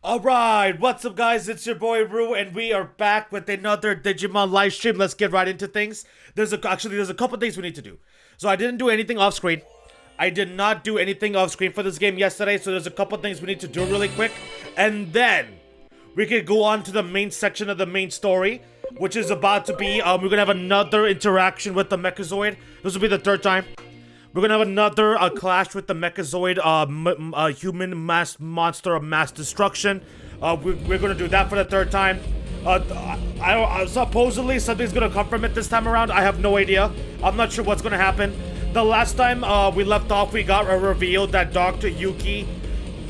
Alright, what's up guys, it's your boy Rue, and we are back with another Digimon live stream. Let's get right into things. There's a couple things we need to do. So I didn't do anything off screen. I did not do anything off screen for this game yesterday, so there's a couple things we need to do really quick. And then, we could go on to the main section of the main story, which is about to be, we're gonna have another interaction with the Mechazoid. This will be the third time. We're gonna have another clash with the Mechazoid, human mass monster of mass destruction. We're gonna do that for the third time. Supposedly something's gonna come from it this time around. I have no idea. I'm not sure what's gonna happen. The last time we left off, we got a reveal that Dr. Yuki,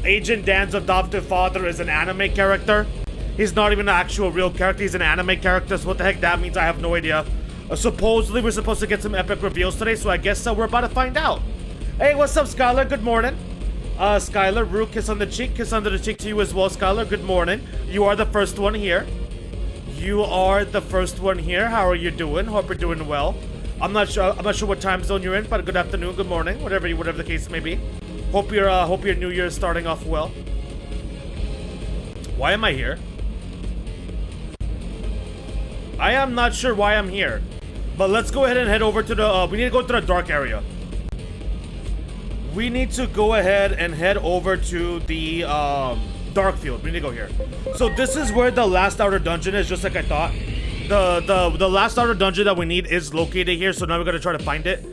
Agent Dan's adopted father, is an anime character. He's not even an actual real character. He's an anime character. So what the heck that means, I have no idea. Supposedly, we're supposed to get some epic reveals today, so I guess we're about to find out. Hey, what's up, Skylar? Good morning. Skylar, Rue, kiss on the cheek. Kiss under the cheek to you as well, Skylar. Good morning. You are the first one here. You are the first one here. How are you doing? Hope you're doing well. I'm not sure what time zone you're in, but good afternoon, good morning, whatever the case may be. Hope your New Year is starting off well. Why am I here? I am not sure why I'm here. But let's go ahead and head over to the, we need to go to the dark area. We need to go ahead and head over to the, dark field. We need to go here. So this is where the last outer dungeon is, just like I thought. The last outer dungeon that we need is located here, so now we're gonna try to find it.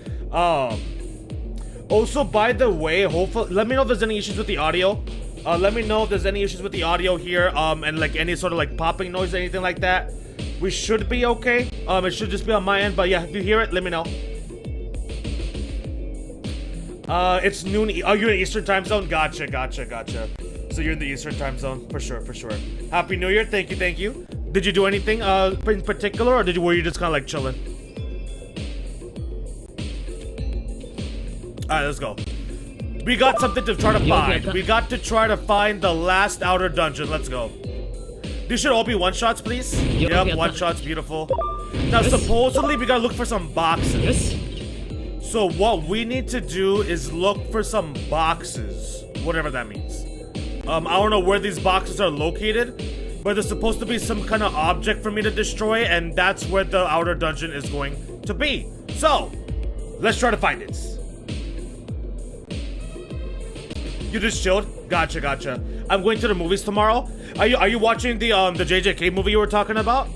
Also, by the way, hopefully, let me know if there's any issues with the audio. Let me know if there's any issues with the audio here, and like any sort of like popping noise or anything like that. We should be okay. It should just be on my end, but yeah, if you hear it, let me know. It's noon. Oh, you're in Eastern time zone? Gotcha. So you're in the Eastern time zone, for sure. Happy New Year, thank you. Did you do anything in particular, or were you just kind of like chilling? Alright, let's go. We got something to try to find. We got to try to find the last outer dungeon. Let's go. These should all be one-shots, please. Yep, one-shots, beautiful. Now, supposedly, we gotta look for some boxes. So what we need to do is look for some boxes. Whatever that means. I don't know where these boxes are located, but there's supposed to be some kind of object for me to destroy, and that's where the outer dungeon is going to be. So, let's try to find it. You just chilled? Gotcha. I'm going to the movies tomorrow. Are you watching the JJK movie you were talking about?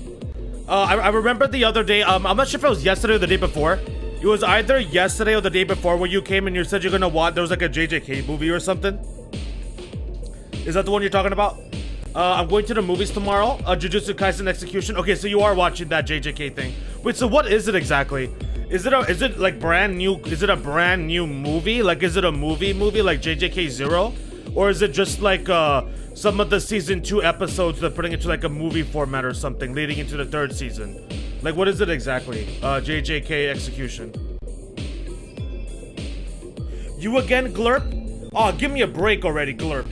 I remember the other day, I'm not sure if it was yesterday or the day before. It was either yesterday or the day before where you came and you said you're gonna watch, there was like a JJK movie or something. Is that the one you're talking about? I'm going to the movies tomorrow. Jujutsu Kaisen Execution. Okay, so you are watching that JJK thing. Wait, so what is it exactly? Is it like brand new? Is it a brand new movie? Like, is it a movie like JJK 0? Or is it just like some of the season 2 episodes they're putting into like a movie format or something leading into the 3rd season? Like, what is it exactly? JJK Execution. You again, Glurp? Oh, give me a break already, Glurp.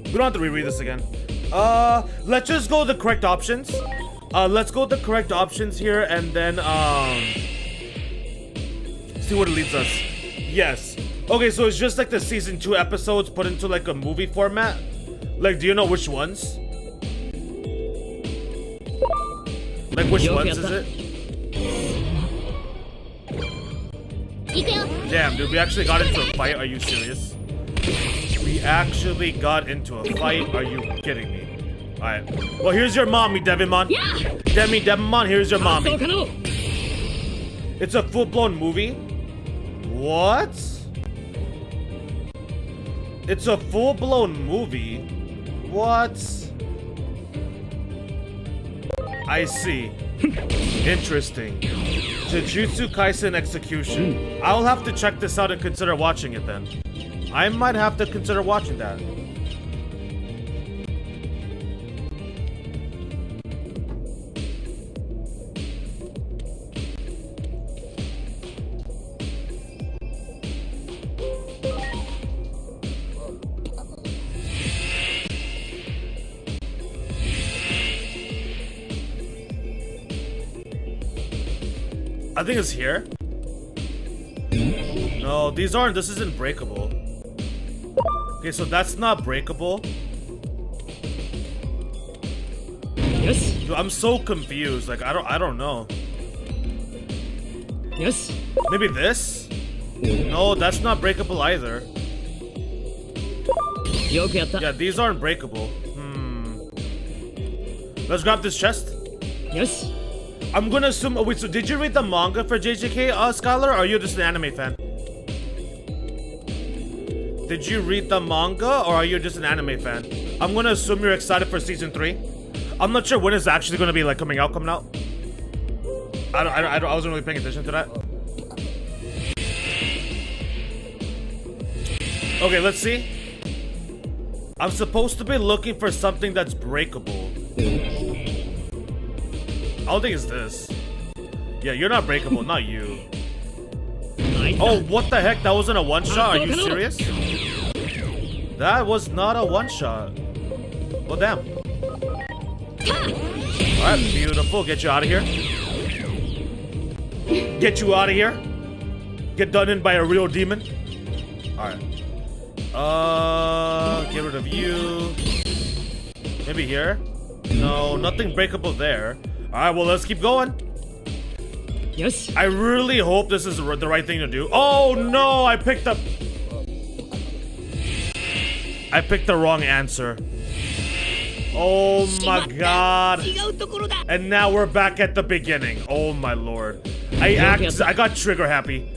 We don't have to reread this again. Let's just go with the correct options. Let's go with the correct options here and then, see what it leads us. Yes. Okay, so it's just like the season 2 episodes put into like a movie format. Like, do you know which ones? Like, which ones is it? Damn, dude, we actually got into a fight. Are you serious? We actually got into a fight. Are you kidding me? Alright. Well, here's your mommy, Devimon. Devimon, here's your mommy. It's a full-blown movie? What? It's a full-blown movie? What? I see. Interesting. Jujutsu Kaisen Execution. I'll have to check this out and consider watching it then. I might have to consider watching that. I think it's here. No, these aren't. This isn't breakable. Okay, so that's not breakable. Yes. Dude, I'm so confused. Like I don't know. Yes. Maybe this? No, that's not breakable either. よくやった。 Yeah, these aren't breakable. Let's grab this chest. よし。 I'm gonna assume. Oh, wait, so did you read the manga for JJK, Skylar, or are you just an anime fan? Did you read the manga, or are you just an anime fan? I'm gonna assume you're excited for season 3. I'm not sure when it's actually gonna be like coming out. I wasn't really paying attention to that. Okay, let's see. I'm supposed to be looking for something that's breakable. I don't think it's this. Yeah, you're not breakable, not you. Oh, what the heck? That wasn't a one-shot? Are you serious? That was not a one-shot. Well, damn. Alright, beautiful. Get you out of here. Get you out of here. Get done in by a real demon. Alright. Get rid of you. Maybe here? No, nothing breakable there. Alright, well, let's keep going. Yes. I really hope this is the right thing to do. Oh no, I picked the wrong answer. Oh my god. And now we're back at the beginning. Oh my lord. I got trigger happy.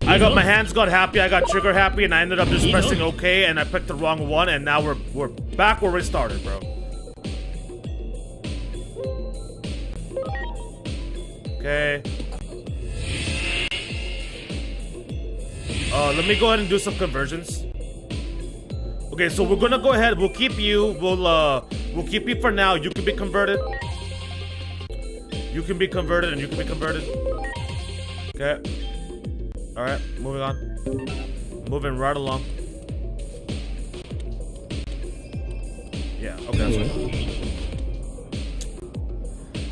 My hands got happy, I got trigger happy, and I ended up just pressing OK, and I picked the wrong one, and now we're back where we started, bro. Okay. Let me go ahead and do some conversions. Okay, so we're gonna go ahead. We'll keep you. We'll keep you for now. You can be converted. You can be converted, and you can be converted. Okay. All right, moving on. Moving right along. Yeah. Okay. That's fine.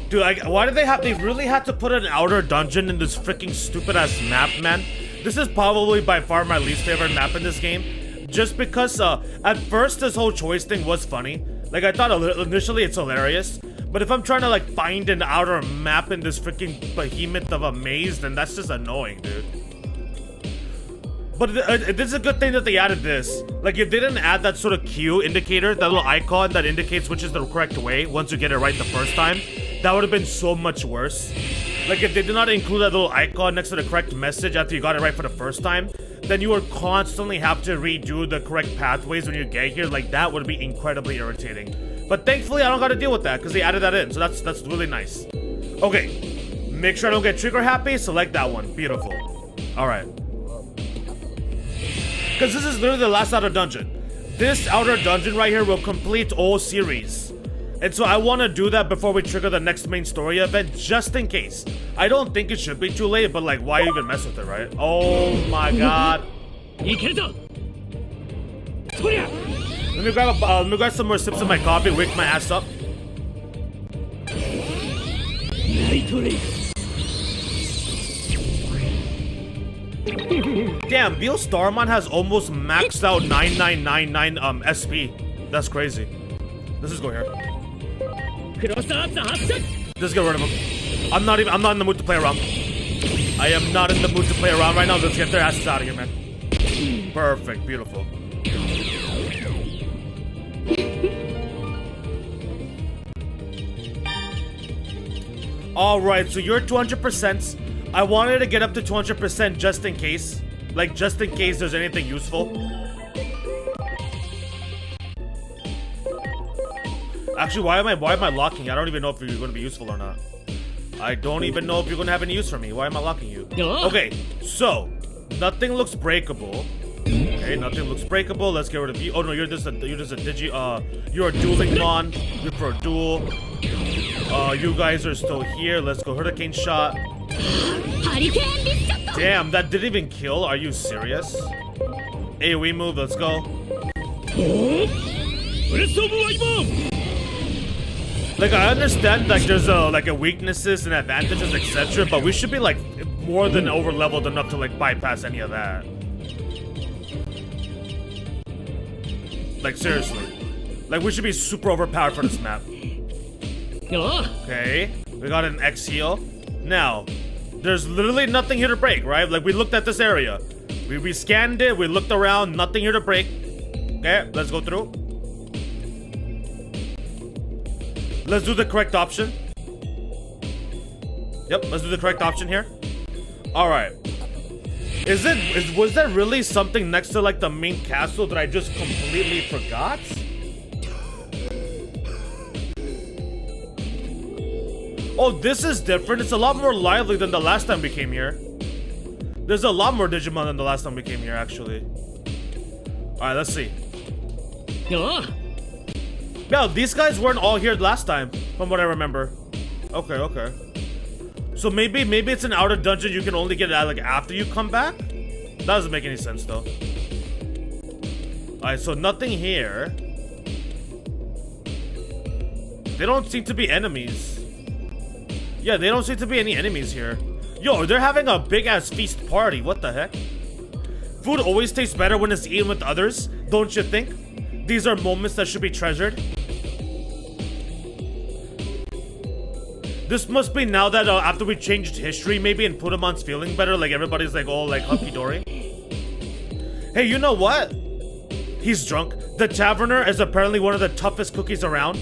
Dude, why did they really had to put an outer dungeon in this freaking stupid ass map, man? This is probably by far my least favorite map in this game. Just because, at first this whole choice thing was funny. Like, I thought initially it's hilarious. But if I'm trying to, like, find an outer map in this freaking behemoth of a maze, then that's just annoying, dude. But this is a good thing that they added this. Like, if they didn't add that sort of Q indicator, that little icon that indicates which is the correct way once you get it right the first time, that would have been so much worse. Like, if they did not include that little icon next to the correct message after you got it right for the first time, then you would constantly have to redo the correct pathways when you get here. Like, that would be incredibly irritating. But thankfully, I don't gotta deal with that because they added that in, so that's really nice. Okay, make sure I don't get trigger happy, select that one. Beautiful. Alright. Because this is literally the last outer dungeon. This outer dungeon right here will complete all series. And so I want to do that before we trigger the next main story event, just in case. I don't think it should be too late, but like, why even mess with it, right? Oh my god. Let me grab some more sips of my coffee, wake my ass up. Damn, Beal Starmon has almost maxed out 9999 SP. That's crazy. Let's just go here. Just get rid of him. I'm not in the mood to play around. I am not in the mood to play around right now. Let's get their asses out of here, man. Perfect, beautiful. Alright, so you're 200%. I wanted to get up to 200% just in case. Like, just in case there's anything useful. Actually, why am I locking you? I don't even know if you're going to be useful or not. I don't even know if you're going to have any use for me. Why am I locking you? Okay, so nothing looks breakable. Okay, nothing looks breakable. Let's get rid of you. Oh no, you're just a you're a dueling mon. You're for a duel. You guys are still here. Let's go hurricane shot. Damn, that didn't even kill. Are you serious? AoE move. Let's go. Like, I understand, like, there's like a weaknesses and advantages, etc., but we should be, like, more than over-leveled enough to, like, bypass any of that. Like, seriously. Like, we should be super overpowered for this map. Okay, we got an X heal. Now, there's literally nothing here to break, right? Like, we looked at this area. We scanned it, we looked around, nothing here to break. Okay, let's go through. Let's do the correct option. Yep, let's do the correct option here. Alright. Was there really something next to, like, the main castle that I just completely forgot? Oh, this is different. It's a lot more lively than the last time we came here. There's a lot more Digimon than the last time we came here, actually. Alright, let's see. Yeah, these guys weren't all here last time, from what I remember. Okay, okay. So maybe it's an outer dungeon you can only get at, like, after you come back? That doesn't make any sense, though. Alright, so nothing here. They don't seem to be enemies. Yeah, they don't seem to be any enemies here. Yo, they're having a big-ass feast party. What the heck? Food always tastes better when it's eaten with others, don't you think? These are moments that should be treasured. This must be now that after we changed history, maybe, and Pudamon's feeling better, like everybody's like all like hunky-dory. Hey, you know what? He's drunk. The Taverner is apparently one of the toughest cookies around.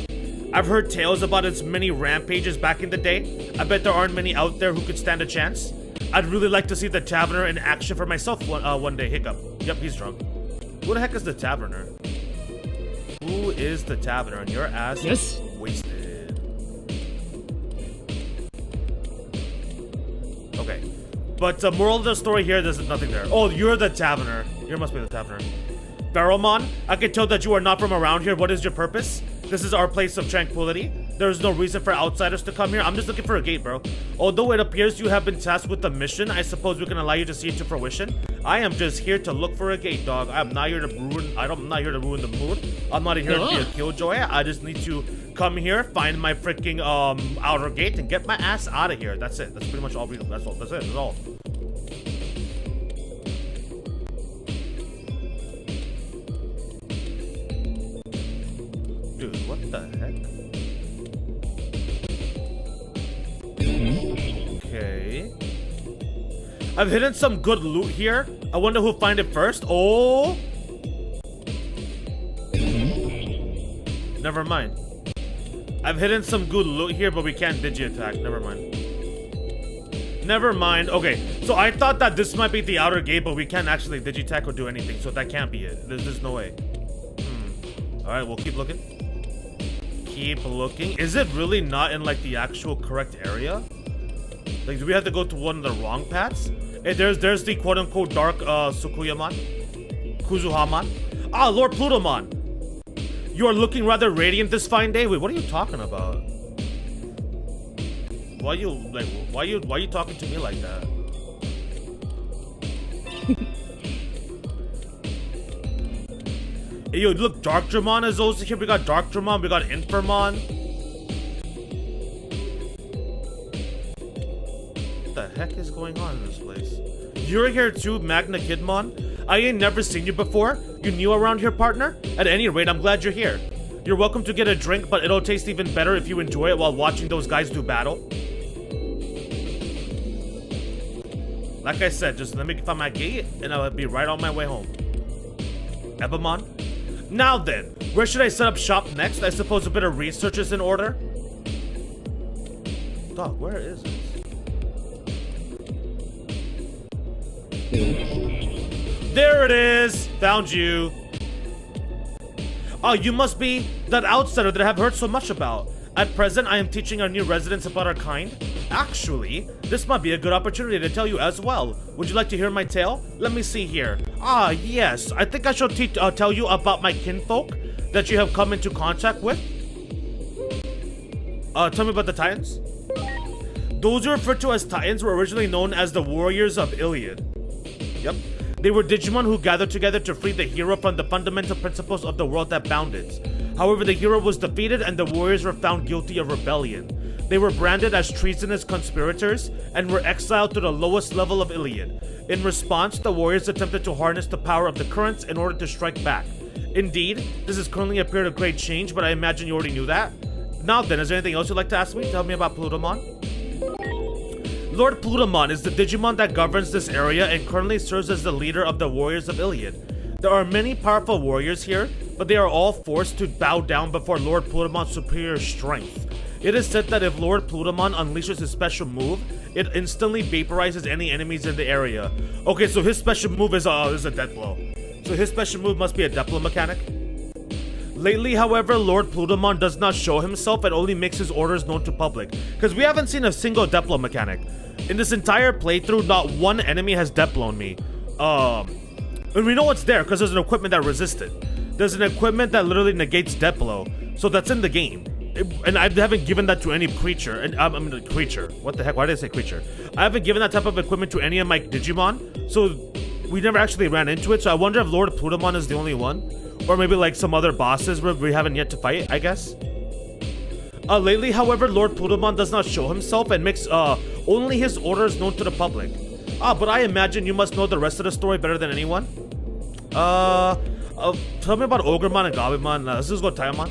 I've heard tales about its many rampages back in the day. I bet there aren't many out there who could stand a chance. I'd really like to see the Taverner in action for myself one day. Hiccup. Yep, he's drunk. Who the heck is the Taverner? Who is the Taverner? And your ass is wasted. Okay. But moral of the story here, there's nothing there. Oh, you're the Taverner. You must be the Taverner. Barrelmon, I can tell that you are not from around here. What is your purpose? This is our place of tranquility. There is no reason for outsiders to come here. I'm just looking for a gate, bro. Although it appears you have been tasked with a mission, I suppose we can allow you to see it to fruition. I am just here to look for a gate, dog. I'm not here to ruin. I'm not here to ruin the mood. I'm not here to be a killjoy. I just need to come here, find my freaking outer gate, and get my ass out of here. That's it. That's pretty much all. That's all. That's it. That's all. Dude, what the heck? Okay. I've hidden some good loot here. I wonder who'll find it first. Oh! Never mind. I've hidden some good loot here, but we can't digi-attack. Never mind. Never mind. Okay, so I thought that this might be the outer gate, but we can't actually digi-attack or do anything, so that can't be it. There's no way. Alright, we'll keep looking. Keep looking. Is it really not in, like, the actual correct area? Like, do we have to go to one of the wrong paths? Hey, there's the quote-unquote dark Sukuyamon. Kuzuhamon. Ah, Lord Plutomon. You are looking rather radiant this fine day. Wait, what are you talking about? Why are you talking to me like that? Hey, yo, look, Dark Dramon is also here. We got Dark Dramon, we got Infirmon. What the heck is going on in this place? You're here too, Magna Kidmon? I ain't never seen you before. You new around here, partner? At any rate, I'm glad you're here. You're welcome to get a drink, but it'll taste even better if you enjoy it while watching those guys do battle. Like I said, just let me find my gate, and I'll be right on my way home. Ebamon? Now then, where should I set up shop next? I suppose a bit of research is in order? Dog, where is this? There it is! Found you. Oh, you must be that outsider that I have heard so much about. At present, I am teaching our new residents about our kind. Actually, this might be a good opportunity to tell you as well. Would you like to hear my tale? Let me see here. Ah, yes. I think I shall tell you about my kinfolk that you have come into contact with. Tell me about the Titans. Those you refer to as Titans were originally known as the Warriors of Iliad. Yep. They were Digimon who gathered together to free the hero from the fundamental principles of the world that bound it. However, the hero was defeated and the warriors were found guilty of rebellion. They were branded as treasonous conspirators and were exiled to the lowest level of Iliad. In response, the warriors attempted to harness the power of the currents in order to strike back. Indeed, this is currently a period of great change, but I imagine you already knew that. Now then, is there anything else you'd like to ask me? Tell me about Plutomon. Lord Plutomon is the Digimon that governs this area and currently serves as the leader of the warriors of Iliad. There are many powerful warriors here, but they are all forced to bow down before Lord Plutomon's superior strength. It is said that if Lord Plutomon unleashes his special move, it instantly vaporizes any enemies in the area. Okay, so his special move is a death blow. So his special move must be a death blow mechanic. Lately, however, Lord Plutomon does not show himself and only makes his orders known to public, because we haven't seen a single death blow mechanic. In this entire playthrough, not one enemy has death blown me. And we know it's there because there's an equipment that resists it. There's an equipment that literally negates death blow, so that's in the game. And I haven't given that to any creature. And I mean, creature. What the heck? Why did I say creature? I haven't given that type of equipment to any of my Digimon, so we never actually ran into it. So I wonder if Lord Plutomon is the only one, or maybe like some other bosses we haven't yet to fight, I guess. Lately, however, Lord Plutomon does not show himself and makes only his orders known to the public. But I imagine you must know the rest of the story better than anyone. Tell me about Ogremon and Gabumon. Let's just go Taitamon.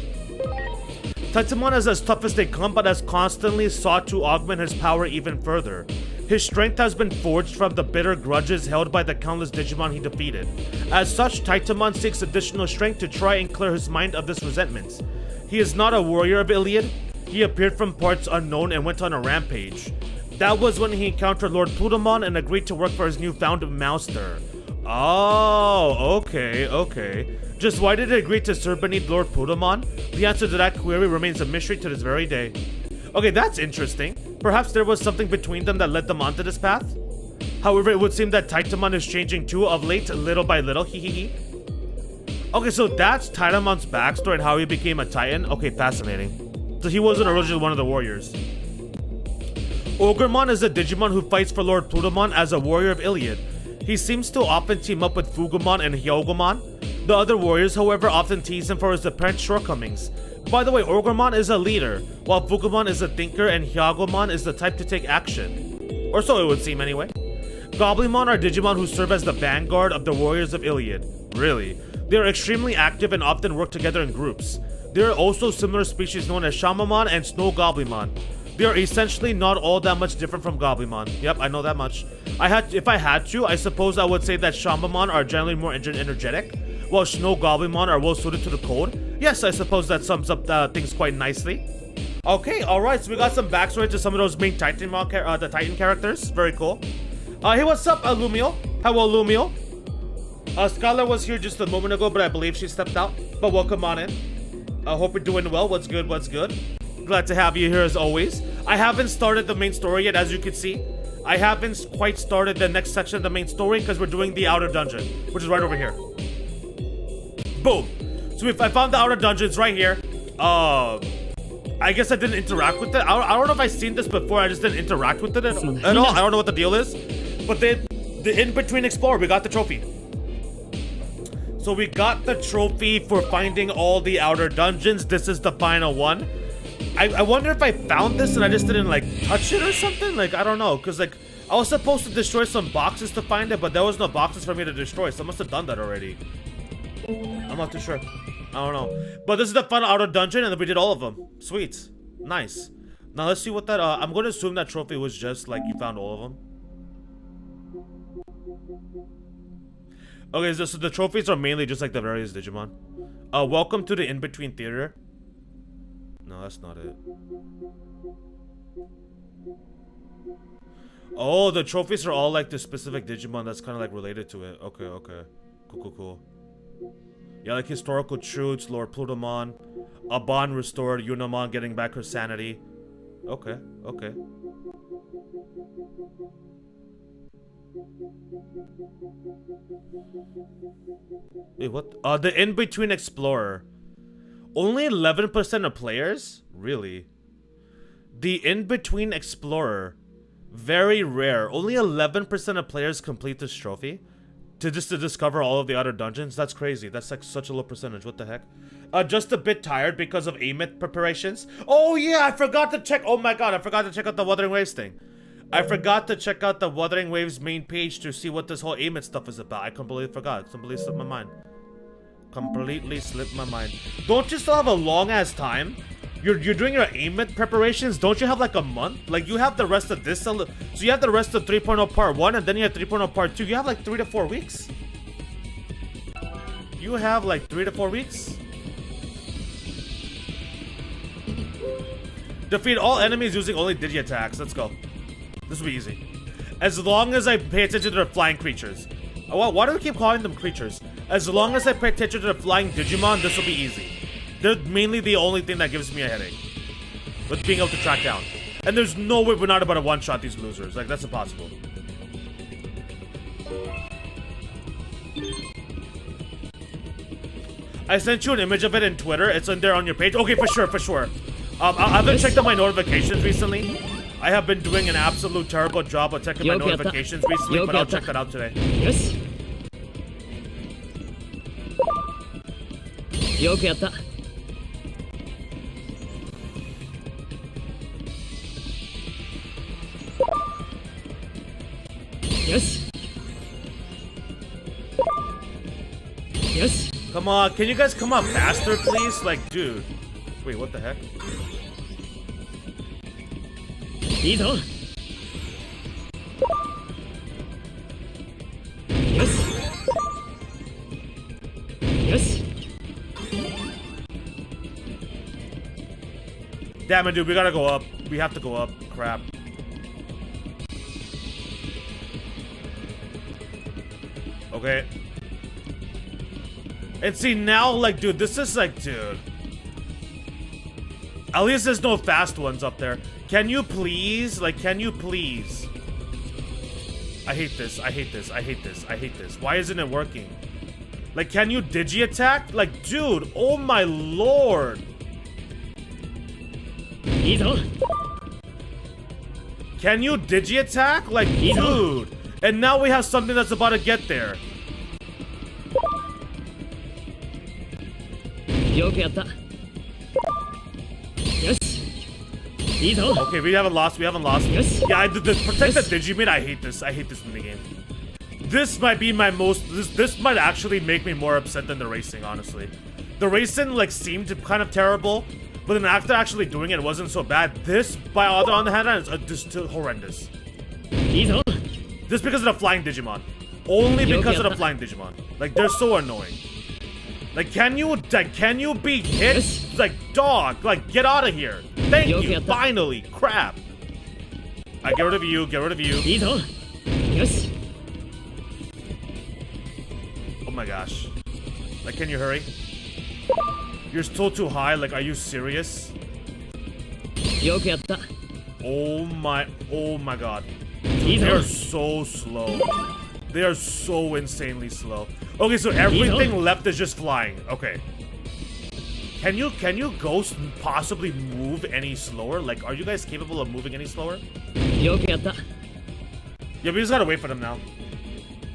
Taitamon is as tough as they come, but has constantly sought to augment his power even further. His strength has been forged from the bitter grudges held by the countless Digimon he defeated. As such, Taitamon seeks additional strength to try and clear his mind of this resentment. He is not a warrior of Iliad. He appeared from parts unknown and went on a rampage. That was when he encountered Lord Plutomon and agreed to work for his newfound master. Oh, okay. Just why did he agree to serve beneath Lord Plutomon? The answer to that query remains a mystery to this very day. Okay, that's interesting. Perhaps there was something between them that led them onto this path? However, it would seem that Taitamon is changing too of late, little by little, Okay, so that's Taitamon's backstory and how he became a Titan? Okay, fascinating. So he wasn't originally one of the warriors. Ogremon is a Digimon who fights for Lord Plutomon as a warrior of Iliad. He seems to often team up with Fugumon and Hyogomon. The other warriors, however, often tease him for his apparent shortcomings. By the way, Ogremon is a leader, while Fugumon is a thinker and Hyogomon is the type to take action. Or so it would seem anyway. Goblimon are Digimon who serve as the vanguard of the warriors of Iliad. Really. They are extremely active and often work together in groups. There are also similar species known as Shamamon and Snow Goblimon. They are essentially not all that much different from Goblimon. Yep, I know that much. If I had to, I suppose I would say that Shamamon are generally more energetic, while Snow Goblimon are well suited to the cold. Yes, I suppose that sums up things quite nicely. Okay, alright, so we got some backstory to some of those main Titan characters. Very cool. Hey, what's up, Lumio? Hello, Lumio. Skylar was here just a moment ago, but I believe she stepped out. But welcome on in. I hope you're doing well. What's good? Glad to have you here as always. I haven't started the main story yet, as you can see. I haven't quite started the next section of the main story because we're doing the outer dungeon, which is right over here. Boom. So if I found the outer dungeon, it's right here. I guess I didn't interact with it. I don't know if I've seen this before. I just didn't interact with it at all. I don't know what the deal is. But the in-between explorer, we got the trophy. So we got the trophy for finding all the outer dungeons. This is the final one. I wonder if I found this and I just didn't like touch it or something. Like, I don't know, because like I was supposed to destroy some boxes to find it, but there was no boxes for me to destroy, so I must have done that already. I'm not too sure. I don't know. But this is the final outer dungeon and we did all of them. Sweet. Nice. Now let's see what that I'm going to assume that trophy was just like you found all of them. Okay, so the trophies are mainly just like the various Digimon. Welcome to the in-between theater. No, that's not it. Oh, the trophies are all like the specific Digimon that's kind of like related to it. Okay. Cool. Yeah, like historical truths, Lord Plutomon, a bond restored, Unamon getting back her sanity. Okay. Wait, what? The in-between explorer. Only 11% of players? Really? The in-between explorer. Very rare. Only 11% of players complete this trophy. To discover all of the other dungeons? That's crazy. That's like such a low percentage. What the heck? Just a bit tired because of AMIT preparations. Oh yeah, I forgot to check. Oh my god, I forgot to check out the Wuthering Waves thing. I forgot to check out the Wuthering Waves main page to see what this whole AMIT stuff is about. I completely forgot. Completely slipped my mind. Completely slipped my mind. Don't you still have a long ass time? You're doing your AMIT preparations. Don't you have like a month? Like you have the rest of this. So you have the rest of 3.0 part 1 and then you have 3.0 part 2. You have like 3 to 4 weeks. You have like 3 to 4 weeks. Defeat all enemies using only digi attacks. Let's go. This will be easy. As long as I pay attention to the flying creatures. Oh, why do we keep calling them creatures? As long as I pay attention to the flying Digimon, this will be easy. They're mainly the only thing that gives me a headache. With being able to track down. And there's no way we're not about to one-shot these losers. Like, that's impossible. I sent you an image of it in Twitter. It's in there on your page. Okay, for sure, for sure. I haven't checked out my notifications recently. I have been doing an absolute terrible job of checking my notifications recently, but I'll check that out today. Yes. よくやった。よし。よし。 Come on, can you guys come up faster, please? Like, dude. Wait, what the heck? いいぞ。よし。よし。 Damn it, dude, we gotta go up. We have to go up. Crap. Okay. And see, now, like, dude, this is like, dude. At least there's no fast ones up there. Can you please? Like, can you please? I hate this. I hate this. I hate this. I hate this. Why isn't it working? Like, can you digi attack? Like, dude, oh my lord. いいぞ。 Can you digi attack? Like, dude. And now we have something that's about to get there. よくやった。よし。いいぞ。 Okay, we haven't lost. We haven't lost. Yes. Yeah, protect Yes. the Digimon. I hate this. I hate this minigame. This might be my most. This might actually make me more upset than the racing. Honestly, the racing like seemed kind of terrible, but then after actually doing it, it wasn't so bad. This, by other on the hand, is just horrendous. いいぞ。 Just because of the flying Digimon. Only because of the flying Digimon. Like they're so annoying. Like can you be hit? Yes. Like dog. Like get out of here. Thank you. Yoki. Finally. Crap. I get rid of you. Get rid of you. いいぞ。よし。 Oh my gosh. Like, can you hurry? You're still too high. Like, are you serious? よくやった。 Oh my god. いいぞ。 They are so slow. They are so insanely slow. Okay, so everything left is just flying. Okay. Can you possibly move any slower? Like, are you guys capable of moving any slower? よくやった。 Yeah, we just gotta wait for them now.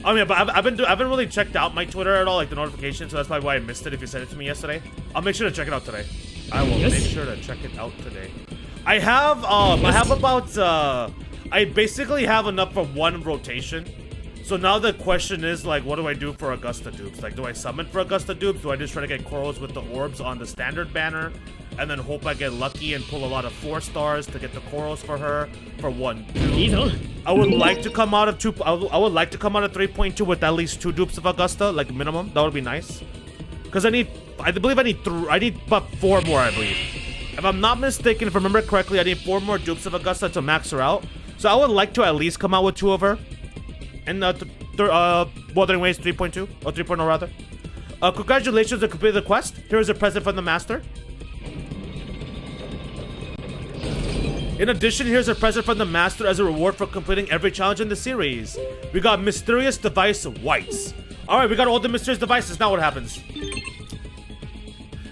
I mean, but I haven't really checked out my Twitter at all, like the notifications, so that's probably why I missed it if you sent it to me yesterday. I'll make sure to check it out today. I will Yes. make sure to check it out today. I have about I basically have enough for one rotation. So now the question is like, what do I do for Augusta dupes? Like, do I summon for Augusta dupes? Do I just try to get Koros with the orbs on the standard banner? And then hope I get lucky and pull a lot of 4 stars to get the Koros for her for 1 dupe. いいぞ。 I would like to come out of 2. I would like to come out of 3.2 with at least 2 dupes of Augusta, like minimum. That would be nice. Cause I believe I need about 4 more. I believe, if I'm not mistaken, if I remember correctly, I need 4 more dupes of Augusta to max her out. So I would like to at least come out with 2 of her. And Wuthering Waves 3.2 or 3.0 rather. Congratulations on completing the quest. Here is a present from the master. In addition, here's a present from the master as a reward for completing every challenge in the series. We got mysterious device whites. Alright, we got all the mysterious devices. Now what happens?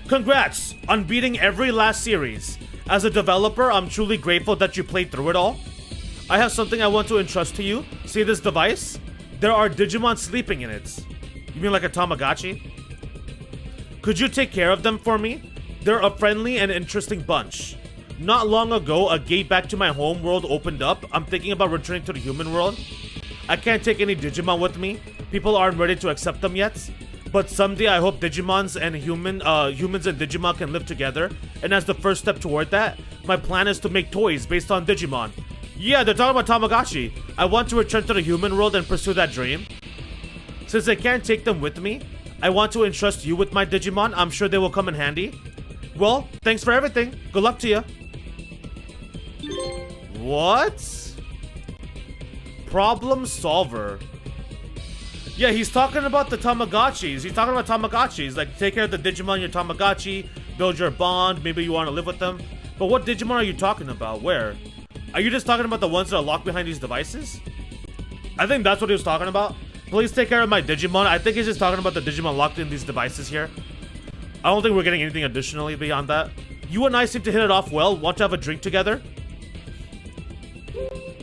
Congrats on beating every last series. As a developer, I'm truly grateful that you played through it all. I have something I want to entrust to you. See this device? There are Digimon sleeping in it. You mean like a Tamagotchi? Could you take care of them for me? They're a friendly and interesting bunch. Not long ago, a gate back to my home world opened up. I'm thinking about returning to the human world. I can't take any Digimon with me. People aren't ready to accept them yet. But someday I hope humans and Digimon can live together. And as the first step toward that, my plan is to make toys based on Digimon. Yeah, they're talking about Tamagotchi. I want to return to the human world and pursue that dream. Since I can't take them with me, I want to entrust you with my Digimon. I'm sure they will come in handy. Well, thanks for everything. Good luck to you. What? Problem solver. Yeah, he's talking about the Tamagotchis. He's talking about Tamagotchis. Like, take care of the Digimon in your Tamagotchi, build your bond, maybe you want to live with them. But what Digimon are you talking about? Where? Are you just talking about the ones that are locked behind these devices? I think that's what he was talking about. Please take care of my Digimon. I think he's just talking about the Digimon locked in these devices here. I don't think we're getting anything additionally beyond that. You and I seem to hit it off well. Want to have a drink together?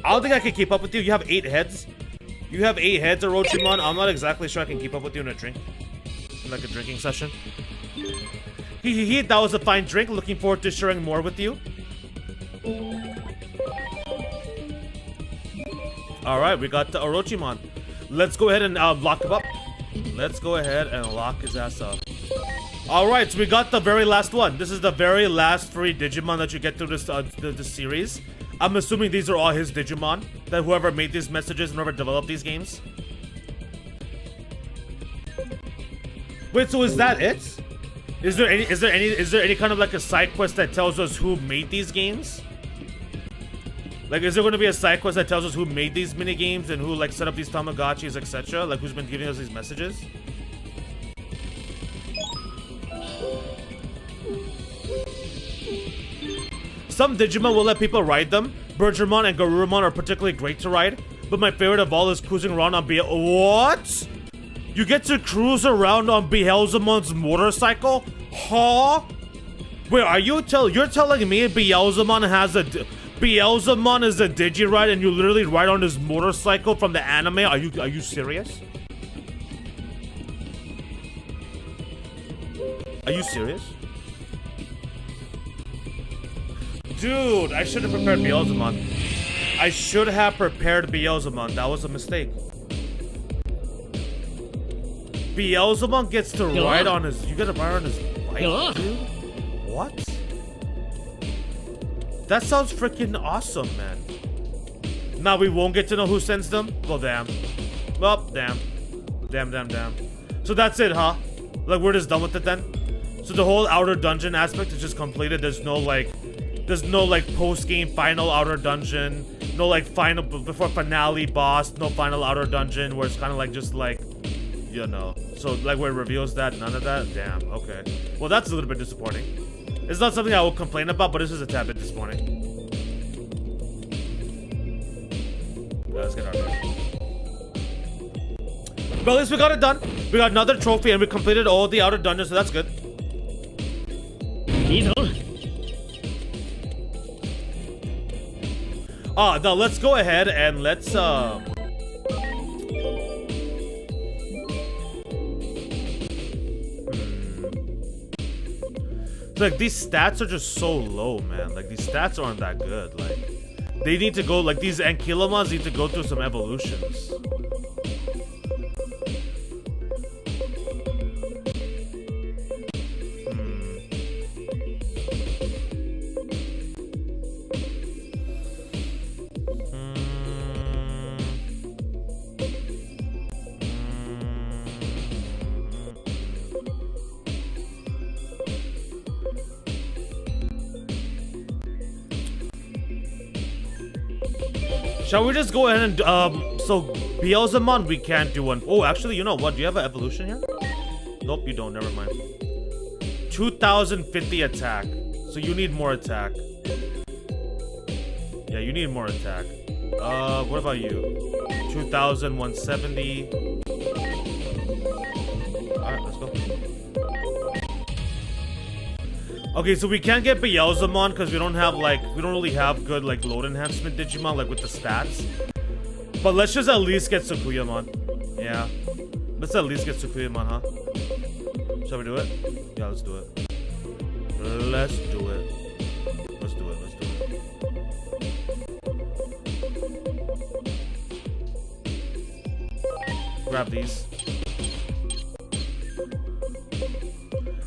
I don't think I can keep up with you. You have 8 heads. You have 8 heads, Orochimon. I'm not exactly sure I can keep up with you in a drink. Like a drinking session. That was a fine drink. Looking forward to sharing more with you. Alright, we got the Orochimon. Let's go ahead and lock him up. Let's go ahead and lock his ass up. Alright, so we got the very last one. This is the very last free Digimon that you get through this series. I'm assuming these are all his Digimon, that whoever made these messages and whoever developed these games. Wait, so is that it? Is there any kind of like a side quest that tells us who made these games? Like, is there going to be a side quest that tells us who made these mini games and who like set up these Tamagotchis, etc.? Like, who's been giving us these messages? Some Digimon will let people ride them. Birdramon and Garurumon are particularly great to ride, but my favorite of all is cruising around on What? You get to cruise around on Beelzemon's motorcycle? Huh? Wait, you're telling me Beelzemon is a Digiride and you literally ride on his motorcycle from the anime? Are you serious? Are you serious? Dude, I should have prepared Beelzemon. I should have prepared Beelzemon. That was a mistake. Beelzemon gets to ride on his... You gotta ride on his bike, dude? What? That sounds freaking awesome, man. Now we won't get to know who sends them? Well, damn. Well, damn. Damn. So that's it, huh? Like, we're just done with it then? So the whole outer dungeon aspect is just completed. There's no post-game final outer dungeon. No, like, final before finale boss. No final outer dungeon where it's kind of like just like, you know. So, like, where it reveals that. None of that? Damn, okay. Well, that's a little bit disappointing. It's not something I will complain about, but this is a tad bit disappointing. Let's get out of here. But at least we got it done. We got another trophy and we completed all the outer dungeons, so that's good. Now let's go ahead and let's like, these stats are just so low, man. Like, these stats aren't that good. Like, they need to go, like, these Ankylomons need to go through some evolutions. Shall we just go ahead and, so Beelzemon, we can't do one. Oh, actually, you know what? Do you have an evolution here? Nope, you don't. Never mind. 2050 attack. So you need more attack. Yeah, you need more attack. What about you? 2170. Alright, let's go. Okay, so we can't get Beelzemon because we don't really have good, like, load enhancement Digimon, like, with the stats. But let's just at least get Sukuyamon. Yeah. Let's at least get Sukuyamon, huh? Shall we do it? Yeah, let's do it. Let's do it. Let's do it. Let's do it. Grab these.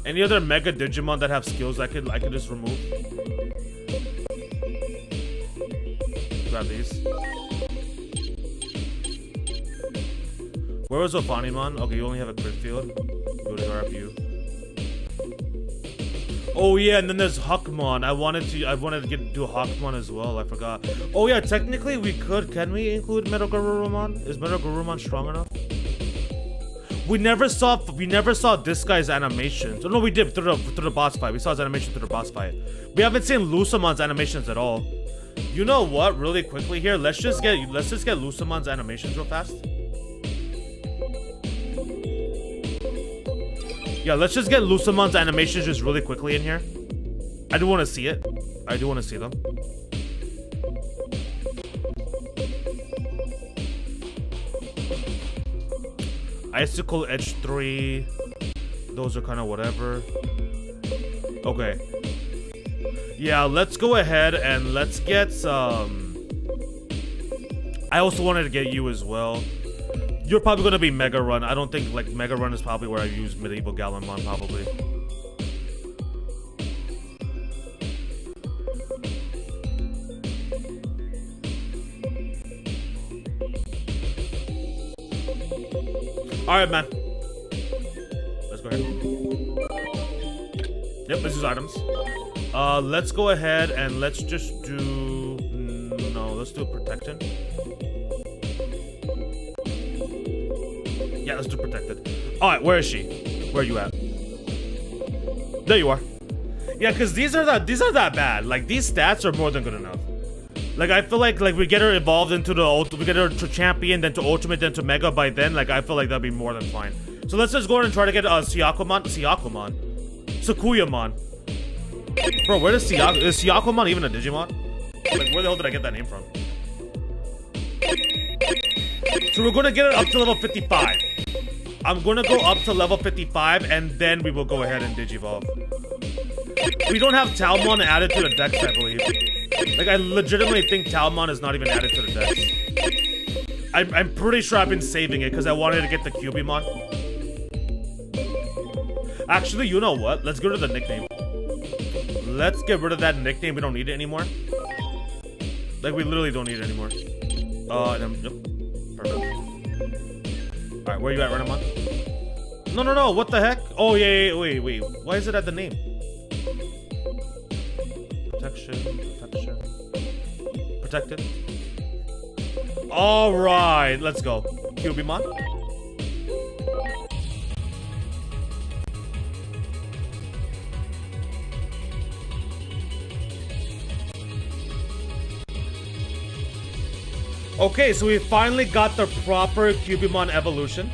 Any other Mega Digimon that have skills I could just remove? Grab these. Where was Ophanimon? Okay, you only have a crit field. Go to grab you. Oh yeah, and then there's Huckmon. I wanted to do Huckmon as well. I forgot. Oh yeah, technically we could. Can we include Metagarurumon? Is Metagarurumon strong enough? We never saw this guy's animations. Oh, no, we did through the boss fight. We saw his animation through the boss fight. We haven't seen Lusamon's animations at all. You know what? Really quickly here, let's just get Lusamon's animations real fast. Yeah, let's just get Lusamon's animations just really quickly in here. I do want to see it. I do want to see them. Icicle Edge 3. Those are kind of whatever. Okay. Yeah, let's go ahead and let's get some... I also wanted to get you as well. You're probably going to be Mega Run. I don't think, like, Mega Run is probably where I use Medieval Gallimon, probably. Alright, man. Let's go ahead. Yep, let's use items. Let's go ahead and let's just do... No, let's do Protected. Yeah, let's do Protected. Alright, where is she? Where are you at? There you are. Yeah, because these are that bad. Like, these stats are more than good enough. Like, I feel like we get her evolved into we get her to champion, then to ultimate, then to mega by then. Like, I feel like that'd be more than fine. So let's just go ahead and try to get Sakuyamon. Bro, where does is Syakomon even a Digimon? Like, where the hell did I get that name from? So we're gonna get it up to level 55. I'm gonna go up to level 55, and then we will go ahead and Digivolve. We don't have Talmon added to the dex, I believe. Like, I legitimately think Talmon is not even added to the dex. I'm pretty sure I've been saving it because I wanted to get the Cubimon. Actually, you know what? Let's go to the nickname. Let's get rid of that nickname. We don't need it anymore. Like, we literally don't need it anymore. Yep. Perfect. Alright, where are you at, Renamon? No. What the heck? Oh, yeah. Wait. Why is it at the name? Protected. Alright, let's go. Cubimon. Okay, so we finally got the proper Cubimon evolution.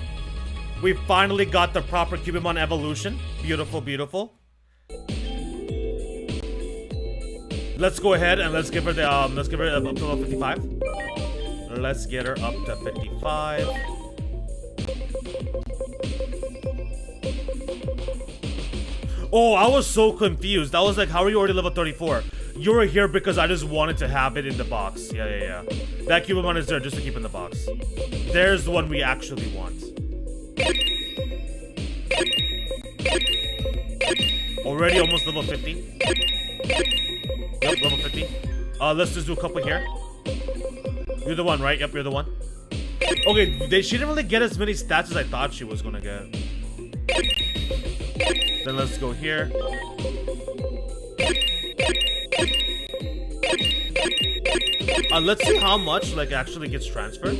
Beautiful, beautiful. Let's go ahead and let's give her the let's give her up to level 55. Let's get her up to 55. Oh, I was so confused. I was like, how are you already level 34? You were here because I just wanted to have it in the box. Yeah. That Cubimon is there just to keep in the box. There's the one we actually want. Already almost level 50. Yep, level 50. Let's just do a couple here. You're the one, right? Yep, you're the one. Okay, she didn't really get as many stats as I thought she was gonna get. Then let's go here. Let's see how much, like, actually gets transferred.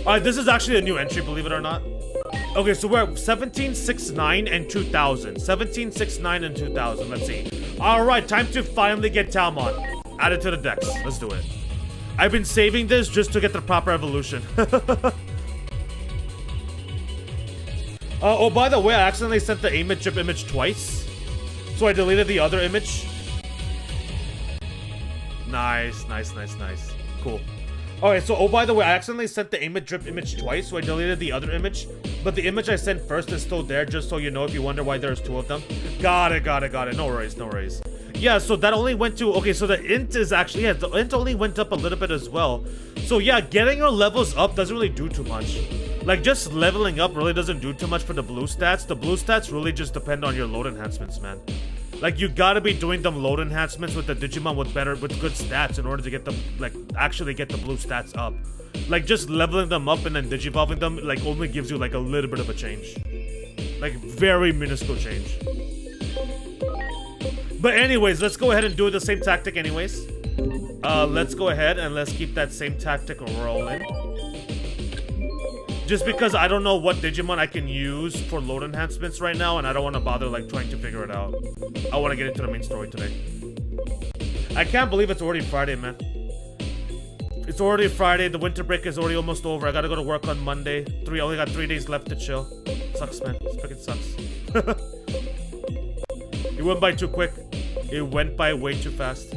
Alright, this is actually a new entry, believe it or not. Okay, so we're at 1769 and 2000. 1769 and 2000, let's see. Alright, time to finally get Talmon added to the dex. Let's do it. I've been saving this just to get the proper evolution. Oh, by the way, I accidentally sent the image twice. So I deleted the other image. Nice. Cool. Alright, so, oh, by the way, I accidentally sent the drip image twice, so I deleted the other image. But the image I sent first is still there, just so you know if you wonder why there's 2 of them. Got it. No worries, no worries. Yeah, so that only went to... Okay, so the int is actually... Yeah, the int only went up a little bit as well. So yeah, getting your levels up doesn't really do too much. Like, just leveling up really doesn't do too much for the blue stats. The blue stats really just depend on your load enhancements, man. Like, you gotta be doing them load enhancements with the Digimon with good stats in order to get them, like, actually get the blue stats up. Like, just leveling them up and then digivolving them, like, only gives you, like, a little bit of a change. Like, very minuscule change. But anyways, let's go ahead and do the same tactic anyways. Let's go ahead and let's keep that same tactic rolling. Just because I don't know what Digimon I can use for load enhancements right now, and I don't want to bother, like, trying to figure it out. I want to get into the main story today. I can't believe it's already Friday, man. It's already Friday. The winter break is already almost over. I gotta go to work on Monday. I only got 3 days left to chill. Sucks, man. This freaking sucks. It went by too quick. It went by way too fast.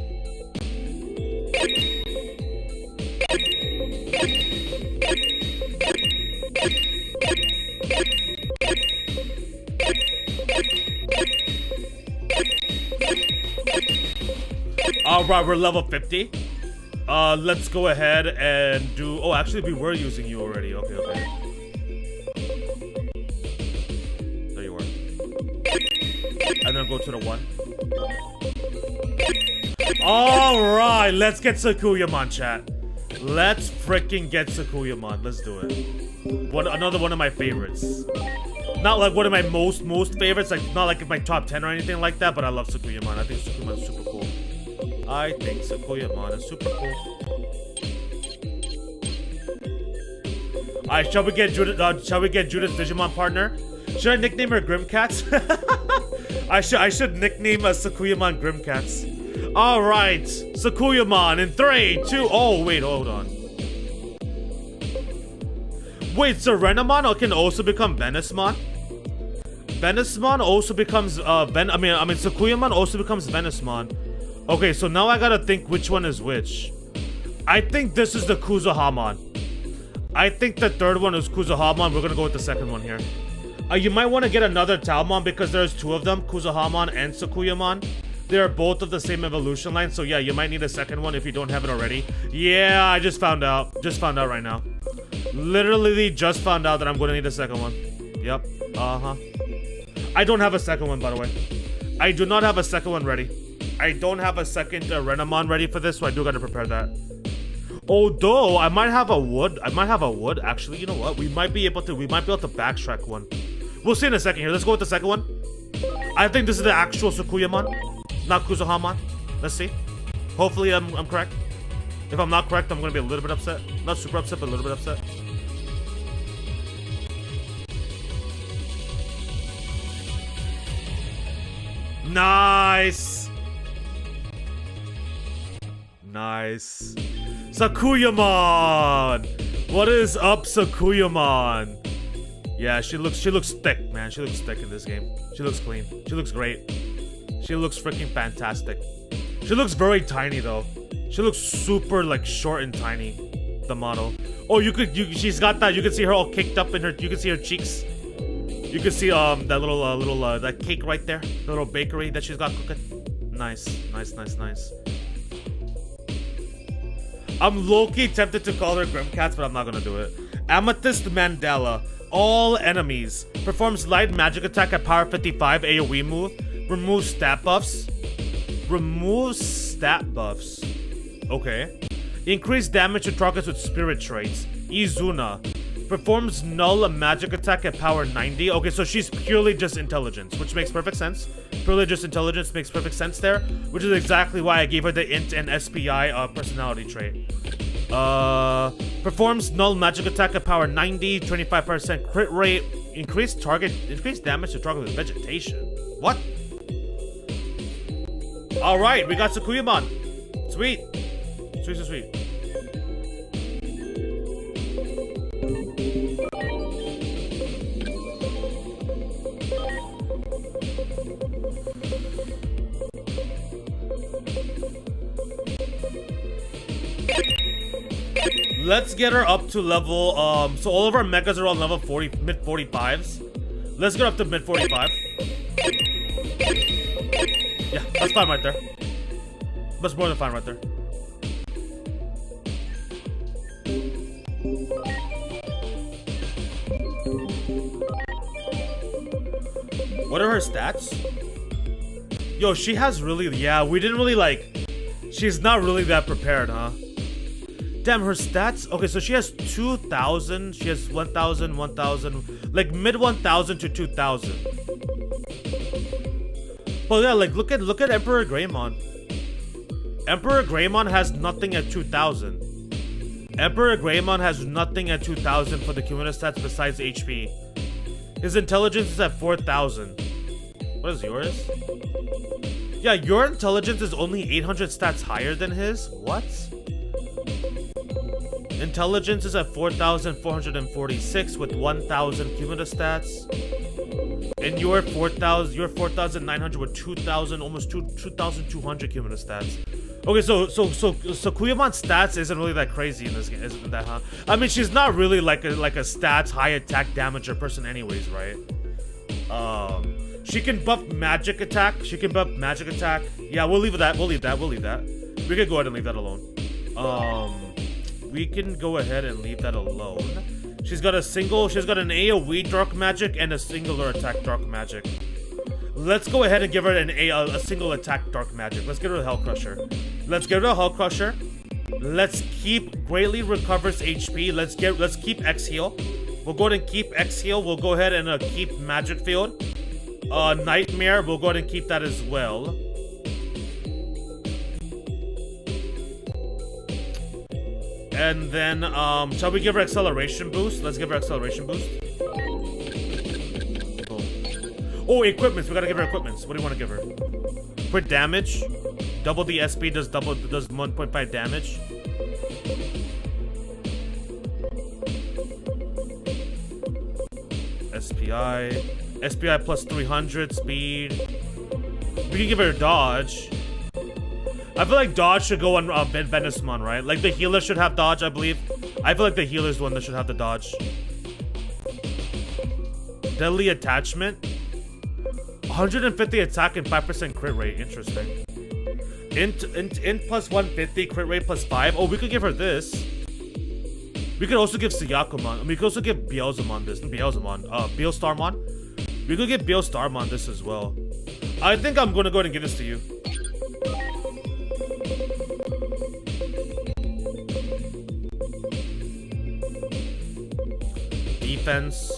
Alright, we're level 50. Let's go ahead and do... Oh, actually, we were using you already. Okay. There you were. And then go to the 1. Alright, let's get Sakuyamon, chat. Let's freaking get Sakuyamon. Let's do it. Another one of my favorites. Not like one of my most favorites, like not like my top 10 or anything like that, but I love Sakuyamon. I think Sakuyamon is super cool. I think Sakuyamon is super cool. Alright, shall we get Judith's Digimon partner? Should I nickname her Grimcats? I should nickname a Sakuyamon Grimcats. Alright, Sakuyamon in 3, 2, oh wait, hold on. Wait, Serenamon can also become Venusmon? Venusmon also becomes Sakuyamon also becomes Venusmon. Okay, so now I gotta think which one is which. I think this is the Kuzuhamon. I think the third one is Kuzuhamon. We're gonna go with the second one here. You might want to get another Talmon because there's 2 of them, Kuzuhamon and Sakuyamon. They're both of the same evolution line, so yeah, you might need a second one if you don't have it already. Yeah, I just found out. Just found out right now. Literally just found out that I'm going to need a second one. Yep. I don't have a second one, by the way. I do not have a second one ready. I don't have a second Renamon ready for this, so I do got to prepare that. Although I might have a wood. Actually, you know what? We might be able to backtrack one. We'll see in a second here. Let's go with the second one. I think this is the actual Sakuyamon, not Kuzuhamon. Let's see. Hopefully I'm correct. If I'm not correct, I'm gonna be a little bit upset. Not super upset, but a little bit upset. Nice. Nice. Sakuyamon! What is up, Sakuyamon? Yeah, she looks thick, man. She looks thick in this game. She looks clean. She looks great. She looks freaking fantastic. She looks very tiny though. She looks super like short and tiny. The model. Oh, she's got that. You can see her all caked up in her. You can see her cheeks. You can see that little that cake right there. The little bakery that she's got cooking. Nice. I'm low-key tempted to call her Grimcats, but I'm not gonna do it. Amethyst Mandala. All enemies. Performs light magic attack at power 55 AoE move. Removes stat buffs. Okay. Increase damage to targets with spirit traits. Izuna. Performs null magic attack at power 90. Okay, so she's purely just intelligence, which makes perfect sense. Purely just intelligence makes perfect sense there, which is exactly why I gave her the int and SPI personality trait. Performs null magic attack at power 90, 25% crit rate, increased damage to target with vegetation. What? Alright, we got Sakuyamon. Sweet. Sweet. Let's get her up to level, so all of our megas are on level 40, mid 45s. Let's get up to mid 45. Yeah, that's fine right there. That's more than fine right there. What are her stats? Yo, she has really, yeah, we didn't really like, she's not really that prepared, huh? Damn, her stats, okay, so she has 2,000, she has 1,000, 1,000, like mid 1,000 to 2,000. But yeah, like look at Emperor Greymon. Emperor Greymon has nothing at 2,000. Emperor Greymon has nothing at 2,000 for the cumulative stats besides HP. His intelligence is at 4,000. What is yours? Yeah, your intelligence is only 800 stats higher than his? What? Intelligence is at 4,446 with 1,000 cumulative stats. And you're 4,900 with 2,000, almost 2,200 cumulative stats. Okay, so Kuyamon's stats isn't really that crazy in this game, isn't that, huh? I mean, she's not really like a stats high attack damager person, anyways, right? She can buff magic attack. She can buff magic attack. Yeah, we'll leave that. We'll leave that. We can go ahead and leave that alone. We can go ahead and leave that alone. She's got an AoE dark magic and a singular attack dark magic. Let's go ahead and give her a single attack dark magic. Let's get her a Hell Crusher. Let's get her a Hell Crusher. Let's keep greatly recovers HP. Let's keep X heal. We'll go ahead and keep X heal. We'll go ahead and keep Magic Field. Nightmare. We'll go ahead and keep that as well. And then, shall we give her Acceleration Boost? Let's give her Acceleration Boost. Oh, equipments. We gotta give her equipments. What do you want to give her? Crit damage. Double the SP does 1.5 damage. SPI plus 300 speed. We can give her dodge. I feel like dodge should go on Venosmon, right? Like the healer should have dodge, I believe. I feel like the healer's the one that should have the dodge. Deadly attachment. 150 attack and 5% crit rate. Interesting. Int plus 150, crit rate plus 5. Oh, we could give her this. We could also give Suyakumon. I mean, we could also give Beelzemon this. Beelstarmon. We could give Beelstarmon this as well. I think I'm gonna go ahead and give this to you. Defense,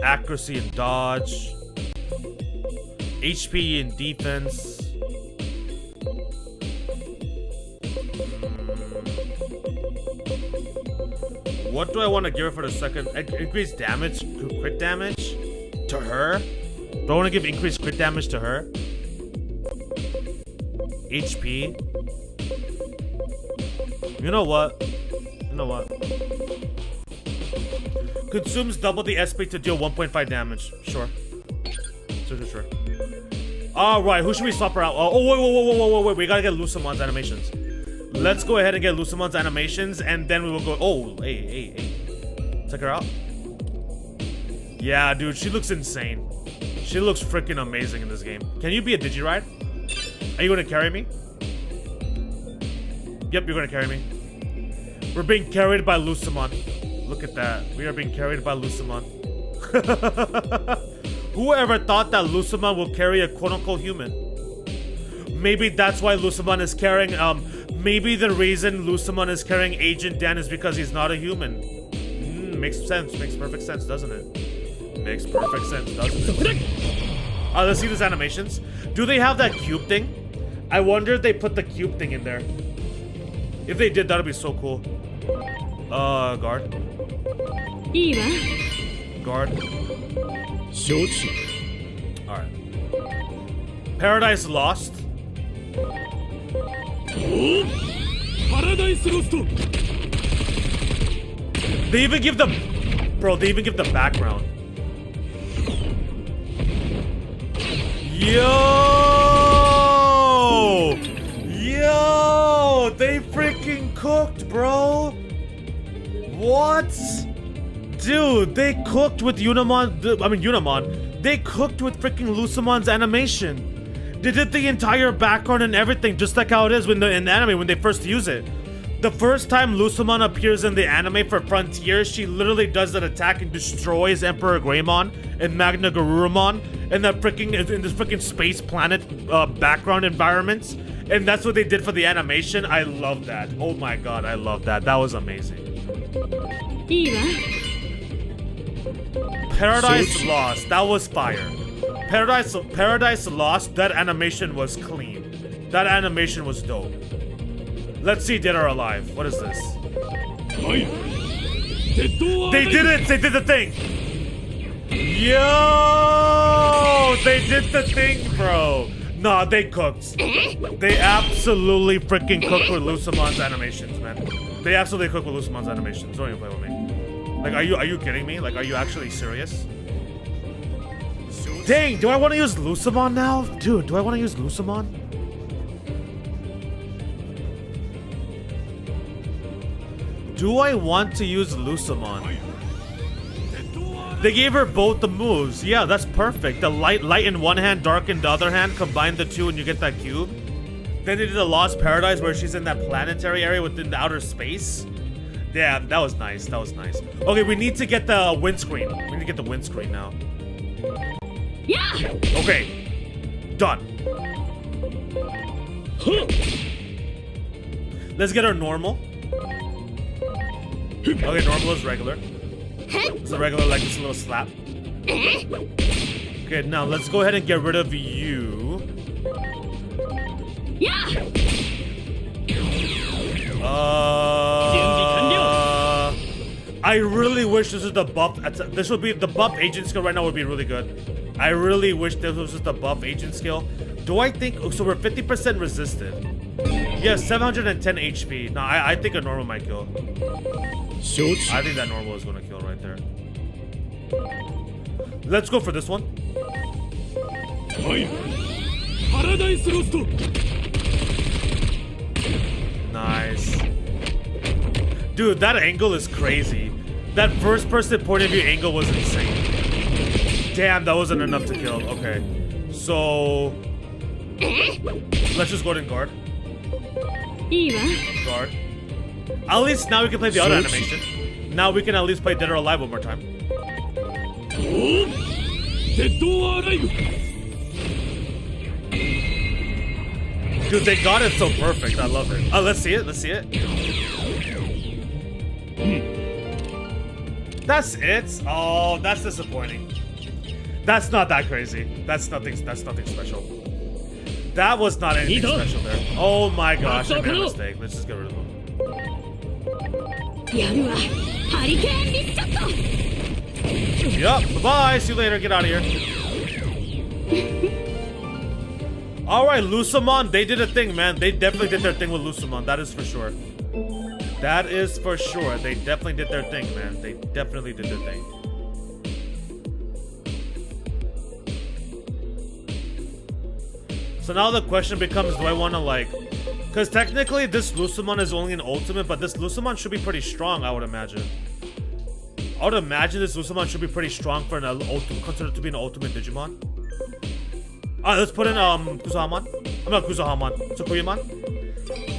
accuracy and dodge, HP and defense. What do I want to give her for the second? Increased damage, crit damage to her? Do I want to give increased crit damage to her? HP. You know what? Consumes double the SP to deal 1.5 damage. Sure. Sure. Alright, who should we swap her out? Oh, wait. We gotta get Lucimon's animations. Let's go ahead and get Lucimon's animations, and then we will go. Oh, hey. Check her out. Yeah, dude, she looks insane. She looks freaking amazing in this game. Can you be a Digiride? Are you gonna carry me? Yep, you're gonna carry me. We're being carried by Lucimon. Look at that. We are being carried by Lucimon. Whoever thought that Lucimon will carry a quote-unquote human? Maybe that's why Lucimon is carrying, maybe the reason Lucimon is carrying Agent Dan is because he's not a human. Makes sense. Makes perfect sense, doesn't it? Makes perfect sense, doesn't it? Let's see these animations. Do they have that cube thing? I wonder if they put the cube thing in there. If they did, that'd be so cool. Guard. Guard. Alright. Paradise Lost. Paradise Lost. They even give the... Bro, they even give the background. Yo! They freaking cooked, bro! What? Dude, they cooked with Unimon. They cooked with freaking Lusamon's animation. They did the entire background and everything, just like how it is in the anime when they first use it. The first time Lusamon appears in the anime for Frontier, she literally does an attack and destroys Emperor Greymon and Magna Garurumon in this freaking space planet background environments. And that's what they did for the animation. I love that. Oh my god, I love that. That was amazing. いいわ Paradise Lost. That was fire. Paradise Lost. That animation was clean. That animation was dope. Let's see Dead or Alive. What is this? They did it! They did the thing! Yo! They did the thing, bro. Nah, they cooked. They absolutely freaking cooked with Lusamon's animations, man. They absolutely cooked with Lusamon's animations. Don't even play with me. Like, are you kidding me? Like, are you actually serious? Dang, do I want to use Lusamon now? Dude, do I want to use Lusamon? Do I want to use Lusamon? They gave her both the moves. Yeah, that's perfect. The light in one hand, dark in the other hand. Combine the two and you get that cube. Then they did a Lost Paradise where she's in that planetary area within the outer space. Yeah, that was nice. That was nice. Okay, we need to get the windscreen. We need to get the windscreen now. Yeah. Okay. Done. Let's get our normal. Okay, normal is regular. It's a regular, like this little slap. Okay, now let's go ahead and get rid of you. Yeah. I really wish this was the buff. This would be the buff agent skill right now would be really good. I really wish this was just the buff agent skill. Do I think so? We're 50% resisted. Yeah, 710 HP. No, I think a normal might kill. I think that normal is gonna kill right there. Let's go for this one. Nice. Dude, that angle is crazy. That first person point of view angle was insane. Damn, that wasn't enough to kill. Okay. So let's just go ahead and guard. Guard. At least now we can play the other animation. Now we can at least play Dead or Alive one more time. Dude, they got it so perfect. I love it. Oh, let's see it. Let's see it. That's it? Oh, that's disappointing. That's not that crazy. That's nothing special. That was not anything special there. Oh my gosh, I made a mistake. Let's just get rid of him. Yup, bye-bye. See you later. Get out of here. Alright, Lusamon, they did a thing, man. They definitely did their thing with Lusamon. That is for sure. That is for sure. They definitely did their thing, man. They definitely did their thing. So now the question becomes, do I want to like... Because technically this Lusamon is only an ultimate, but this Lusamon should be pretty strong, I would imagine. I would imagine this Lusamon should be pretty strong for an ultimate, considered to be an ultimate Digimon. Alright, let's put in Kuzahamon. I'm not Kuzahamon, Tsukuyamon.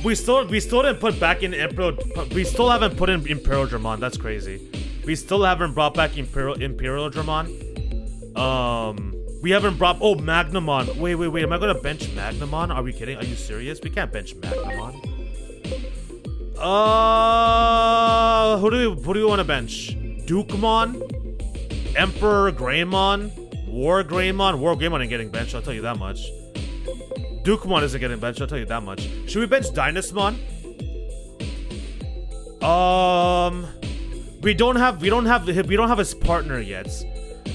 We still didn't put back in Imperial. We still haven't put in Imperial Dramon. That's crazy. We still haven't brought back Imperial Dramon. We haven't brought. Oh, Magnamon. Wait. Am I gonna bench Magnamon? Are we kidding? Are you serious? We can't bench Magnamon. Who do we want to bench? Dukemon, Emperor Greymon, War Greymon ain't getting benched. I'll tell you that much. Dukemon isn't getting benched. I'll tell you that much. Should we bench Dynasmon? We don't have his partner yet.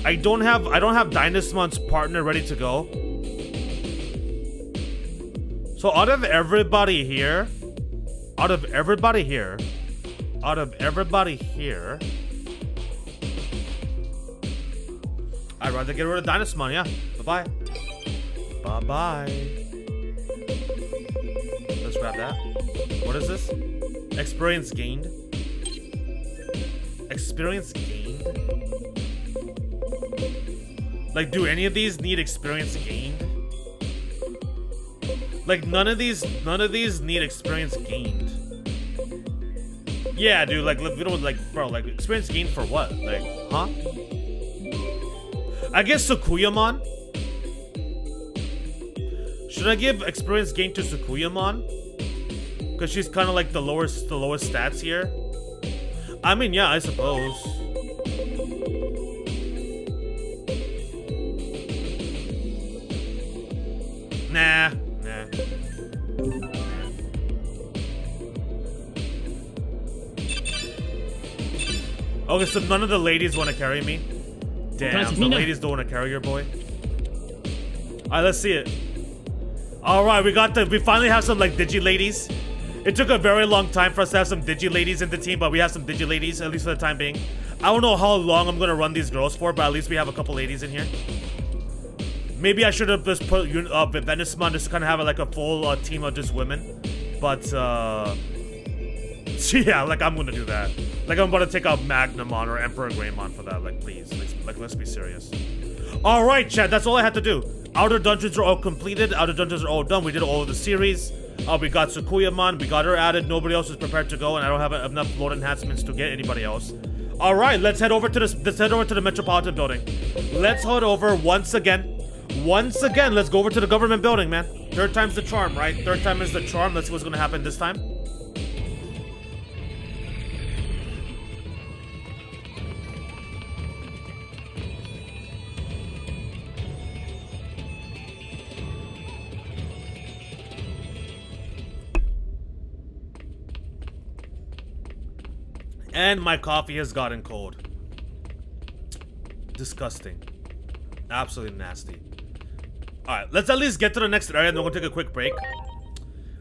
I don't have Dynasmon's partner ready to go. So out of everybody here, I'd rather get rid of Dynasmon, yeah. Bye-bye. Bye-bye. Let's grab that. What is this? Experience gained. Experience gained? Like, do any of these need experience gained? Like, none of these need experience gained. Yeah, dude, like, we don't, like, bro, like, experience gained for what? Like, huh? I guess Sukuyamon? Should I give experience gained to Sukuyamon? Because she's kind of like the lowest stats here. I mean, yeah, I suppose. Nah. Okay, so none of the ladies want to carry me. Damn, the ladies don't want to carry your boy. Alright, let's see it. Alright, we finally have some, like, Digi ladies. It took a very long time for us to have some Digi ladies in the team, but we have some Digi ladies, at least for the time being. I don't know how long I'm gonna run these girls for, but at least we have a couple ladies in here. Maybe I should have just put Venismon just kind of have like a full team of just women. But, yeah, like, I'm gonna do that. Like, I'm about to take out Magnamon or Emperor Greymon for that. Like, please. Like, let's be serious. Alright, chat, that's all I had to do. Outer dungeons are all completed. Outer dungeons are all done. We did all of the series. We got Sukuyamon. We got her added. Nobody else is prepared to go, and I don't have enough load enhancements to get anybody else. All right, let's head over to the Metropolitan Building. Let's head over once again. Let's go over to the government building, man. Third time's the charm, right? Third time is the charm. Let's see what's gonna happen this time. And my coffee has gotten cold. Disgusting. Absolutely nasty. Alright, let's at least get to the next area and then we'll take a quick break.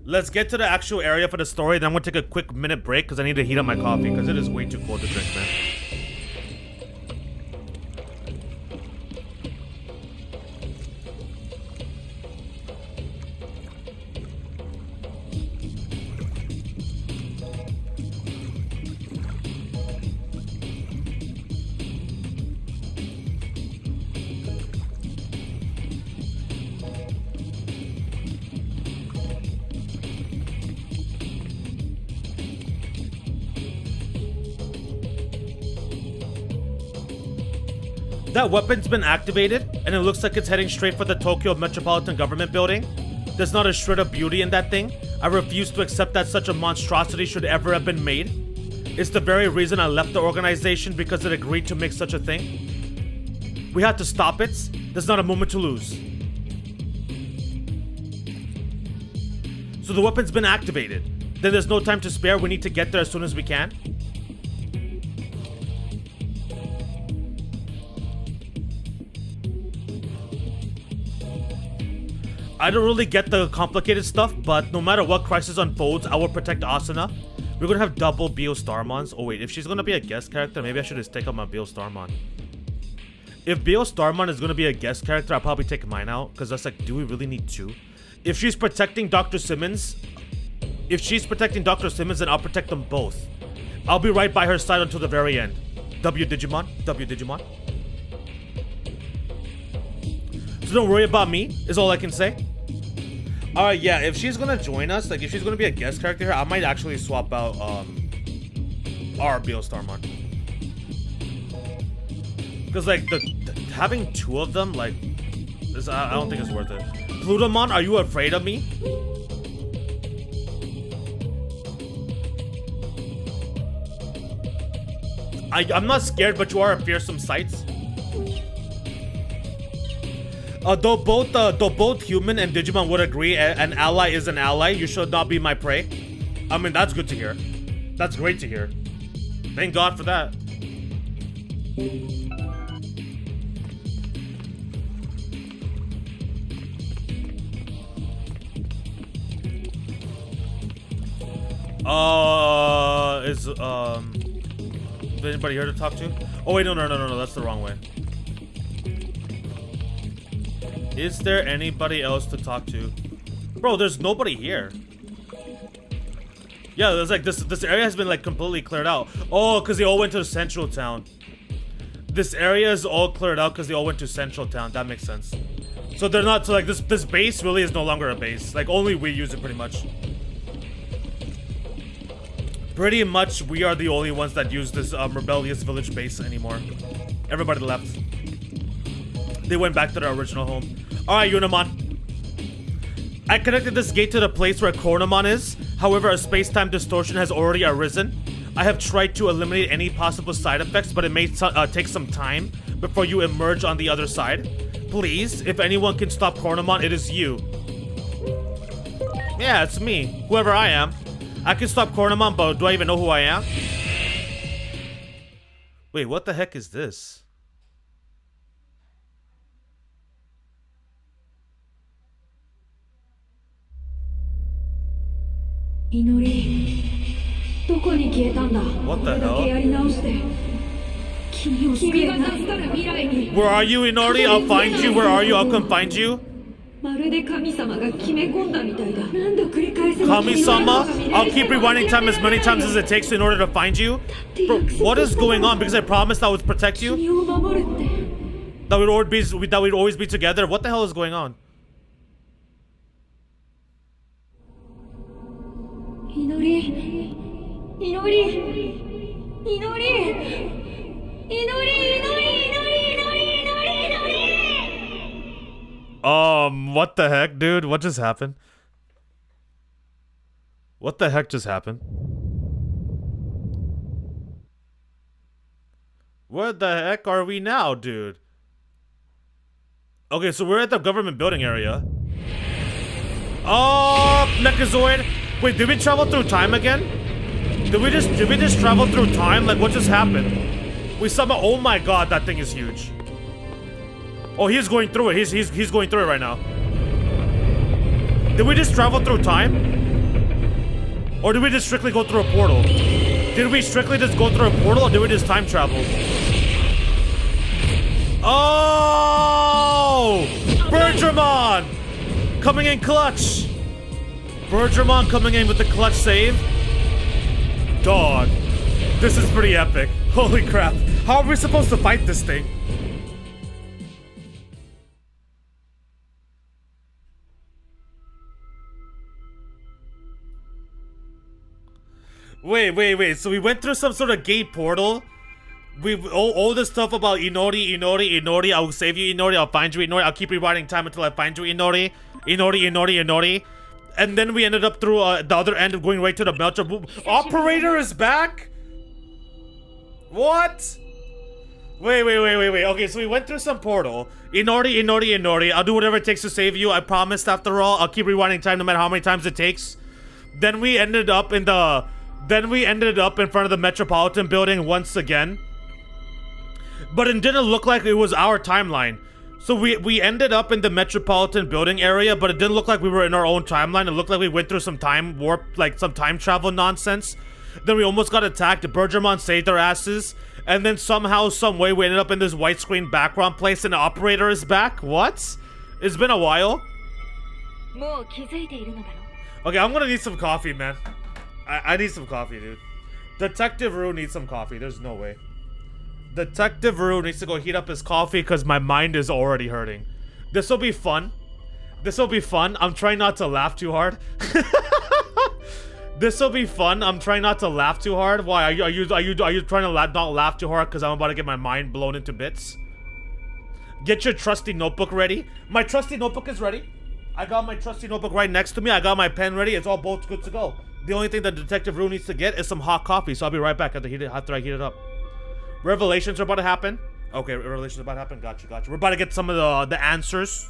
Let's get to the actual area for the story, then I'm gonna take a quick minute break because I need to heat up my coffee because it is way too cold to drink, man. That weapon's been activated, and it looks like it's heading straight for the Tokyo Metropolitan Government Building. There's not a shred of beauty in that thing. I refuse to accept that such a monstrosity should ever have been made. It's the very reason I left the organization, because it agreed to make such a thing. We had to stop it. There's not a moment to lose. So the weapon's been activated. Then there's no time to spare. We need to get there as soon as we can. I don't really get the complicated stuff, but no matter what crisis unfolds, I will protect Asuna. We're gonna have double Bio Starmons. Oh wait, if she's gonna be a guest character, maybe I should just take out my Bio Starmon. If Bio Starmon is gonna be a guest character, I'll probably take mine out, because that's like, do we really need two? If she's protecting Dr. Simmons, then I'll protect them both. I'll be right by her side until the very end. W Digimon. So don't worry about me, is all I can say. Alright, yeah, if she's gonna join us, like if she's gonna be a guest character here, I might actually swap out our Bio Starmon. Because like having two of them, like I don't think it's worth it. Plutomon, are you afraid of me? I'm not scared, but you are a fearsome sight. Though both human and Digimon would agree an ally is an ally, you should not be my prey. I mean, that's good to hear. That's great to hear. Thank God for that. Is anybody here to talk to? Oh wait, no, that's the wrong way. Is there anybody else to talk to? Bro, there's nobody here. Yeah, there's like this area has been like completely cleared out. Oh, because they all went to Central Town. This area is all cleared out because they all went to Central Town. That makes sense. So they're not, so like this base really is no longer a base. Like only we use it pretty much. Pretty much we are the only ones that use this rebellious village base anymore. Everybody left. They went back to their original home. Alright, Unimon. I connected this gate to the place where Chronomon is. However, a space-time distortion has already arisen. I have tried to eliminate any possible side effects, but it may take some time before you emerge on the other side. Please, if anyone can stop Chronomon, it is you. Yeah, it's me. Whoever I am. I can stop Chronomon, but do I even know who I am? Wait, what the heck is this? Inori, what the hell? Where are you, Inori? I'll find you. Where are you? I'll come find you. Kami-sama? I'll keep rewinding time as many times as it takes in order to find you. Bro, what is going on? Because I promised I would protect you? That we'd always be together? What the hell is going on? What the heck, dude? What just happened? What the heck just happened? Where the heck are we now, dude? Okay, so we're at the government building area. Oh, Mechazoid! Wait, did we travel through time again? Did we just travel through time? Like, what just happened? We somehow, oh my god, that thing is huge. Oh, he's going through it. He's going through it right now. Did we just travel through time? Or did we just strictly go through a portal? Did we strictly just go through a portal, or did we just time travel? Oh! Bergermon! Coming in clutch! Bergermon coming in with the clutch save. Dog. This is pretty epic. Holy crap. How are we supposed to fight this thing? Wait. So we went through some sort of gate portal. All this stuff about Inori. I will save you, Inori. I'll find you, Inori. I'll keep rewinding time until I find you, Inori. Inori. And then we ended up through the other end of going right to the Melcher. Operator is back? What? Wait. Okay, so we went through some portal. Inori. I'll do whatever it takes to save you. I promised, after all. I'll keep rewinding time no matter how many times it takes. Then we ended up in front of the Metropolitan building once again. But it didn't look like it was our timeline. So we ended up in the Metropolitan building area, but it didn't look like we were in our own timeline. It looked like we went through some time warp, like some time travel nonsense. Then we almost got attacked. Bergermon saved our asses. And then somehow, some way, we ended up in this white screen background place and the operator is back? What? It's been a while. Okay, I'm gonna need some coffee, man. I need some coffee, dude. Detective Rue needs some coffee. There's no way. Detective Rue needs to go heat up his coffee because my mind is already hurting. This will be fun. I'm trying not to laugh too hard. This will be fun. I'm trying not to laugh too hard. Why? Are you trying to not laugh too hard because I'm about to get my mind blown into bits? Get your trusty notebook ready. My trusty notebook is ready. I got my trusty notebook right next to me. I got my pen ready. It's all both good to go. The only thing that Detective Rue needs to get is some hot coffee. So I'll be right back after I heat it up. Revelations are about to happen. Okay, revelations are about to happen. Gotcha. We're about to get some of the answers.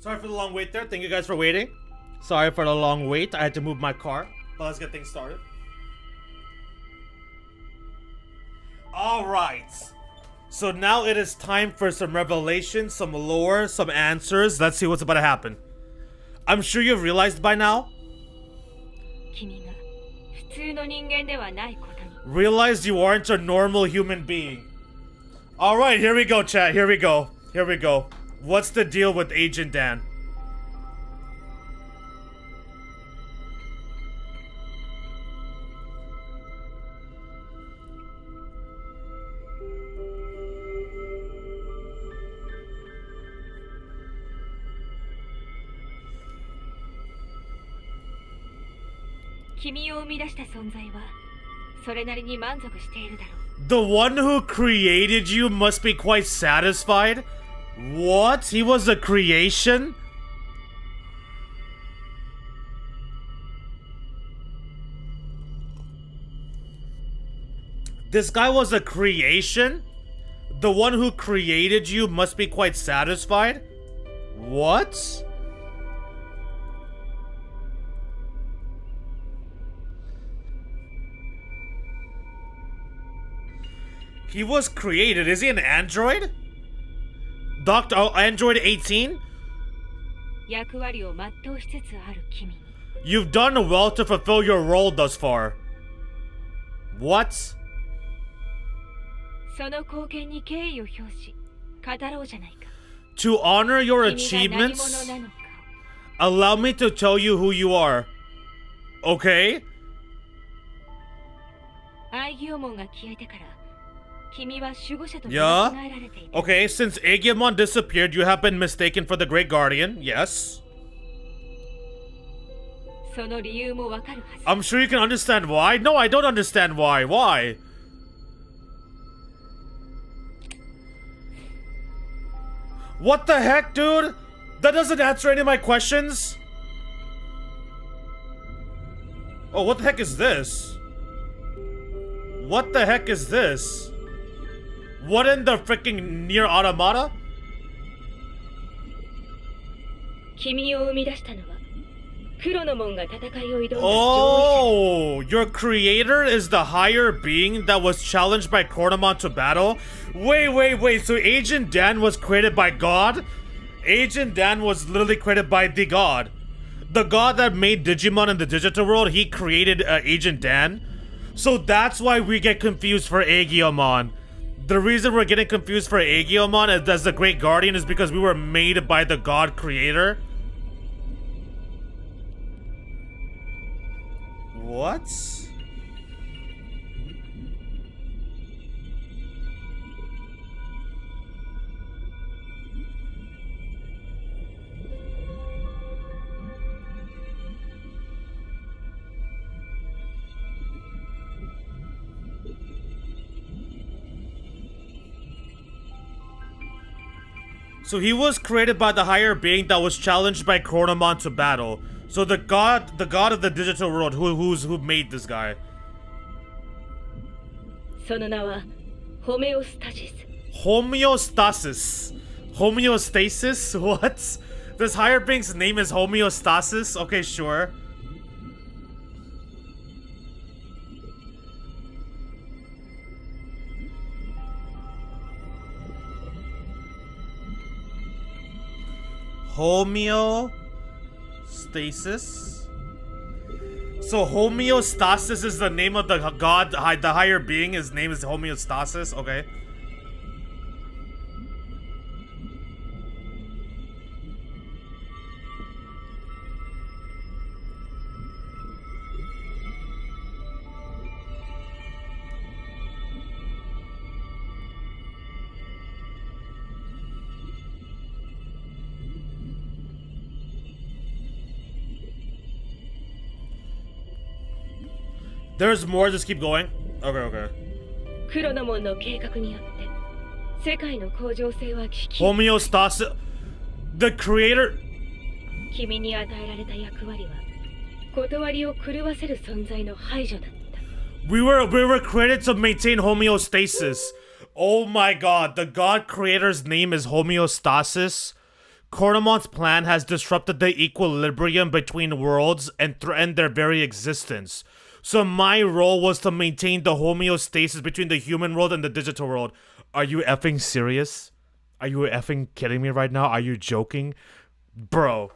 Sorry for the long wait there. Thank you guys for waiting. Sorry for the long wait. I had to move my car. But let's get things started. Alright. So now it is time for some revelation, some lore, some answers. Let's see what's about to happen. I'm sure you've realized by now. Realize you aren't a normal human being. Alright, here we go, chat. Here we go. Here we go. What's the deal with Agent Dan? The one who created you must be quite satisfied? What? He was a creation? This guy was a creation? The one who created you must be quite satisfied? What? He was created. Is he an android? Dr. Android 18? You've done well to fulfill your role thus far. What? To honor your achievements, allow me to tell you who you are. Okay? Yeah? Okay, since Aegiomon disappeared, you have been mistaken for the Great Guardian. Yes. I'm sure you can understand why. No, I don't understand why. Why? What the heck, dude? That doesn't answer any of my questions. Oh, what the heck is this? What the heck is this? What in the freaking Nier Automata? Oh, your creator is the higher being that was challenged by Chronomon to battle? Wait, so Agent Dan was created by God? Agent Dan was literally created by the God. The God that made Digimon in the digital world, he created Agent Dan. So that's why we get confused for Aegiomon. The reason we're getting confused for Aegiomon as the Great Guardian is because we were made by the God Creator. What? So he was created by the higher being that was challenged by Chronomon to battle. So the god of the digital world, who made this guy? Homeostasis. Homeostasis? What? This higher being's name is Homeostasis? Okay, sure. Homeostasis. So homeostasis is the name of the god, the higher being. His name is homeostasis. Okay. There's more, just keep going. Okay. Homeostasis. The creator. We were created to maintain homeostasis. Oh my god, the god creator's name is Homeostasis. Kornamon's plan has disrupted the equilibrium between worlds and threatened their very existence. So my role was to maintain the homeostasis between the human world and the digital world. Are you effing serious? Are you effing kidding me right now? Are you joking? Bro.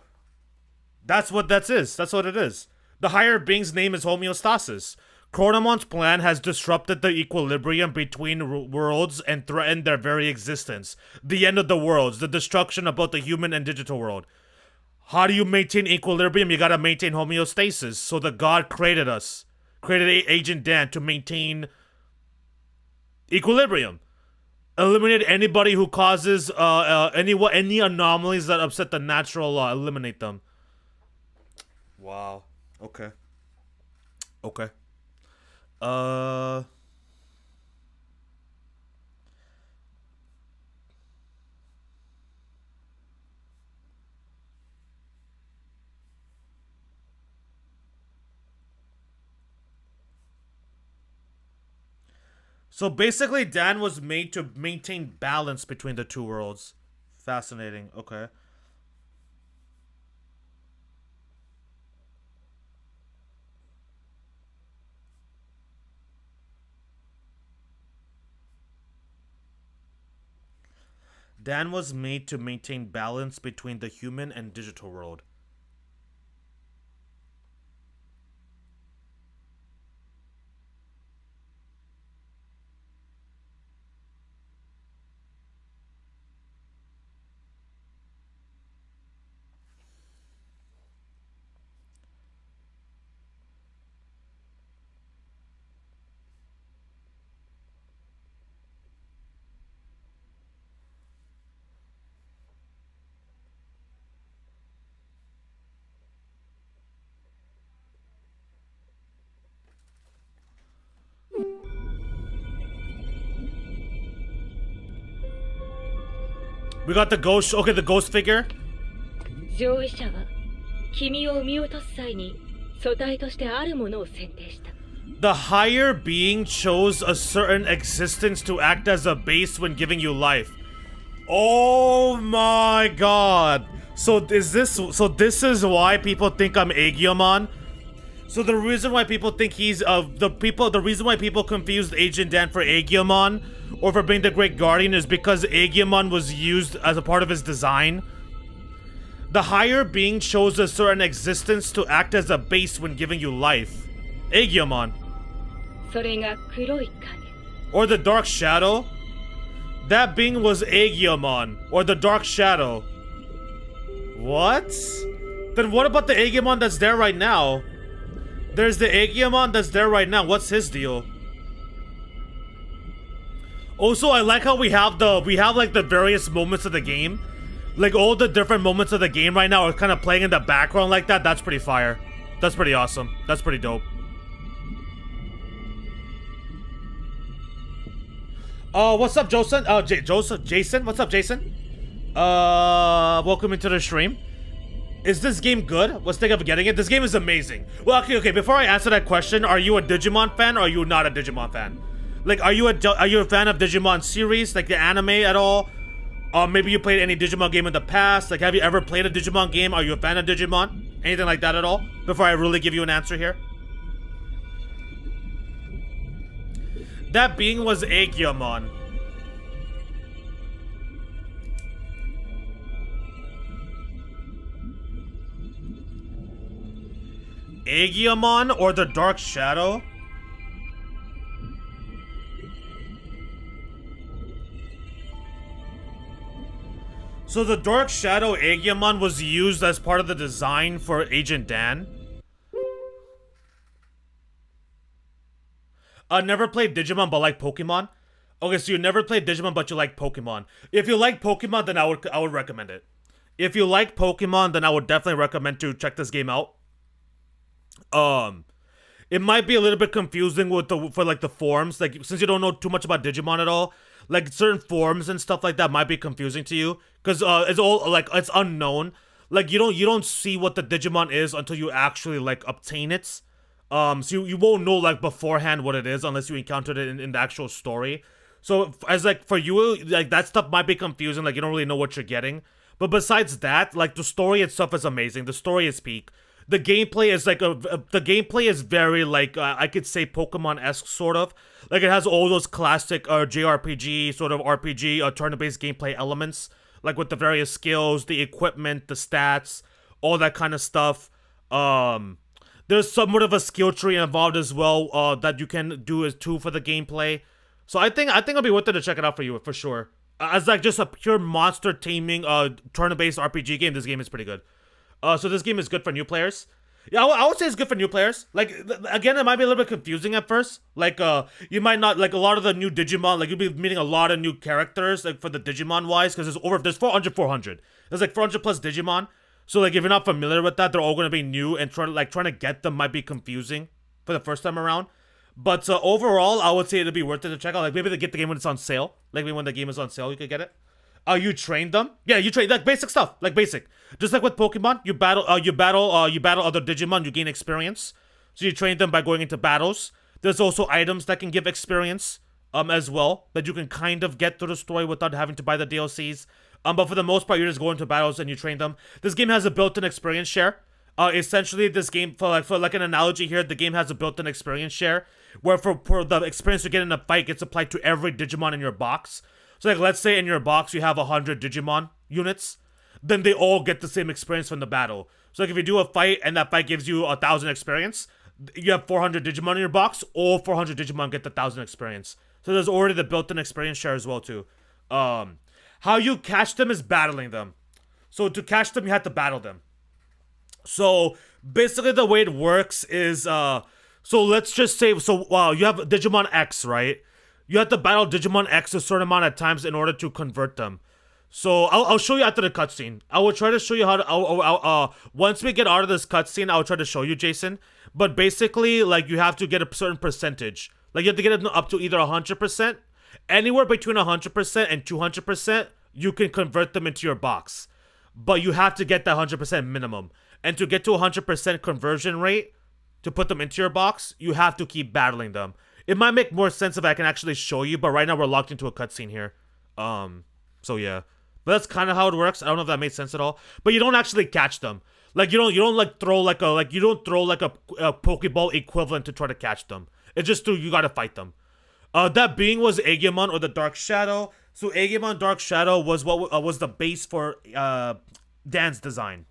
That's what that is. That's what it is. The higher being's name is homeostasis. Kornamon's plan has disrupted the equilibrium between worlds and threatened their very existence. The end of the worlds, the destruction of both the human and digital world. How do you maintain equilibrium? You gotta maintain homeostasis. So the god created us. Created Agent Dan to maintain equilibrium. Eliminate anybody who causes any anomalies that upset the natural law. Eliminate them. Wow. Okay. Okay. So basically, Dan was made to maintain balance between the two worlds. Fascinating. Okay. Dan was made to maintain balance between the human and digital world. We got the ghost. Okay, the ghost figure. 上位者は君を産み落とす際に素体としてあるものを選定した。 The higher being chose a certain existence to act as a base when giving you life. Oh my god. So this is why people think I'm Aegiomon? So the reason why people think he's the reason why people confused Agent Dan for Aegiomon or for being the Great Guardian is because Aegiomon was used as a part of his design. The higher being chose a certain existence to act as a base when giving you life. Aegiomon. それが黒い影。 Or the Dark Shadow. That being was Aegiomon. Or the Dark Shadow. What? Then what about the Aegiomon that's there right now? There's the Aegiomon that's there right now. What's his deal? Also, I like how we have like the various moments of the game. Like all the different moments of the game right now are kind of playing in the background like that. That's pretty fire. That's pretty awesome. That's pretty dope. What's up, Jason? Jason? What's up, Jason? Welcome into the stream. Is this game good? What's the thing of getting it? This game is amazing. Well, okay, before I answer that question, are you a Digimon fan or are you not a Digimon fan? Like, are you a fan of Digimon series, like the anime at all? Maybe you played any Digimon game in the past? Like, have you ever played a Digimon game? Are you a fan of Digimon? Anything like that at all? Before I really give you an answer here. That being was Aegiomon. Aegiomon or the Dark Shadow? So the Dark Shadow Aegiomon was used as part of the design for Agent Dan? Never played Digimon but like Pokemon? Okay, so you never played Digimon but you like Pokemon. If you like Pokemon, then I would recommend it. If you like Pokemon, then I would definitely recommend to check this game out. It might be a little bit confusing with the forms, like since you don't know too much about Digimon at all, like certain forms and stuff like that might be confusing to you because it's all like it's unknown. Like you don't see what the Digimon is until you actually like obtain it. So you won't know like beforehand what it is unless you encountered it in the actual story. So as like for you, like that stuff might be confusing, like you don't really know what you're getting. But besides that, like the story itself is amazing. The story is peak. The gameplay is like the gameplay is very like I could say Pokemon-esque sort of. Like it has all those classic JRPG sort of RPG turn-based gameplay elements, like with the various skills, the equipment, the stats, all that kind of stuff. There's somewhat of a skill tree involved as well that you can do as too for the gameplay. So I think it'll be worth it to check it out for you for sure. As like just a pure monster taming turn-based RPG game, this game is pretty good. So this game is good for new players. Yeah, I would say it's good for new players. Like again, it might be a little bit confusing at first. Like you might not like a lot of the new Digimon. Like you'll be meeting a lot of new characters like for the Digimon wise because there's 400. There's like 400 plus Digimon. So like if you're not familiar with that, they're all gonna be new and trying to get them might be confusing for the first time around. But overall, I would say it'd be worth it to check out. Like maybe they get the game when it's on sale. Like maybe when the game is on sale, you could get it. You train them. Yeah, you train like basic stuff, like basic. Just like with Pokemon, you battle other Digimon. You gain experience. So you train them by going into battles. There's also items that can give experience, as well that you can kind of get through the story without having to buy the DLCs. But for the most part, you just go into battles and you train them. This game has a built-in experience share. Essentially, this game for like an analogy here, the game has a built-in experience share where for the experience you get in a fight gets applied to every Digimon in your box. So like let's say in your box you have 100 Digimon units, then they all get the same experience from the battle. So like if you do a fight and that fight gives you 1,000 experience, you have 400 Digimon in your box, all 400 Digimon get the 1,000 experience. So there's already the built-in experience share as well too. How you catch them is battling them. So to catch them, you have to battle them. So basically the way it works is, so let's just say, you have Digimon X, right? You have to battle Digimon X a certain amount of times in order to convert them. So I'll show you after the cutscene. I will try to show you how to. Once we get out of this cutscene, I'll try to show you, Jason. But basically, like you have to get a certain percentage. Like you have to get it up to either 100%, anywhere between 100% and 200%. You can convert them into your box, but you have to get that 100% minimum. And to get to 100% conversion rate to put them into your box, you have to keep battling them. It might make more sense if I can actually show you, but right now we're locked into a cutscene here. So yeah. But that's kind of how it works. I don't know if that made sense at all. But you don't actually catch them. Like you don't like throw like a Pokeball equivalent to try to catch them. It's just you gotta fight them. That being was Aegiomon or the Dark Shadow. So Aegiomon Dark Shadow was what was the base for Dan's design.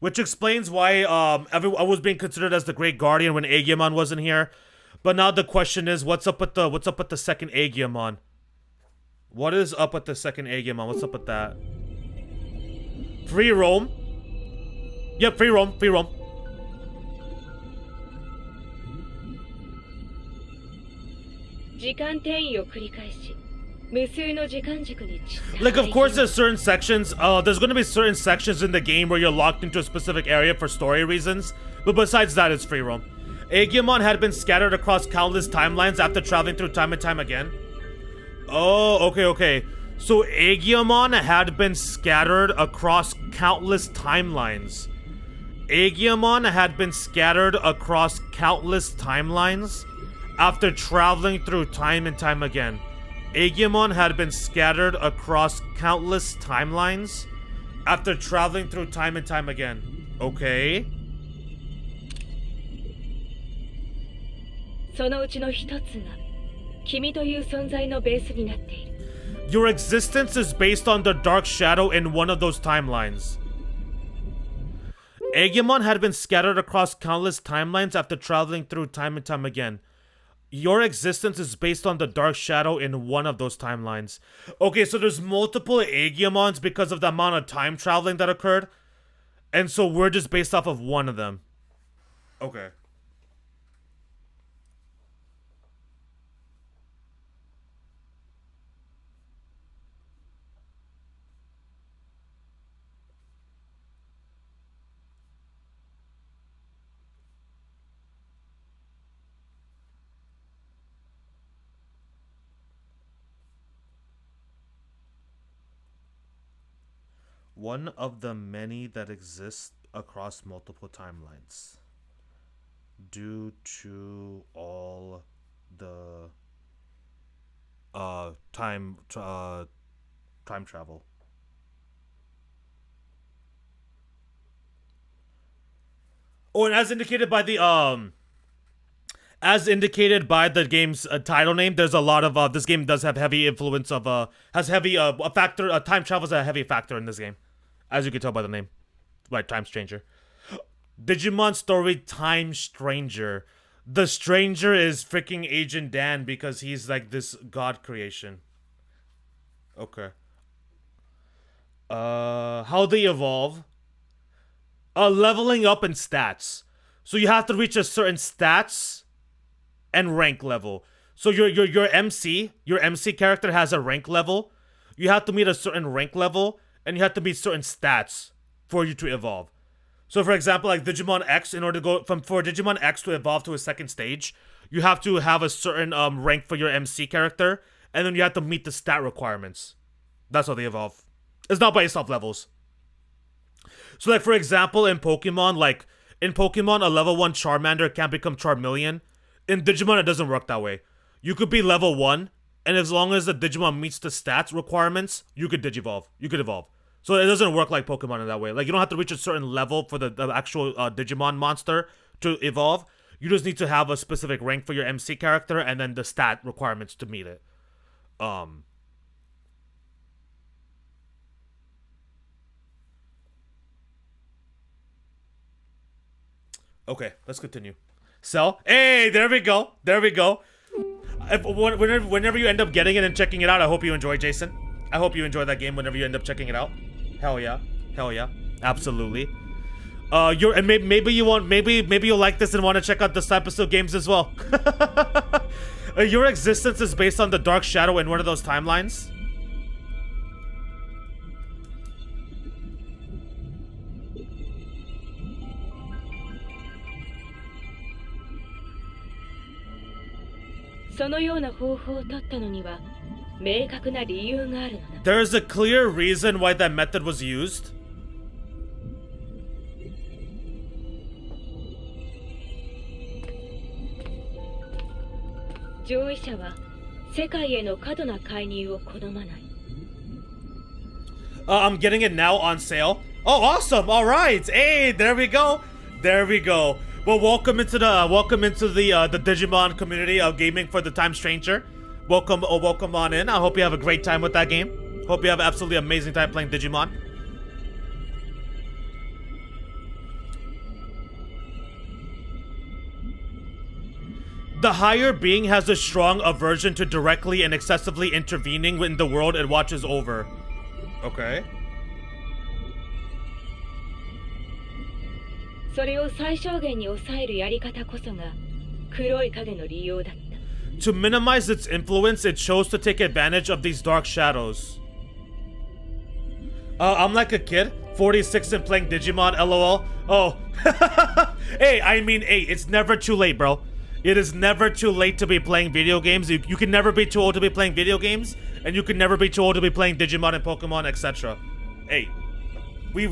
Which explains why everyone was being considered as the Great Guardian when Aegiomon wasn't here. But now the question is, what's up with the second Aegiomon? What is up with the second Aegiomon? What's up with that? Free roam? Yep, free roam, free roam. Like, of course, there's certain sections. There's gonna be certain sections in the game where you're locked into a specific area for story reasons. But besides that, it's free roam. Aegiomon had been scattered across countless timelines after traveling through time and time again. Oh, okay. So Aegiomon had been scattered across countless timelines. Aegiomon had been scattered across countless timelines after traveling through time and time again. Aegiomon had been scattered across countless timelines after traveling through time and time again. Okay. Your existence is based on the Dark Shadow in one of those timelines. Aegiomon had been scattered across countless timelines after traveling through time and time again. Your existence is based on the Dark Shadow in one of those timelines. Okay, so there's multiple Aegiomons because of the amount of time traveling that occurred. And so we're just based off of one of them. Okay. One of the many that exist across multiple timelines. Due to all the time travel. Oh, and as indicated by the game's title name, there's a lot of this game does have heavy influence of has heavy a factor time travel is a heavy factor in this game, as you can tell by the name, like Time Stranger. Digimon story Time Stranger. The stranger is freaking Agent Dan because he's like this god creation. Okay. How they evolve? Leveling up in stats. So you have to reach a certain stats and rank level. So your MC character has a rank level. You have to meet a certain rank level and you have to meet certain stats for you to evolve. So for example, like Digimon X, in order to go for Digimon X to evolve to a second stage, you have to have a certain rank for your MC character, and then you have to meet the stat requirements. That's how they evolve. It's not by yourself levels. So like for example, in Pokemon, a level 1 Charmander can't become Charmeleon. In Digimon, it doesn't work that way. You could be level 1, and as long as the Digimon meets the stats requirements, you could Digivolve. You could evolve. So it doesn't work like Pokemon in that way. Like, you don't have to reach a certain level for the actual Digimon monster to evolve. You just need to have a specific rank for your MC character and then the stat requirements to meet it. Okay, let's continue. Cell. Hey, there we go. There we go. Whenever you end up getting it and checking it out, I hope you enjoy, Jason. I hope you enjoy that game whenever you end up checking it out. Hell yeah. Hell yeah. Absolutely. Maybe you'll like this and want to check out this type of games as well. Your existence is based on the dark shadow in one of those timelines. There is a clear reason why that method was used. I'm getting it now on sale. Oh, awesome! All right, hey, there we go, there we go. Well, welcome into the Digimon community of gaming for the Time Stranger. Welcome on in. I hope you have a great time with that game. Hope you have an absolutely amazing time playing Digimon. The higher being has a strong aversion to directly and excessively intervening in the world it watches over. Okay. To minimize its influence, it chose to take advantage of these dark shadows. I'm like a kid, 46 and playing Digimon, lol. Oh. Hey, it's never too late, bro. It is never too late to be playing video games. You can never be too old to be playing video games, and you can never be too old to be playing Digimon and Pokemon, etc. Hey. We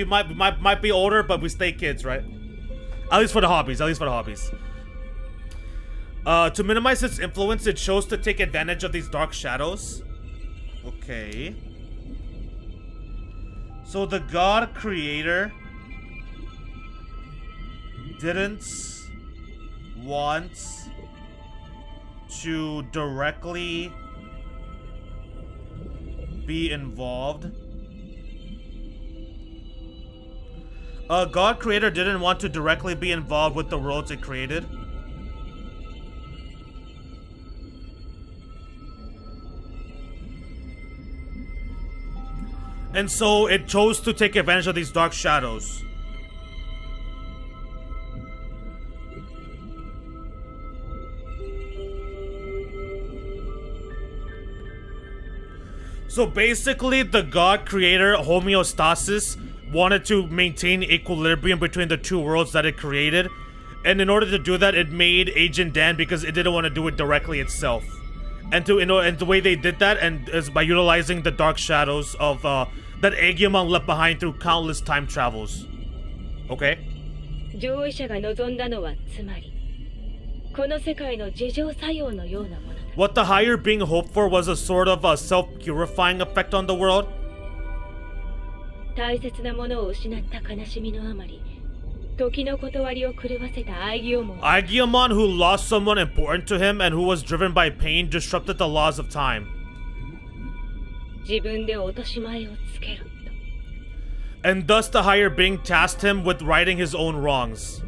might be older, but we stay kids, right? At least for the hobbies. To minimize its influence, it chose to take advantage of these dark shadows. Okay. So the god creator didn't want to directly be involved. God creator didn't want to directly be involved with the worlds it created. And so it chose to take advantage of these dark shadows. So basically, the god creator, homeostasis, wanted to maintain equilibrium between the two worlds that it created. And in order to do that, it made Agent Dan because it didn't want to do it directly itself. And and the way they did that is by utilizing the dark shadows of that Aegiomon left behind through countless time travels. Okay. 上位者が望んだのはつまりこの世界の自浄作用のようなものだ。 What the higher being hoped for was a sort of a self-purifying effect on the world. 大切なものを失った悲しみのあまり時の断りを狂わせたアイギオモン。 Aegiomon, who lost someone important to him and who was driven by pain, disrupted the laws of time. 自分で落とし前をつけろと。 And thus the higher being tasked him with righting his own wrongs.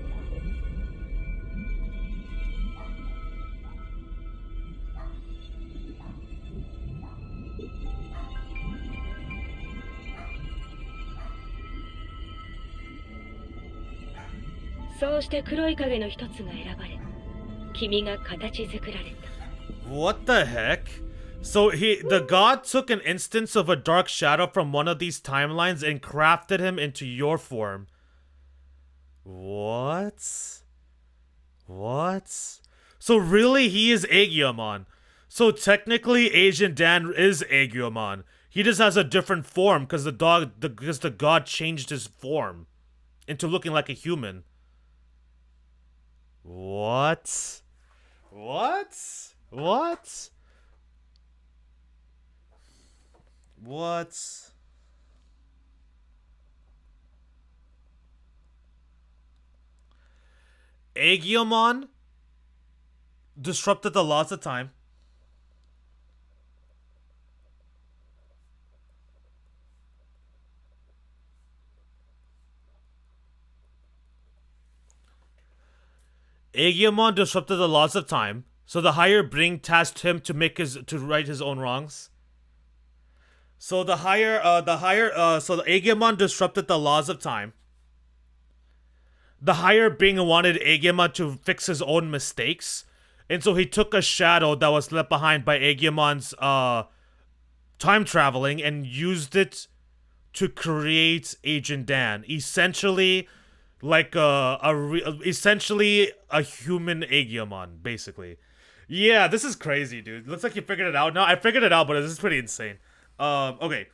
So して黒い影の一つが選ばれ、君が形作られた。 What the heck? So the god took an instance of a dark shadow from one of these timelines and crafted him into your form. What? What? So really he is Aegiomon. So technically Asian Dan is Aegiomon. He just has a different form because the god changed his form into looking like a human. What? What? What? What? Aegiomon disrupted the laws of time. Aegiomon disrupted the laws of time, so the higher being tasked him to right his own wrongs. So the Aegiomon disrupted the laws of time. The higher being wanted Aegiomon to fix his own mistakes, and so he took a shadow that was left behind by Aegiomon's time traveling and used it to create Agent Dan. Essentially, like essentially a human Aegiomon, basically. Yeah, this is crazy, dude. Looks like you figured it out. No, I figured it out, but this is pretty insane. Okay.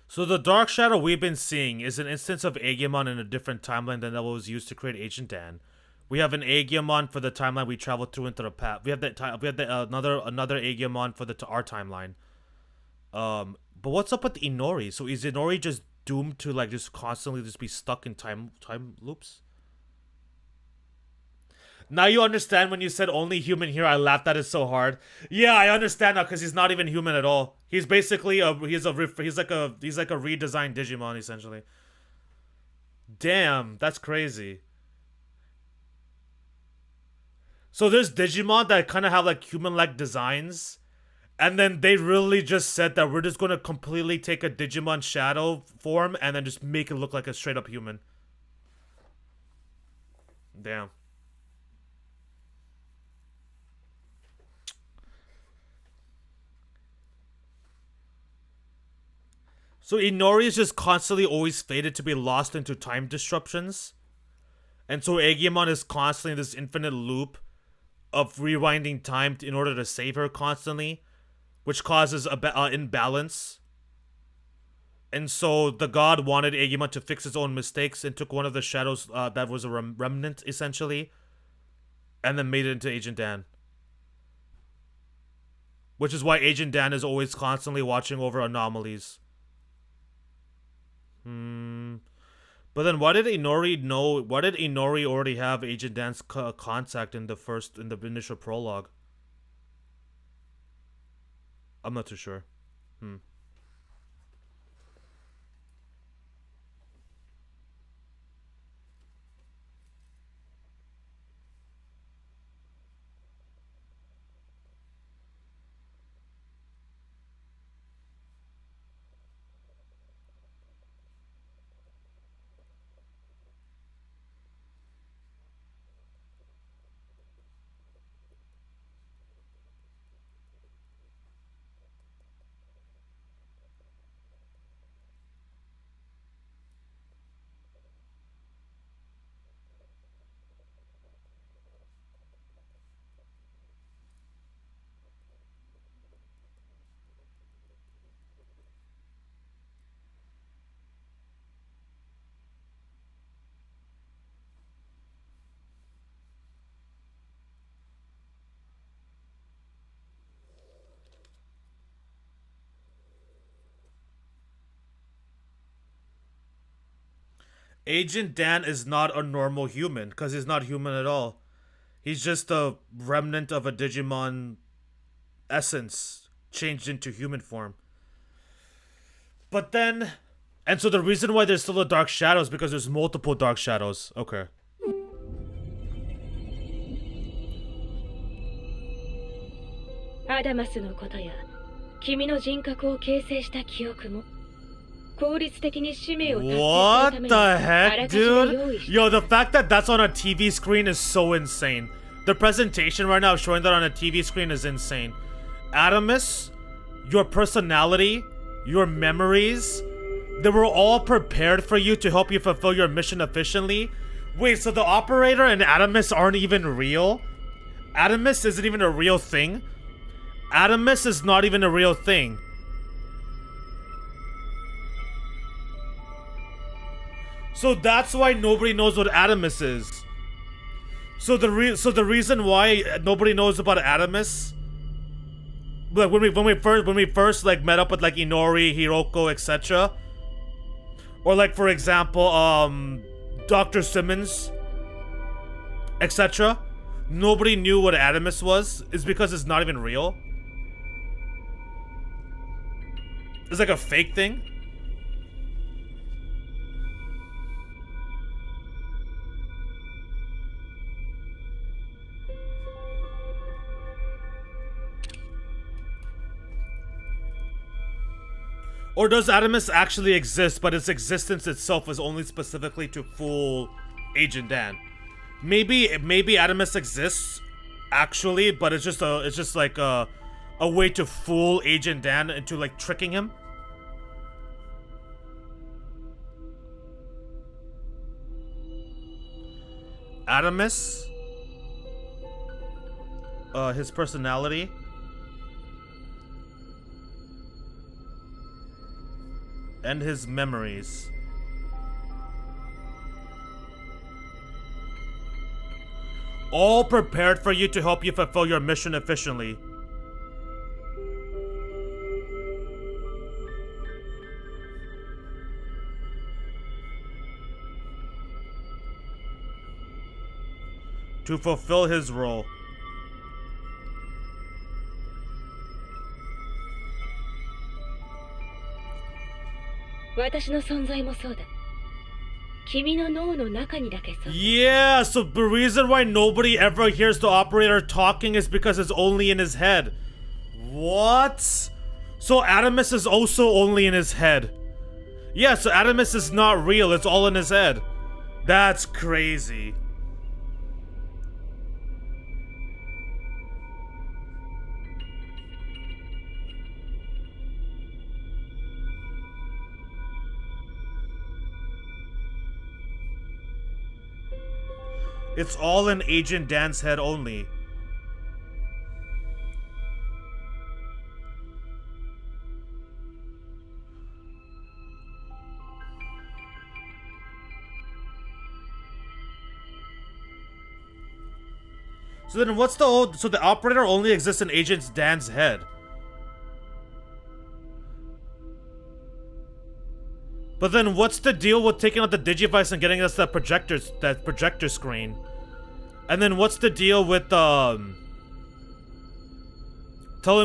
So the dark shadow we've been seeing is an instance of Aegiomon in a different timeline than that was used to create Agent Dan. We have an Aegiomon for the timeline we traveled through into the past. We have another Aegiomon for our timeline. But what's up with Inori? So is Inori just doomed to like just constantly just be stuck in time loops? Now you understand when you said only human here. I laughed at it so hard. Yeah, I understand now because he's not even human at all. He's basically he's like a redesigned Digimon essentially. Damn, that's crazy. So there's Digimon that kind of have like human-like designs, and then they really just said that we're just gonna completely take a Digimon shadow form and then just make it look like a straight-up human. Damn. So Inori is just constantly always fated to be lost into time disruptions. And so Aegiomon is constantly in this infinite loop of rewinding time in order to save her constantly, which causes a imbalance. And so the god wanted Aegiomon to fix his own mistakes and took one of the shadows that was a remnant, essentially, and then made it into Agent Dan. Which is why Agent Dan is always constantly watching over anomalies. But then why did Inori know? Why did Inori already have Agent Dan's contact in the initial prologue? I'm not too sure. Agent Dan is not a normal human because he's not human at all. He's just a remnant of a Digimon essence changed into human form. But then, and so the reason why there's still a Dark Shadow is because there's multiple Dark Shadows. Okay. アダマスのことや君の人格を形成した記憶も効率的に使命を達成するた What め the にあ heck, らかじめ用 dude? 意した Yo, the fact that that's on a TV screen is so insane. The presentation right now showing that on a TV screen is insane. Adamus, your personality, your memories, they were all prepared for you to help you fulfill your mission efficiently. Wait, so the operator and Adamus aren't even real? Adamus isn't even a real thing? Adamus is not even a real thing. So that's why nobody knows what Adamus is. So the reason why nobody knows about Adamus, like when we first like met up with like Inori, Hiroko, etc. Or like for example, Dr. Simmons, etc. Nobody knew what Adamus was, is because it's not even real. It's like a fake thing. Or does Adamus actually exist, but its existence itself is only specifically to fool Agent Dan? Maybe Adamus exists actually, but it's just like a way to fool Agent Dan into like tricking him. Adamus, his personality, and his memories. All prepared for you to help you fulfill your mission efficiently. To fulfill his role. 私の存在もそうだ。君の脳の中にだけそう。Yeah, so the reason why nobody ever hears the operator talking is because it's only in his head. What? So Adamus is also only in his head. Yeah, so Adamus is not real, it's all in his head. That's crazy. It's all in Agent Dan's head only. So then what's the old... So the operator only exists in Agent Dan's head. But then what's the deal with taking out the Digivice and getting us that projector screen? And then what's the deal with telling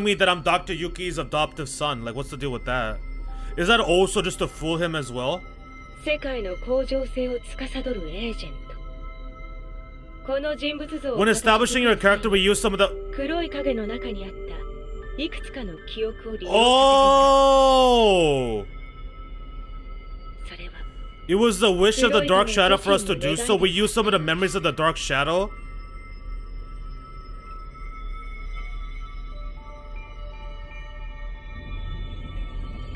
me that I'm Dr. Yuki's adoptive son? Like, what's the deal with that? Is that also just to fool him as well? 世界の向上性を司るエージェント。この人物像を When establishing your character, we use some of the... 黒い影の中にあったいくつかの記憶を利用させていた。 Oh! それは It was the wish of the Dark Shadow for us to do so. We use some of the memories of the Dark Shadow.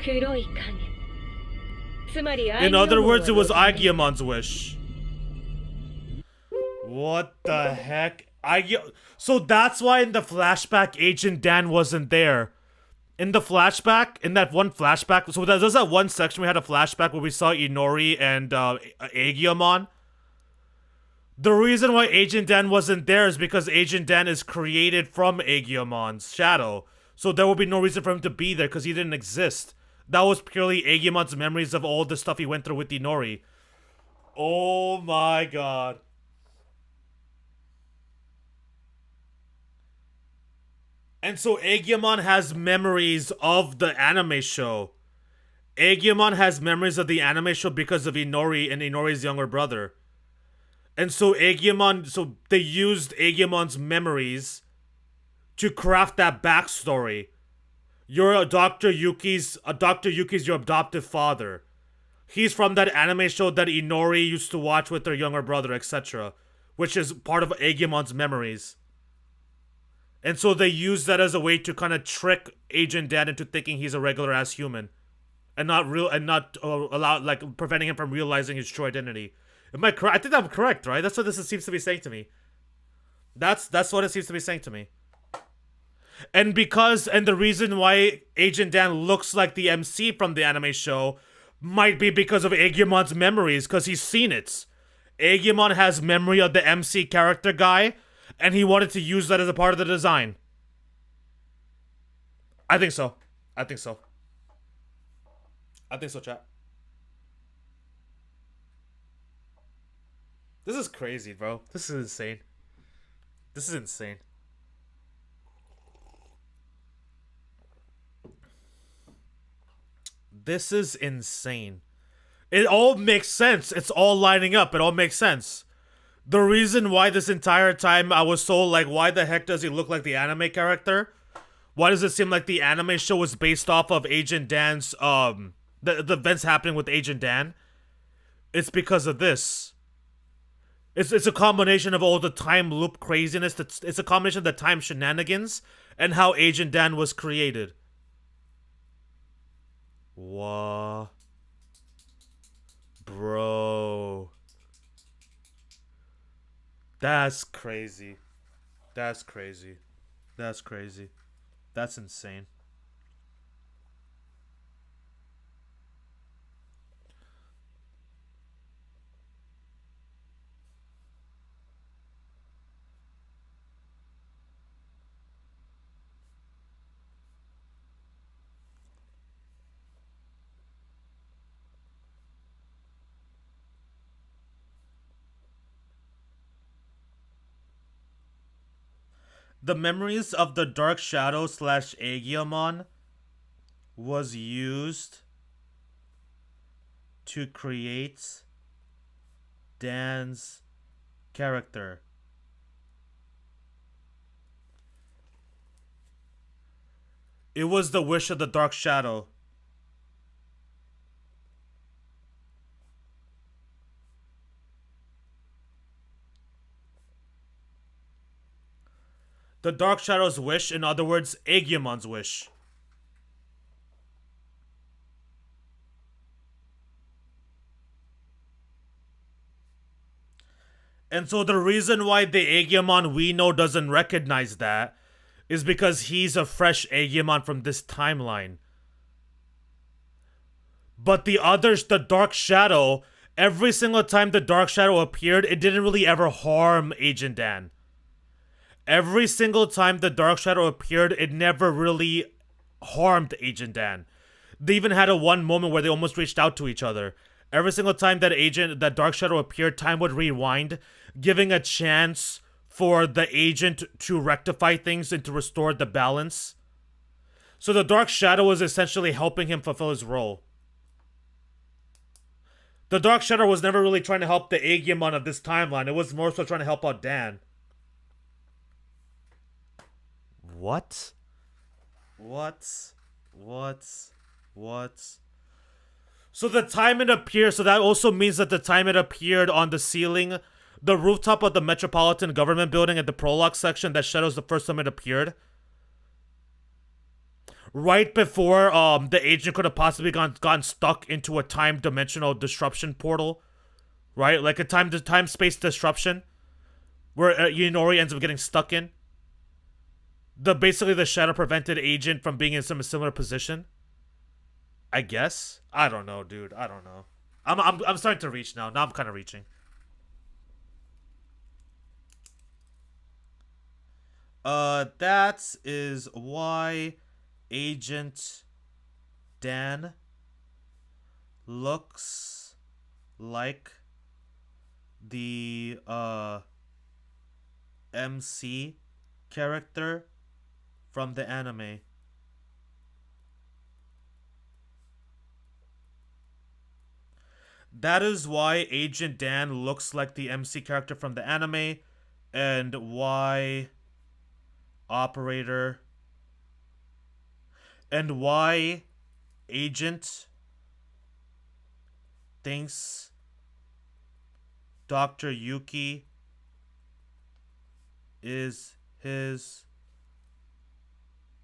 In other words, it was Aegyomon's wish. What the heck? So that's why in the flashback, Agent Dan wasn't there. In the flashback, in that one flashback, so there's that one section we had a flashback where we saw Inori and Aegiomon. The reason why Agent Dan wasn't there is because Agent Dan is created from Aegyomon's shadow. So there would be no reason for him to be there because he didn't exist. That was purely Aegyomon's memories of all the stuff he went through with Inori. Oh my god. And so Aegiomon has memories of the anime show. Aegiomon has memories of the anime show because of Inori and Inori's younger brother. And so they used Aegyomon's memories to craft that backstory. You're Dr. Yuki's your adoptive father. He's from that anime show that Inori used to watch with her younger brother, etc., which is part of Aegyomon's memories. And so they use that as a way to kind of trick Agent Dan into thinking he's a regular ass human, and not allow like preventing him from realizing his true identity. Am I correct? I think I'm correct, right? That's what this seems to be saying to me. That's what it seems to be saying to me. And the reason why Agent Dan looks like the MC from the anime show might be because of Aegyomon's memories, because he's seen it. Aegiomon has memory of the MC character guy, and he wanted to use that as a part of the design. I think so. I think so, chat. This is crazy, bro. This is insane. This is insane. This is insane. It all makes sense. It's all lining up. It all makes sense. The reason why this entire time I was so like, why the heck does he look like the anime character? Why does it seem like the anime show was based off of Agent Dan's, the events happening with Agent Dan? It's because of this. It's a combination of all the time loop craziness. It's a combination of the time shenanigans and how Agent Dan was created. What? Bro. That's crazy. That's crazy. That's crazy. That's insane. The memories of the Dark Shadow / Aegiomon was used to create Dan's character. It was the wish of the Dark Shadow. The Dark Shadow's wish, in other words, Aegyomon's wish. And so the reason why the Aegiomon we know doesn't recognize that is because he's a fresh Aegiomon from this timeline. But the Dark Shadow, every single time the Dark Shadow appeared, it didn't really ever harm Agent Dan. Every single time the Dark Shadow appeared, it never really harmed Agent Dan. They even had a one moment where they almost reached out to each other. Every single time that Dark Shadow appeared, time would rewind, giving a chance for the agent to rectify things and to restore the balance. So the Dark Shadow was essentially helping him fulfill his role. The Dark Shadow was never really trying to help the Aegiomon of this timeline. It was more so trying to help out Dan. What? So the time it appeared, so that also means that the time it appeared on the ceiling, the rooftop of the Metropolitan Government Building at the prologue section that shadows the first time it appeared. Right before the agent could have possibly gotten stuck into a time dimensional disruption portal. Right? Like a time space disruption. Where Inori ends up getting stuck in. Basically the shadow prevented agent from being in some similar position. I guess. I don't know, dude. I don't know. I'm starting to reach now. Now I'm kind of reaching. That is why Agent Dan looks like the MC character from the anime. That is why Agent Dan looks like the MC character from the anime, and why Operator, and why Agent thinks Dr. Yuki is his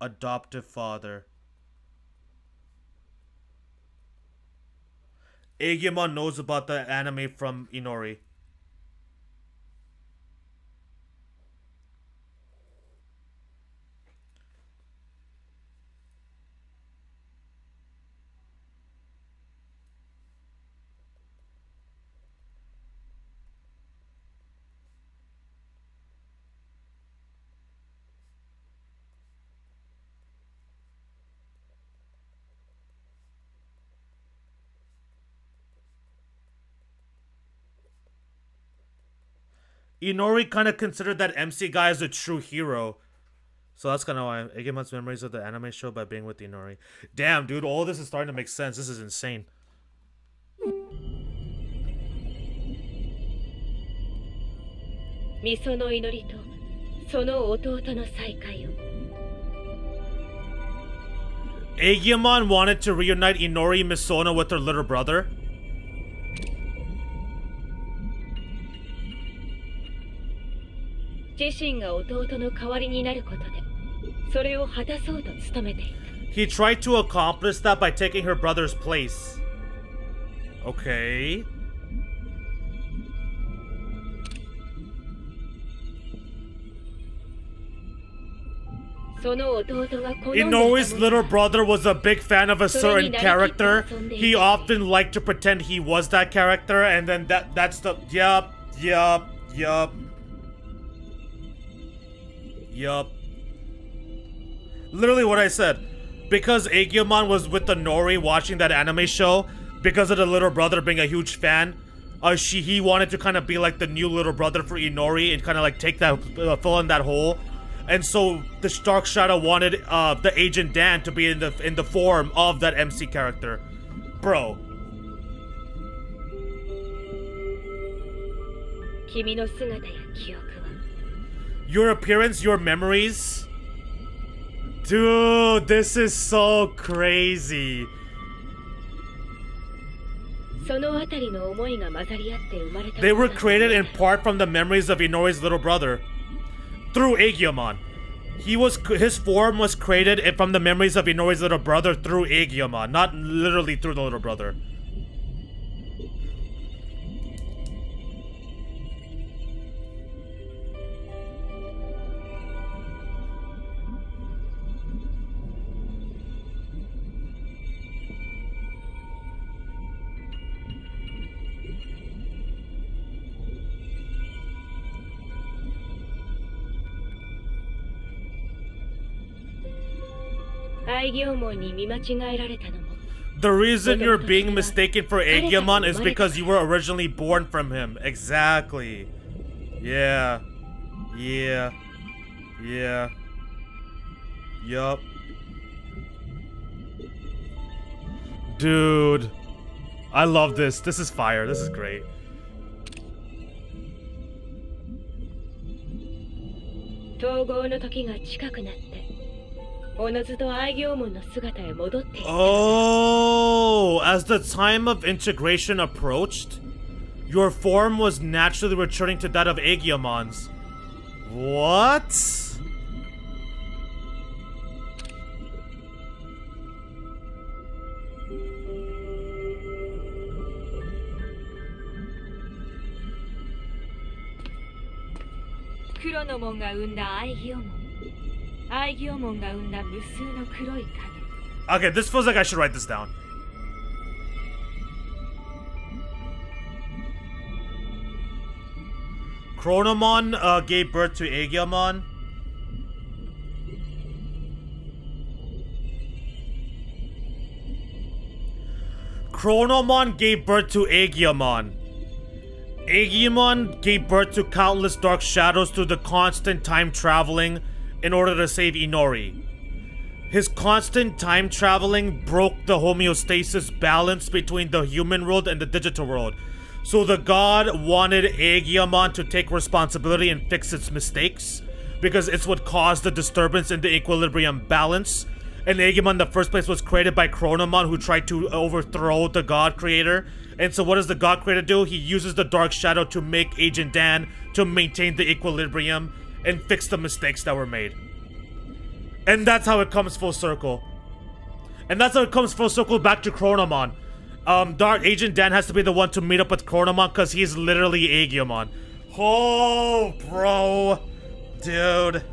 adoptive father. Aegiomon knows about the anime from Inori. Inori kind of considered that MC guy as a true hero. So that's kind of why Aegimon's memories of the anime show by being with Inori. Damn, dude, all this is starting to make sense. This is insane. Aegiomon wanted to reunite Inori Misono with her little brother. He tried to accomplish that by taking her brother's place. Okay. Inori's little brother was a big fan of a certain character. He often liked to pretend he was that character, and then that's the yup. Literally what I said. Because Aegiomon was with the Nori watching that anime show, because of the little brother being a huge fan, he wanted to kind of be like the new little brother for Inori and kind of like take that, fill in that hole. And so the Dark Shadow wanted the Agent Dan to be in the form of that MC character. Bro. Your appearance, your memories. Dude, this is so crazy. They were created in part from the memories of Inori's little brother. Through Aegiomon. His form was created from the memories of Inori's little brother through Aegiomon, not literally through the little brother. The reason you're being mistaken for Aegiomon is because you were originally born from him. Exactly. Yeah. Yup. Dude. I love this. This is fire. This is great. Oh, as the time of integration approached, your form was naturally returning to that of Aegyomon's. What? Okay, this feels like I should write this down. Chronomon gave birth to Aegiomon. Chronomon gave birth to Aegiomon. Aegiomon gave birth to countless dark shadows through the constant time traveling in order to save Inori. His constant time traveling broke the homeostasis balance between the human world and the digital world. So the god wanted Aegiomon to take responsibility and fix its mistakes, because it's what caused the disturbance in the equilibrium balance. And Aegiomon in the first place was created by Chronomon, who tried to overthrow the god creator. And so what does the god creator do? He uses the dark shadow to make Agent Dan to maintain the equilibrium and fix the mistakes that were made. And that's how it comes full circle. And that's how it comes full circle back to Chronomon. Dark Agent Dan has to be the one to meet up with Chronomon because he's literally Aegiomon. Oh, bro. Dude.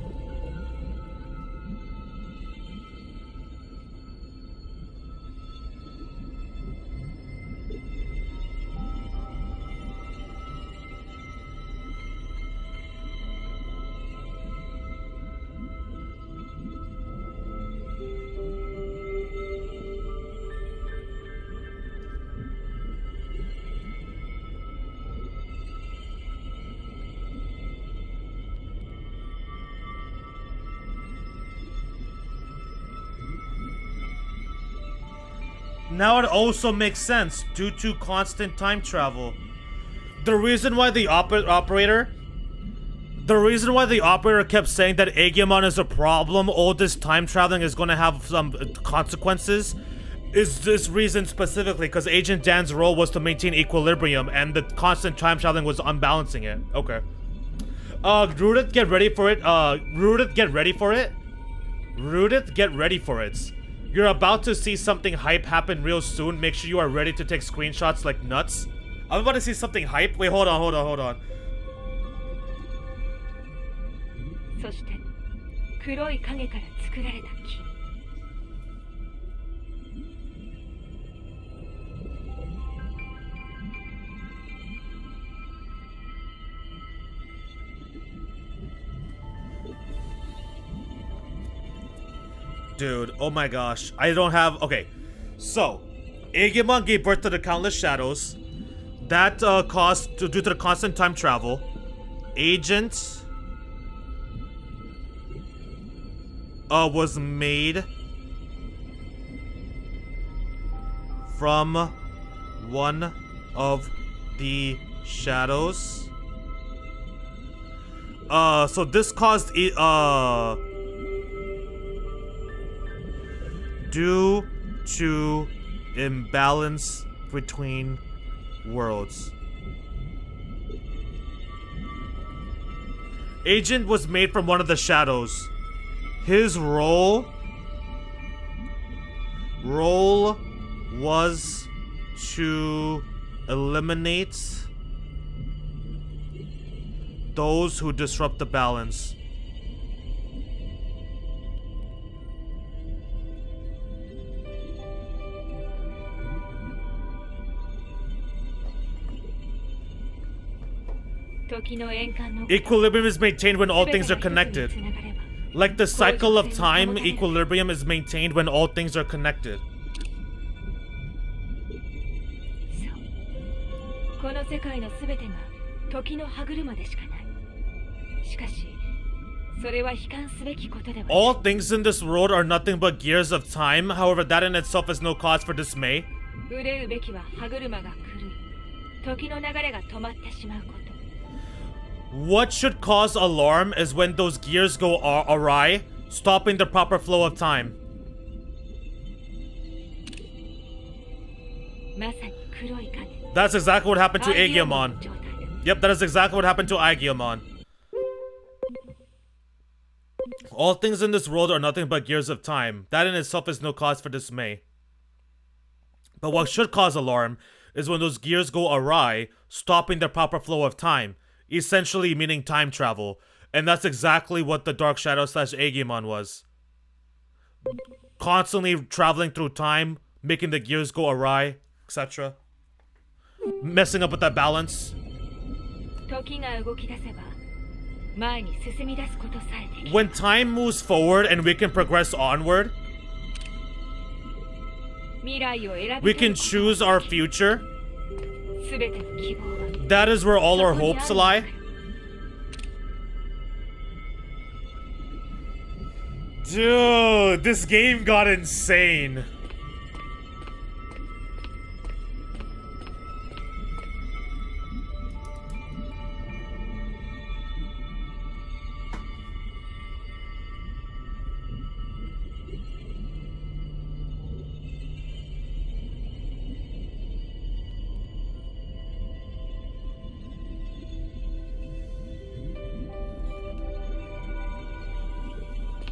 Now it also makes sense due to constant time travel. The reason why the operator kept saying that Aegiomon is a problem, all this time traveling is going to have some consequences, is this reason specifically, because Agent Dan's role was to maintain equilibrium and the constant time traveling was unbalancing it. Okay. Rudith, get ready for it. Rudith, get ready for it. Rudith, get ready for it. You're about to see something hype happen real soon. Make sure you are ready to take screenshots like nuts. I'm about to see something hype. Wait, hold on. そして黒い影から作られた木。Dude, oh my gosh. I don't have... Okay. So, Aegiomon gave birth to the countless shadows. That caused... Due to the constant time travel. Agent... was made... from... one of the shadows. So this caused... due to imbalance between worlds. Agent was made from one of the shadows. His role was to eliminate those who disrupt the balance. Equilibrium is maintained when all things are connected. Like the cycle of time, equilibrium is maintained when all things are connected. All things in this world are nothing but gears of time. However, that in itself is no cause for dismay. What should cause alarm is when those gears go awry, stopping the proper flow of time. That's exactly what happened to Aegiomon. Yep, that is exactly what happened to Aegiomon. All things in this world are nothing but gears of time. That in itself is no cause for dismay. But what should cause alarm is when those gears go awry, stopping the proper flow of time. Essentially meaning time travel. And that's exactly what the Dark Shadow / Aegiomon was. Constantly traveling through time, making the gears go awry, etc. Messing up with that balance. When time moves forward and we can progress onward, we can choose our future. That is where all our hopes lie. Dude, this game got insane.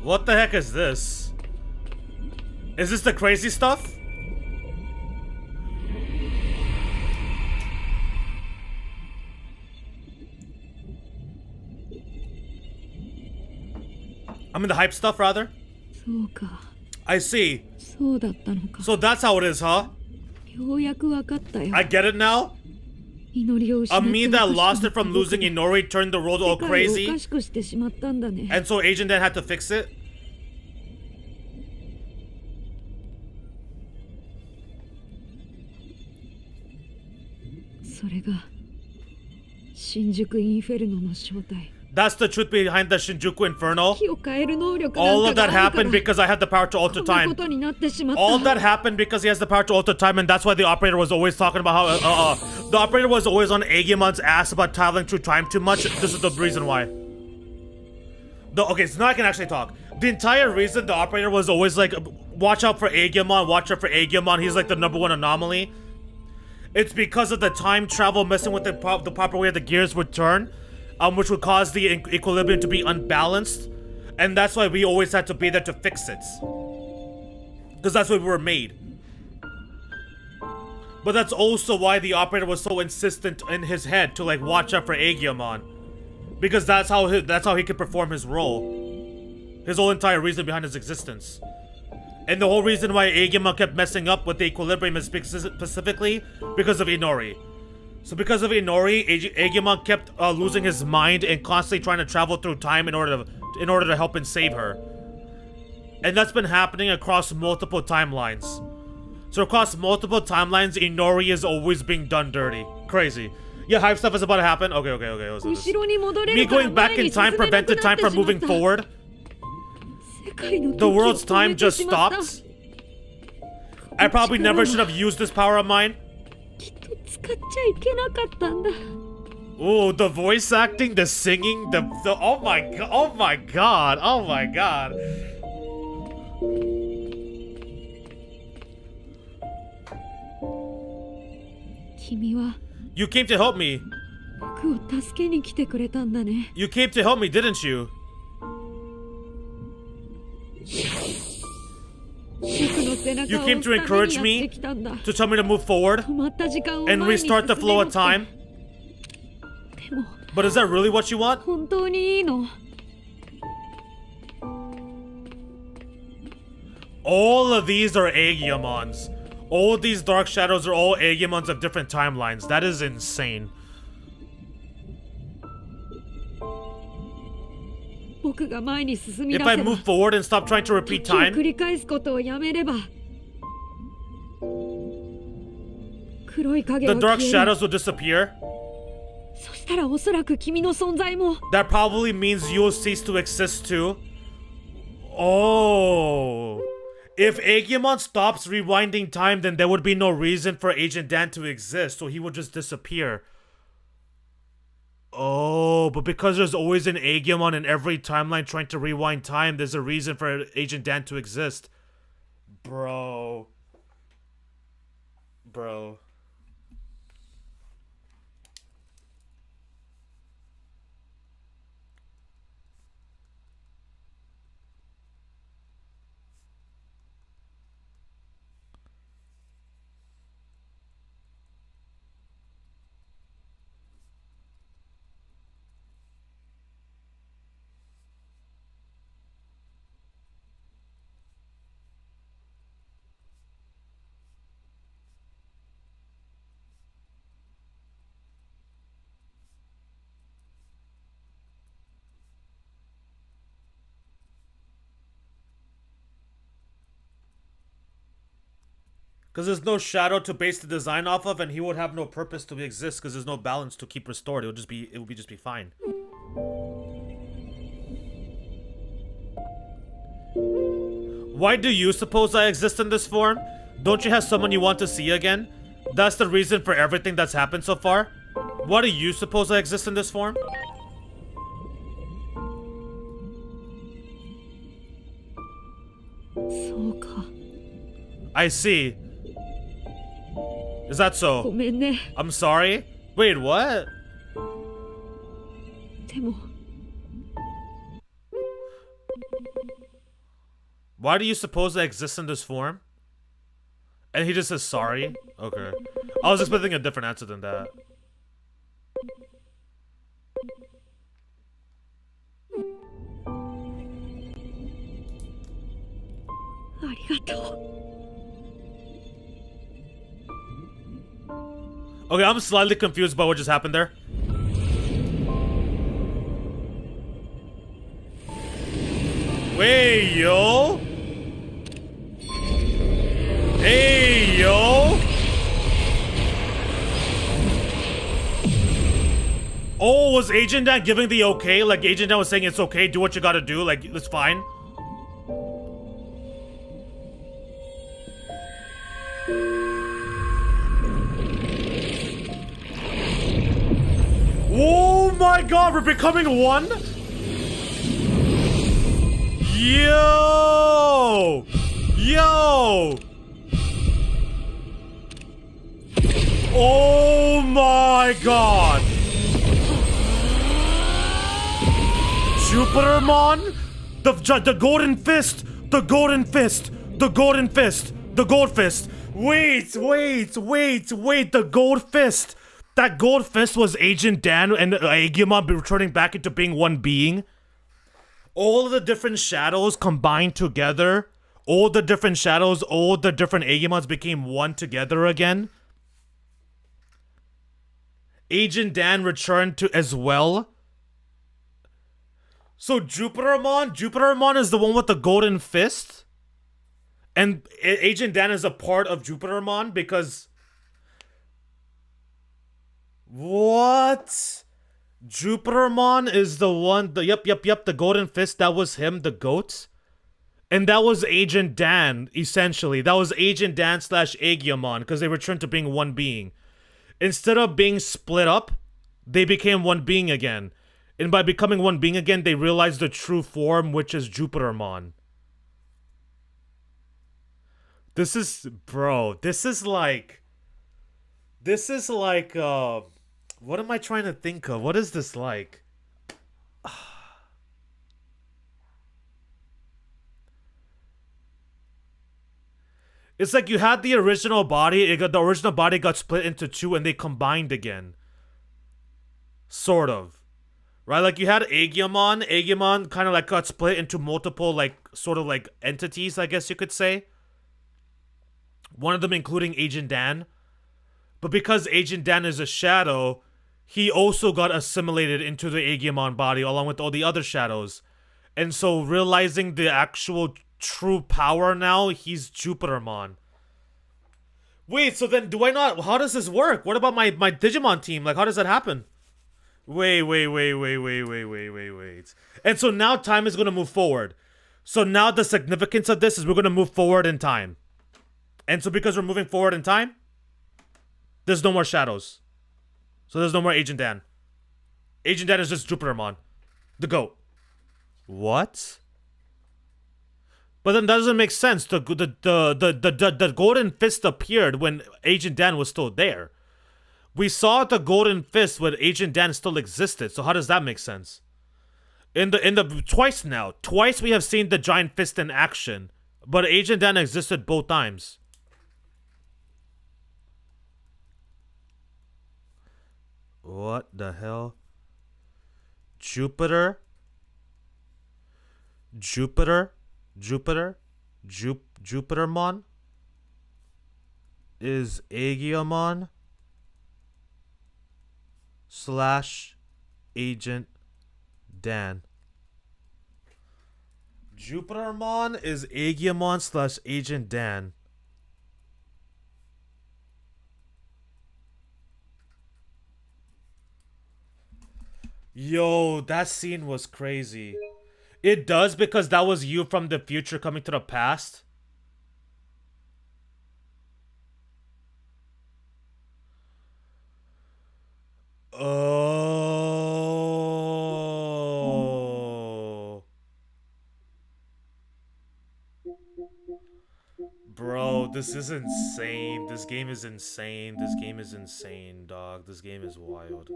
What the heck is this? Is this the crazy stuff? I mean the hype stuff rather? そうか。 I see. そうだったのか。 So that's how it is, huh? ようやくわかったよ。 I get it now? 祈りを失 A った me that lost it from losing Inori turned the world all 世界をお crazy? かしくしてしまったんだね。 And so Agent Dan had to fix it? それが新宿インフェルノの正体。 That's the truth behind the Shinjuku Inferno? 気を変える能力 All なん of か that があるから happened because I had the power to こ alter んな time. ことになってしまった All that happened because he has the power to alter time, and that's why the operator was always talking about how the operator was always on Aegyomon's ass about traveling through time too much. This is the reason why. Okay, so now I can actually talk. The entire reason the operator was always like, watch out for Aegiomon, watch out for Aegiomon. He's like the #1 anomaly. It's because of the time travel messing with the proper way the gears would turn, which would cause the equilibrium to be unbalanced, and that's why we always had to be there to fix it. Because that's why we were made. But that's also why the operator was so insistent in his head to like watch out for Aegiomon, because that's how he could perform his role. His whole entire reason behind his existence. And the whole reason why Aegiomon kept messing up with the equilibrium is specifically because of Inori. So because of Inori, Aegiomon kept losing his mind and constantly trying to travel through time in order to help and save her. And that's been happening across multiple timelines. So across multiple timelines, Inori is always being done dirty. Crazy. Yeah, hype stuff is about to happen. Okay. Let's do this. 後ろに戻れ Me るから going back 前 in に進 time めなくなって prevented time from しまっ moving た forward. 世界の The 時を world's 止め time て just しまった stopped. I probably never should have used this power of mine. きっと使っちゃいけなかったんだ Oh, the voice acting, the singing, the oh my god. 君は You came to help me. 僕を助けに来てくれたんだね You came to help me, didn't you? 僕の背中 You を came 押 to すため encourage にやっ me てきたんだ to tell me to move forward 止まった時間を and 前に進め restart the ろ flow っ of て time. でも But is that really what you want? 本当にいいの All of these are Aegiomons. All of these dark shadows are all Aegiomons of different timelines. That is insane. 僕が前に進み出 If せ I ば move forward and stop trying to repeat 時を time, 繰り返すことをやめれば黒い影 the は dark 消える shadows will disappear. そしたらおそらく君の存在も That probably means you'll cease to exist too. Oh. If Aegiomon stops rewinding time, then there would be no reason for Agent Dan to exist, so he would just disappear. Oh, but because there's always an Aegiomon in every timeline trying to rewind time, there's a reason for Agent Dan to exist. Bro. Because there's no shadow to base the design off of, and he would have no purpose to exist because there's no balance to keep restored. It would just be fine. Why do you suppose I exist in this form? Don't you have someone you want to see again? That's the reason for everything that's happened so far? Why do you suppose I exist in this form? I see. Is that so? ごめんね。 I'm sorry? Wait, what? でも Why do you suppose I exist in this form? And he just says sorry? Okay. I was expecting a different answer than that. ありがとう。 Okay, I'm slightly confused by what just happened there. Wait, yo. Hey, yo. Oh, was Agent Dan giving the okay? Like, Agent Dan was saying it's okay, do what you gotta do, like, it's fine. Oh my god, we're becoming one? Yo! Yo! Oh my god! Jupitermon? The golden fist! The golden fist! The golden fist! The gold fist! Wait, the gold fist! That gold fist was Agent Dan and Aegiomon returning back into being one being. All of the different shadows combined together. All the different shadows, all the different Aegiomons became one together again. Agent Dan returned to as well. So Jupitermon is the one with the golden fist. And Agent Dan is a part of Jupitermon because... What? Jupitermon is the one, yep, the golden fist, that was him, the goat. And that was Agent Dan, essentially. That was Agent Dan / Aegiomon, because they returned to being one being. Instead of being split up, they became one being again. And by becoming one being again, they realized the true form, which is Jupitermon. This is like, what am I trying to think of? What is this like? It's like you had the original body, the original body got split into two and they combined again. Sort of. Right? Like you had Aegiomon. Aegiomon kind of like got split into multiple like sort of like entities, I guess you could say. One of them including Agent Dan. But because Agent Dan is a shadow, he also got assimilated into the Aegiomon body along with all the other shadows. And so realizing the actual true power now, he's Jupitermon. Wait, so then do I not... How does this work? What about my Digimon team? Like, how does that happen? Wait. And so now time is going to move forward. So now the significance of this is we're going to move forward in time. And so because we're moving forward in time, there's no more shadows. So there's no more Agent Dan. Agent Dan is just Jupitermon. The GOAT. What? But then that doesn't make sense. The golden fist appeared when Agent Dan was still there. We saw the golden fist when Agent Dan still existed. So how does that make sense? In the twice now. Twice we have seen the giant fist in action. But Agent Dan existed both times. What the hell? Jupitermon is Aegiomon / Agent Dan. Jupitermon is Aegiomon / Agent Dan. Yo, that scene was crazy. It does because that was you from the future coming to the past. Oh. Bro, this is insane. This game is insane. This game is insane, dog. This game is wild.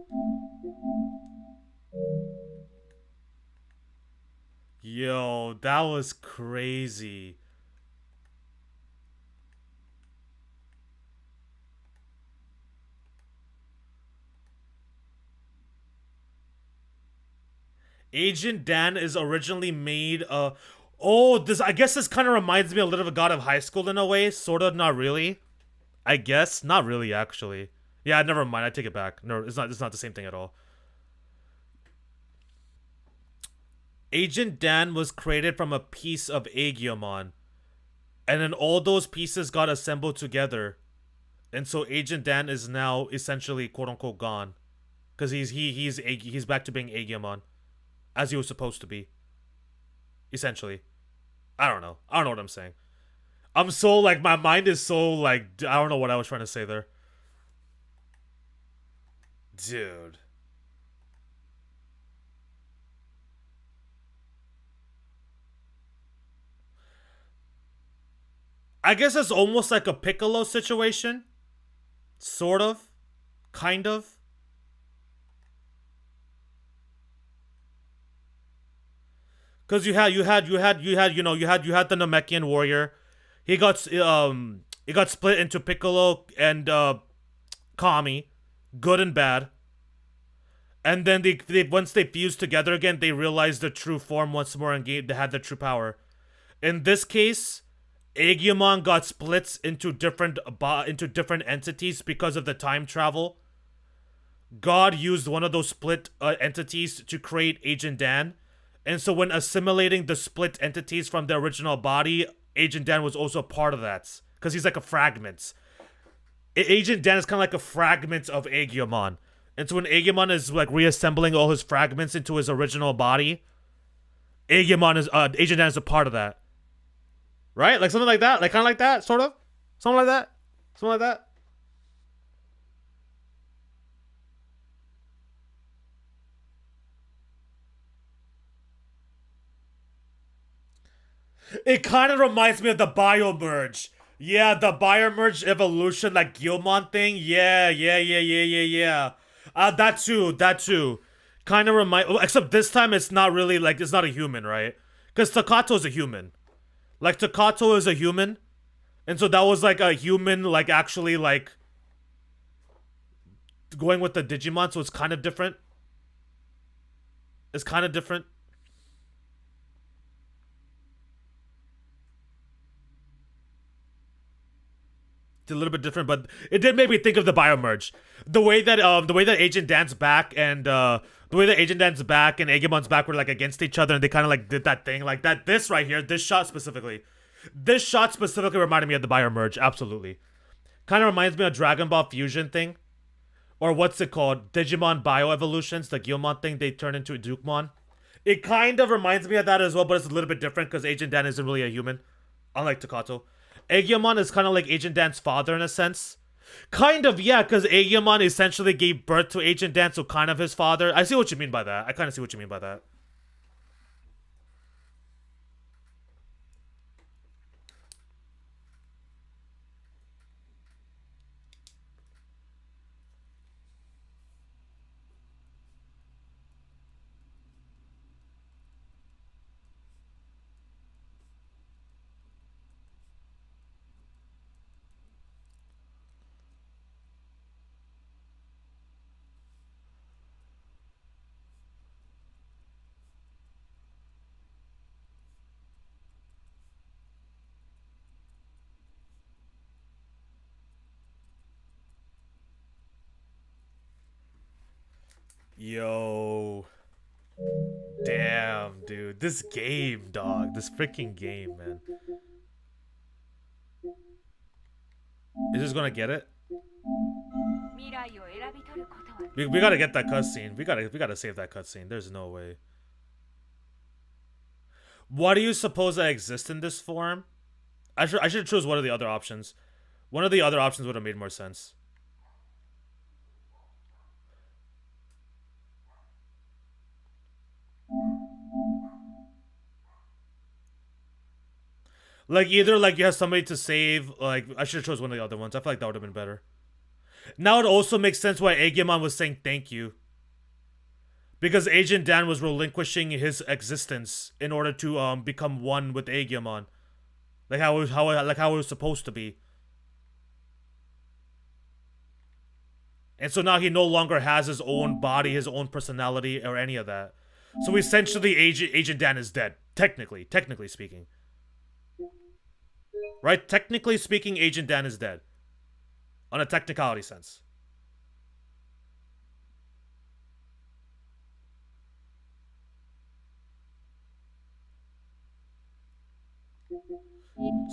Yo, that was crazy. Agent Dan is originally made oh, this I guess this kind of reminds me a little of a God of High School in a way, sort of, not really. I guess not really actually. Yeah, never mind. I take it back. No, it's not the same thing at all. Agent Dan was created from a piece of Aegiomon, and then all those pieces got assembled together. And so Agent Dan is now essentially quote unquote gone. Cuz he's back to being Aegiomon as he was supposed to be. Essentially. I don't know. I don't know what I'm saying. I'm so like my mind is so like I don't know what I was trying to say there. Dude. I guess it's almost like a Piccolo situation. Sort of. Kind of. Cause you had the Namekian warrior. He got split into Piccolo and Kami, good and bad. And then they once they fused together again, they realized their true form once more and they had their true power. In this case, Aegiomon got splits into different entities because of the time travel. God used one of those split entities to create Agent Dan. And so when assimilating the split entities from the original body, Agent Dan was also part of that. Because he's like a fragment. Agent Dan is kind of like a fragment of Aegiomon. And so when Aegiomon is like reassembling all his fragments into his original body, Agent Dan is a part of that. Right? Like something like that? Like kind of like that, sort of? Something like that? Something like that? It kind of reminds me of the Biomerge. Yeah, the Biomerge evolution, like Gilmon thing. Yeah. That too, that too. Kind of except this time it's not really like, it's not a human, right? Because Takato is a human. Like, Takato is a human. And so that was like a human, like actually like going with the Digimon, so it's kind of different. It's kind of different. It's a little bit different, but it did make me think of the Biomerge. The way that Agent Dan's back and the way that Agent Dan's back and Aegimon's back were like against each other, and they kind of like did that thing like that. This right here, this shot specifically reminded me of the Biomerge. Absolutely, kind of reminds me of Dragon Ball Fusion thing, or what's it called? Digimon Bioevolutions, the Gilmon thing they turn into Dukemon. It kind of reminds me of that as well, but it's a little bit different because Agent Dan isn't really a human, unlike Takato. Aegiomon is kind of like Agent Dan's father in a sense. Kind of, yeah, because Aegiomon essentially gave birth to Agent Dan, so kind of his father. I see what you mean by that. I kind of see what you mean by that. Yo. Damn, dude. This game, dog. This freaking game, man. Is this gonna get it? We gotta get that cutscene. We gotta save that cutscene. There's no way. What do you suppose that exists in this form? I should choose one of the other options. One of the other options would have made more sense. Like either like you have somebody to save, like I should have chose one of the other ones. I feel like that would have been better. Now it also makes sense why Aegiomon was saying thank you. Because Agent Dan was relinquishing his existence in order to become one with Aegiomon. Like how it was supposed to be. And so now he no longer has his own body, his own personality, or any of that. So essentially Agent Dan is dead. Technically speaking. Right? Technically speaking, Agent Dan is dead. On a technicality sense.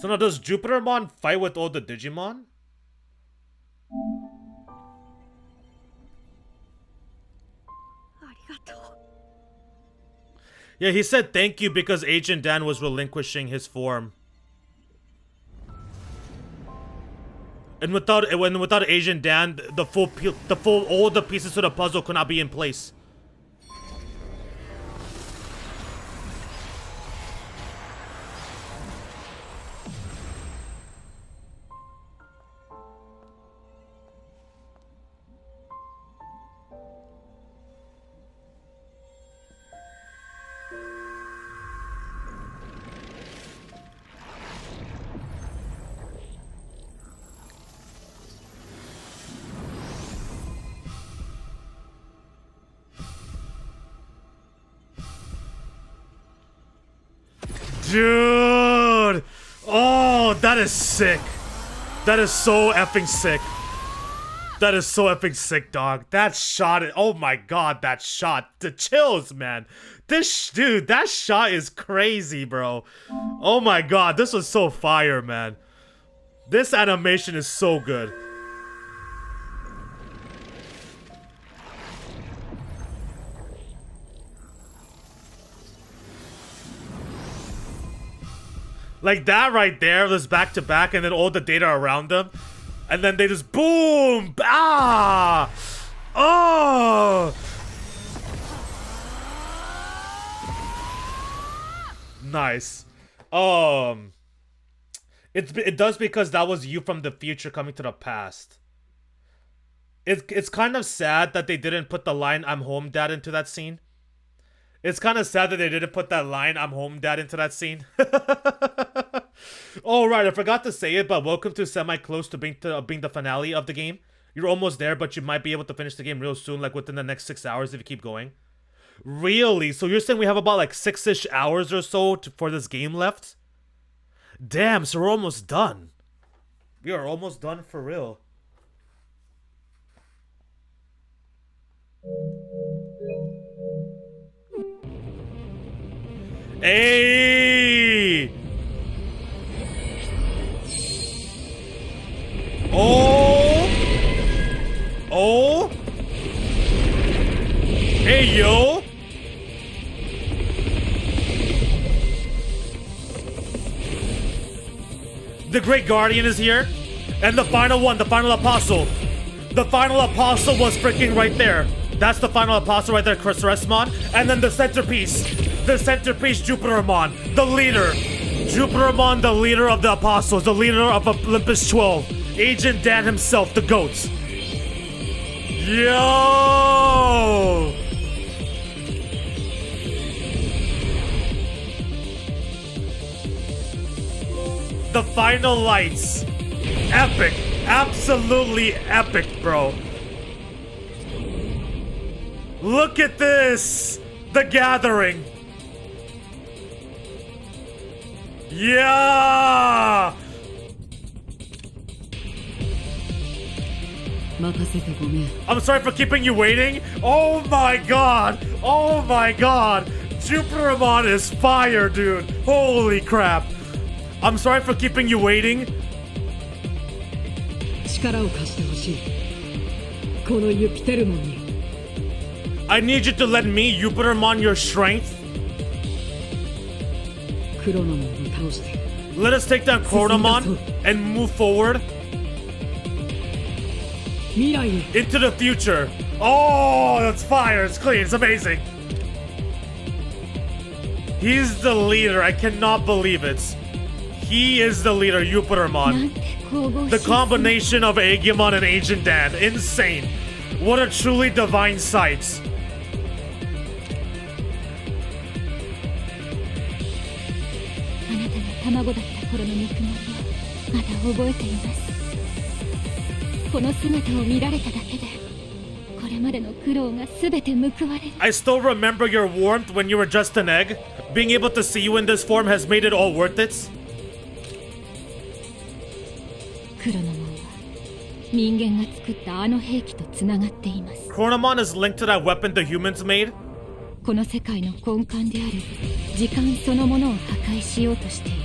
So now does Jupitermon fight with all the Digimon? Yeah, he said thank you because Agent Dan was relinquishing his form. And without Agent Dan, all the pieces to the puzzle could not be in place. Dude! Oh, that is sick. That is so effing sick. That is so effing sick, dog. That shot, oh my god, that shot. The chills, man. Dude, that shot is crazy, bro. Oh my god, this was so fire, man. This animation is so good. Like that right there was back to back and then all the data around them. And then they just boom! Ah! Oh! Nice. It does because that was you from the future coming to the past. It's kind of sad that they didn't put the line "I'm home, Dad" into that scene. It's kind of sad that they didn't put that line "I'm home, Dad" into that scene. Oh right, I forgot to say it, but welcome to semi-close to being the finale of the game. You're almost there, but you might be able to finish the game real soon, like within the next 6 hours if you keep going. Really? So you're saying we have about like 6-ish hours or so for this game left? Damn, so we're almost done. We are almost done for real. Hey! Oh! Oh! Hey, yo! The Great Guardian is here. And the final one, the final apostle. The final apostle was freaking right there. That's the final apostle right there, Cressresmon. And then the centerpiece. The centerpiece, Jupitermon. The leader. Jupitermon, the leader of the apostles. The leader of Olympus 12. Agent Dan himself, the GOAT. Yo! The final lights. Epic. Absolutely epic, bro. Look at this. The Gathering. Yeah! I'm sorry for keeping you waiting. Oh my god. Oh my god. Jupitermon is fire, dude. Holy crap. I'm sorry for keeping you waiting. このユピテルモンに I need you to let me, Jupitermon, your strength. クロノモンを倒して Let us take down Chronomon and move forward 未来へ into the future. Oh, that's fire. It's clean. It's amazing. He's the leader. I cannot believe it. He is the leader, なん Jupitermon. て神々し The い combination of Aegiomon and Ancient Dan. Insane. What a truly divine sight. あなたが卵だった頃のぬくもりをまだ覚えています。この姿を見られただけでこれまでの苦労が全て報われる。 I still remember your warmth when you were just an egg. Being able to see you in this form has made it all worth it. クロノモンは人間が作ったあの兵器とつながっています。 Chronomon is linked to that weapon the humans made. この世界の根幹である時間そのものを破壊しようとしている。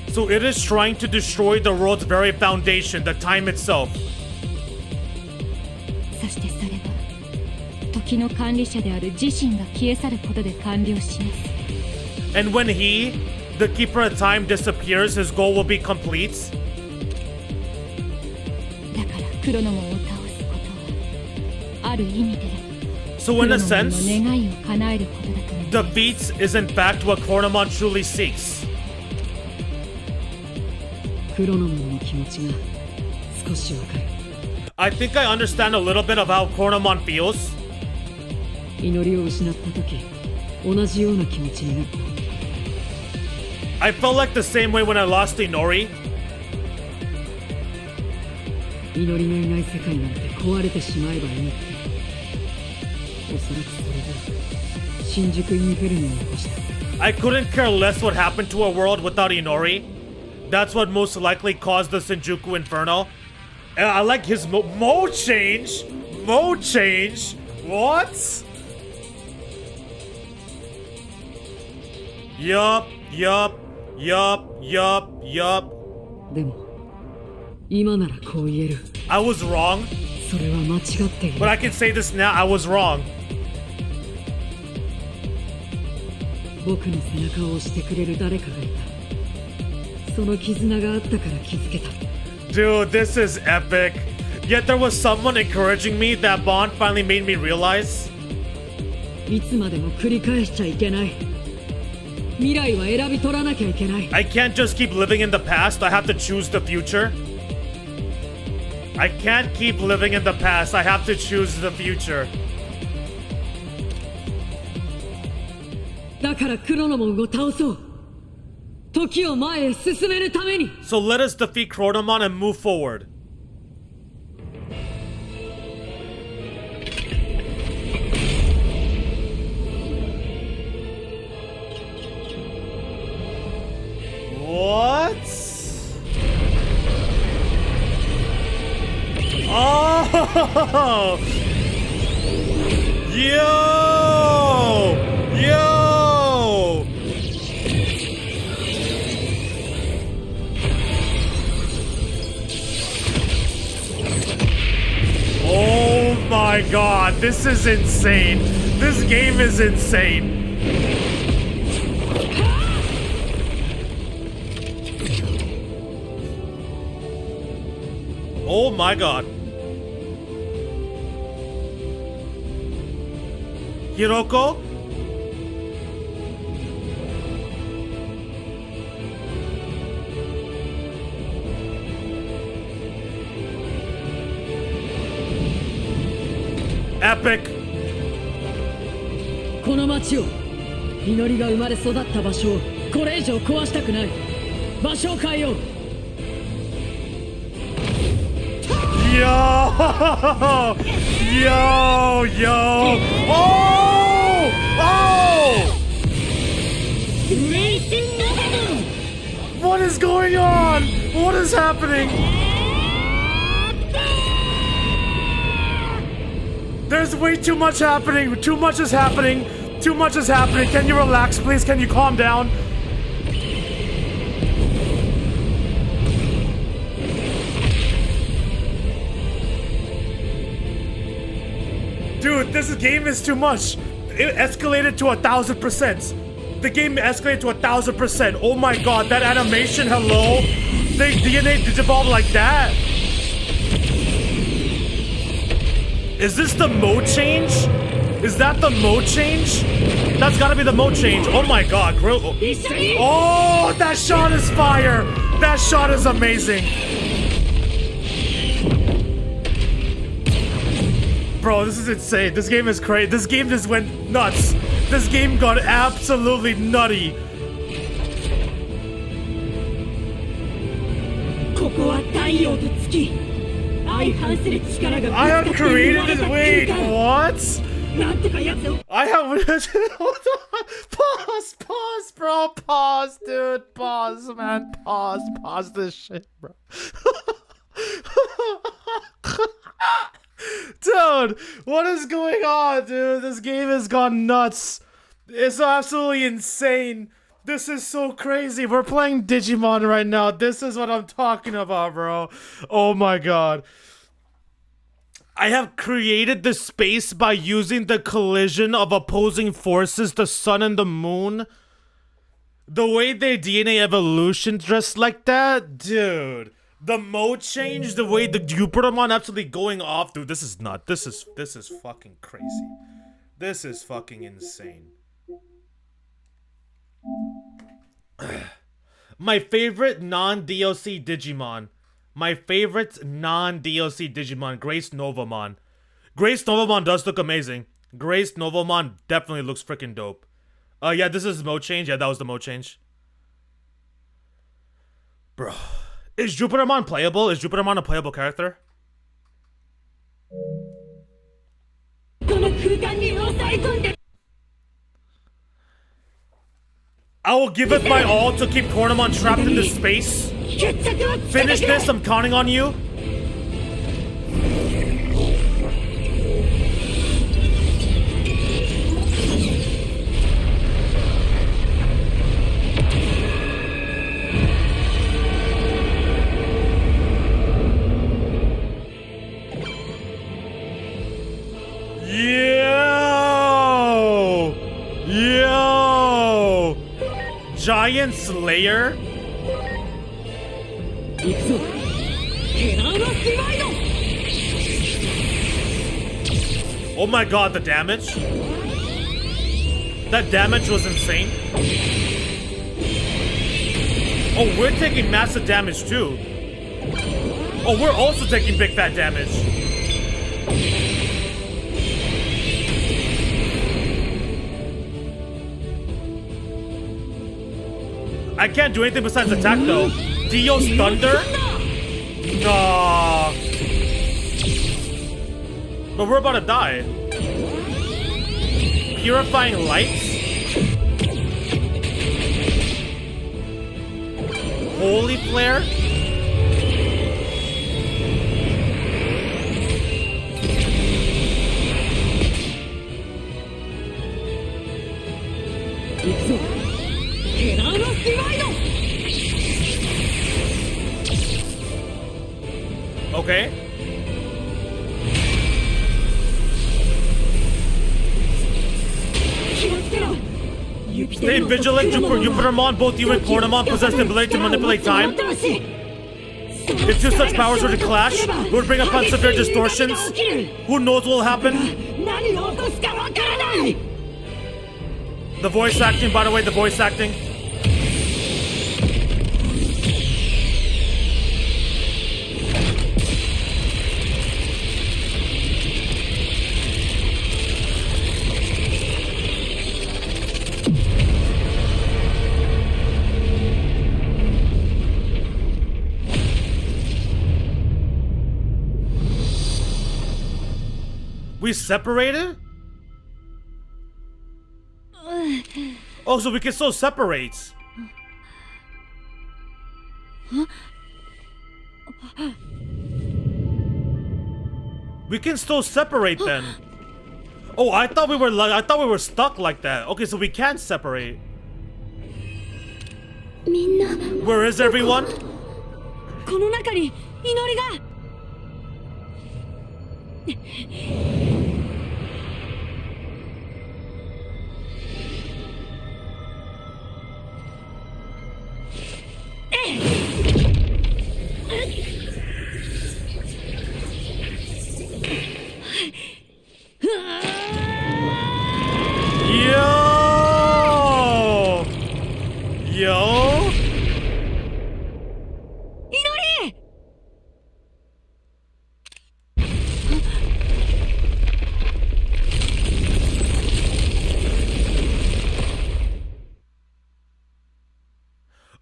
So it is trying to destroy the world's very foundation, the time itself. そしてそれは時の管理者である自身が消え去ることで完了します。 And when he, the keeper of time, disappears, his goal will be complete. だからクロノモンを倒すことはある意味で So ク in ロ a ノモンの sense, 願いを叶えることだと思います。 defeat is in fact what Chronomon truly seeks. クロノモンの気持ちが少しわかる I think I understand a little bit of how Chronomon feels. 祈りを失った時同じような気持ちになった I felt like the same way when I lost Inori. 祈りのいない世界なんて壊れてしまえばいいっておそらくそれが新宿インフェルノを起こした I couldn't care less what happened to a world without Inori. That's what most likely caused the Shinjuku Inferno. And I like his mode change. Mode change. What? Yup. でも今ならこう言える I was wrong, それは間違っている but I can say this now. I was wrong. 僕の背中を押してくれる誰かがいたその絆があったから気づけた Dude, this is epic. Yet there was someone encouraging me. That bond finally made me realize. いつまでも繰り返しちゃいけない未来は選び取らなきゃいけない I can't just keep living in the past. I have to choose the future. I can't keep living in the past. I have to choose the future. だからクロノモンを倒そう時を前へ進めるために So let us defeat Chronomon and move forward. What? Oh! Yo! Yo! Oh my god, this is insane. This game is insane. Oh my god. Hiroko? Epic. この街を祈りが生まれ育った場所をこれ以上壊したくない場所を変えよう Yo! Yo! Yo! Oh! Oh! What is going on? What is happening? There's way too much happening. Too much is happening. Too much is happening. Can you relax, please? Can you calm down? This game is too much. It escalated to 1,000%. The game escalated to 1,000%. Oh my god, that animation, hello? They DNA digivolve like that? Is this the mode change? Is that the mode change? That's gotta be the mode change. Oh my god, oh, that shot is fire! That shot is amazing. Bro, this is insane. This game is crazy. This game just went nuts. This game got absolutely nutty. I have created this. Wait, what? I have. Pause, bro. Pause, dude. Pause, man. Pause this shit, bro. Dude, what is going on, dude? This game has gone nuts. It's absolutely insane. This is so crazy. We're playing Digimon right now. This is what I'm talking about, bro. Oh my god. I have created the space by using the collision of opposing forces, the sun and the moon. The way they DNA evolution dressed like that, dude. The mode change, the way the Jupitermon absolutely going off, dude. This is nuts. This is fucking crazy. This is fucking insane. My favorite non-DLC Digimon. My favorite non-DLC Digimon, Grace Novamon. Grace Novamon does look amazing. Grace Novamon definitely looks freaking dope. Yeah, this is mode change. Yeah, that was the mode change. Bro. Is Jupitermon playable? Is Jupitermon a playable character? I will give it my all to keep Cornemon trapped in this space. Finish this, I'm counting on you. Yo! Giant Slayer? Oh my god, the damage? That damage was insane. Oh, we're taking massive damage too. Oh, we're also taking big fat damage. I can't do anything besides attack though. Dio's Thunder? Nah. But we're about to die. Purifying Lights? Holy Flare? Okay. Stay vigilant, Jupitermon. Both you and Cornemon possess the ability to manipulate time. If two such powers were to clash, it would bring upon severe distortions. Who knows what will happen? The voice acting, by the way, the voice acting. We separated? Oh, so we can still separate. We can still separate then. Oh, I thought we were stuck like that. Okay, so we can separate. Where is everyone?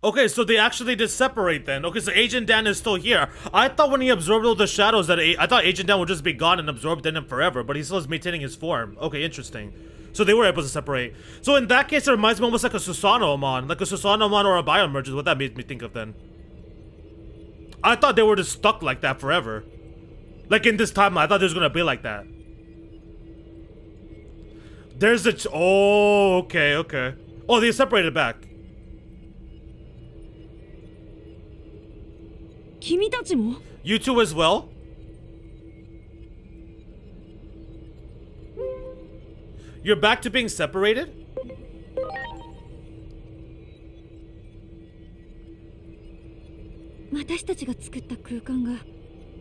Okay, so they actually did separate then. Okay, so Agent Dan is still here. I thought when he absorbed all the shadows that I thought Agent Dan would just be gone and absorbed in him forever, but he still is maintaining his form. Okay, interesting. So they were able to separate. So in that case, it reminds me almost like a Susanomon. Like a Susanomon or a Biomerge is what that made me think of then. I thought they were just stuck like that forever. Like in this timeline, I thought it was gonna be like that. There's a... Oh, okay, okay. Oh, they separated back. 君たちも You two as well? You're back to being separated? 私たちが作った空間が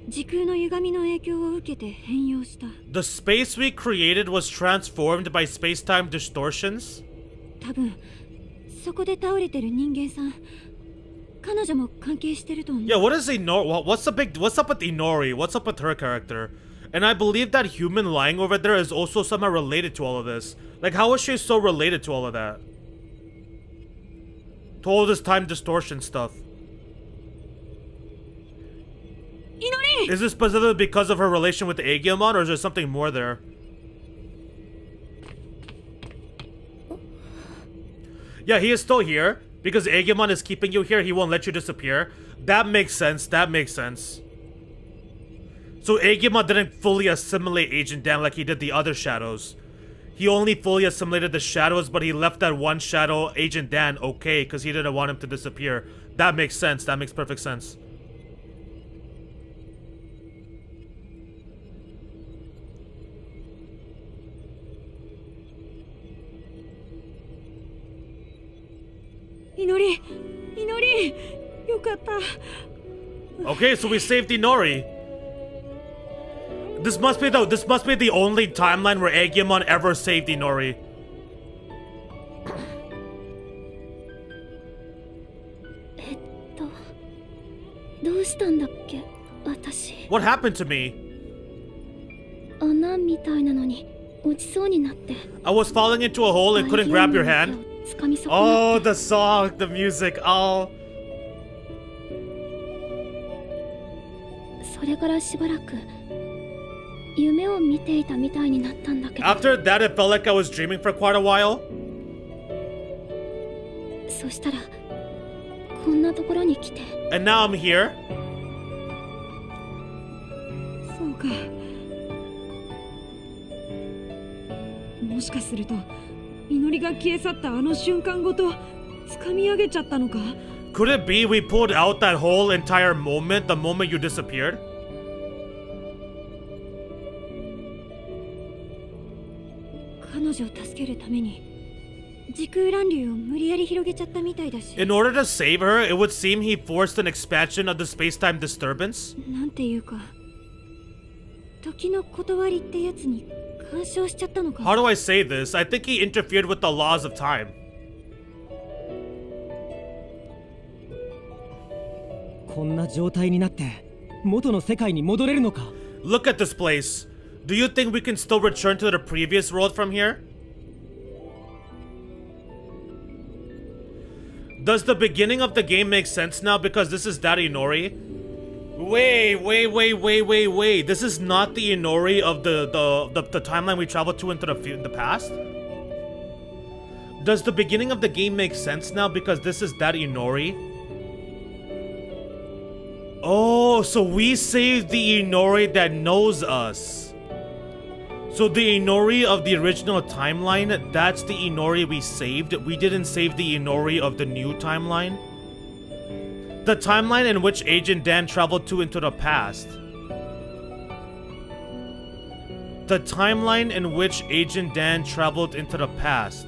時空の歪みの影響を受けて変容した。 The space we created was transformed by space-time distortions? 多分そこで倒れてる人間さん、彼女も関係してると思う。 Yeah, what is Inori? What's up with Inori? What's up with her character? And I believe that human lying over there is also somehow related to all of this. Like, how is she so related to all of that? To all this time distortion stuff. Inori! Is this specifically because of her relation with Aegiomon, or is there something more there? Yeah, he is still here. Because Aegiomon is keeping you here, he won't let you disappear. That makes sense, that makes sense. So Aegiomon didn't fully assimilate Agent Dan like he did the other shadows. He only fully assimilated the shadows, but he left that one shadow, Agent Dan, okay, because he didn't want him to disappear. That makes sense, that makes perfect sense. Inori! Inori! よかった。 Okay, so we saved Inori. This must be the only timeline where Aegiomon ever saved Inori. どうしたんだっけ、私。 What happened to me? 穴みたいなのに落ちそうになって。 I was falling into a hole and couldn't grab your hand. 掴み損なって。 Oh, the song, the music, oh. それからしばらく夢を見ていたみたいになったんだけど。 After that, it felt like I was dreaming for quite a while. そしたらこんなところに来て。 And now I'm here. そうか。もしかすると祈りが消え去ったあの瞬間ごと掴み上げちゃったのか？ Could it be we pulled out that whole entire moment, the moment you disappeared? 彼女を助けるために時空乱流を無理やり広げちゃったみたいだし。 In order to save her, it would seem he forced an expansion of the space-time disturbance. なんていうか、時の断りってやつに干渉しちゃったのか。 How do I say this? I think he interfered with the laws of time. こんな状態になって元の世界に戻れるのか？ Look at this place. Do you think we can still return to the previous world from here? Does the beginning of the game make sense now because this is that Inori? Wait. This is not the Inori of the timeline we traveled to into the past? Does the beginning of the game make sense now because this is that Inori? Oh, so we saved the Inori that knows us. So the Inori of the original timeline, that's the Inori we saved. We didn't save the Inori of the new timeline. The timeline in which Agent Dan traveled to into the past. The timeline in which Agent Dan traveled into the past.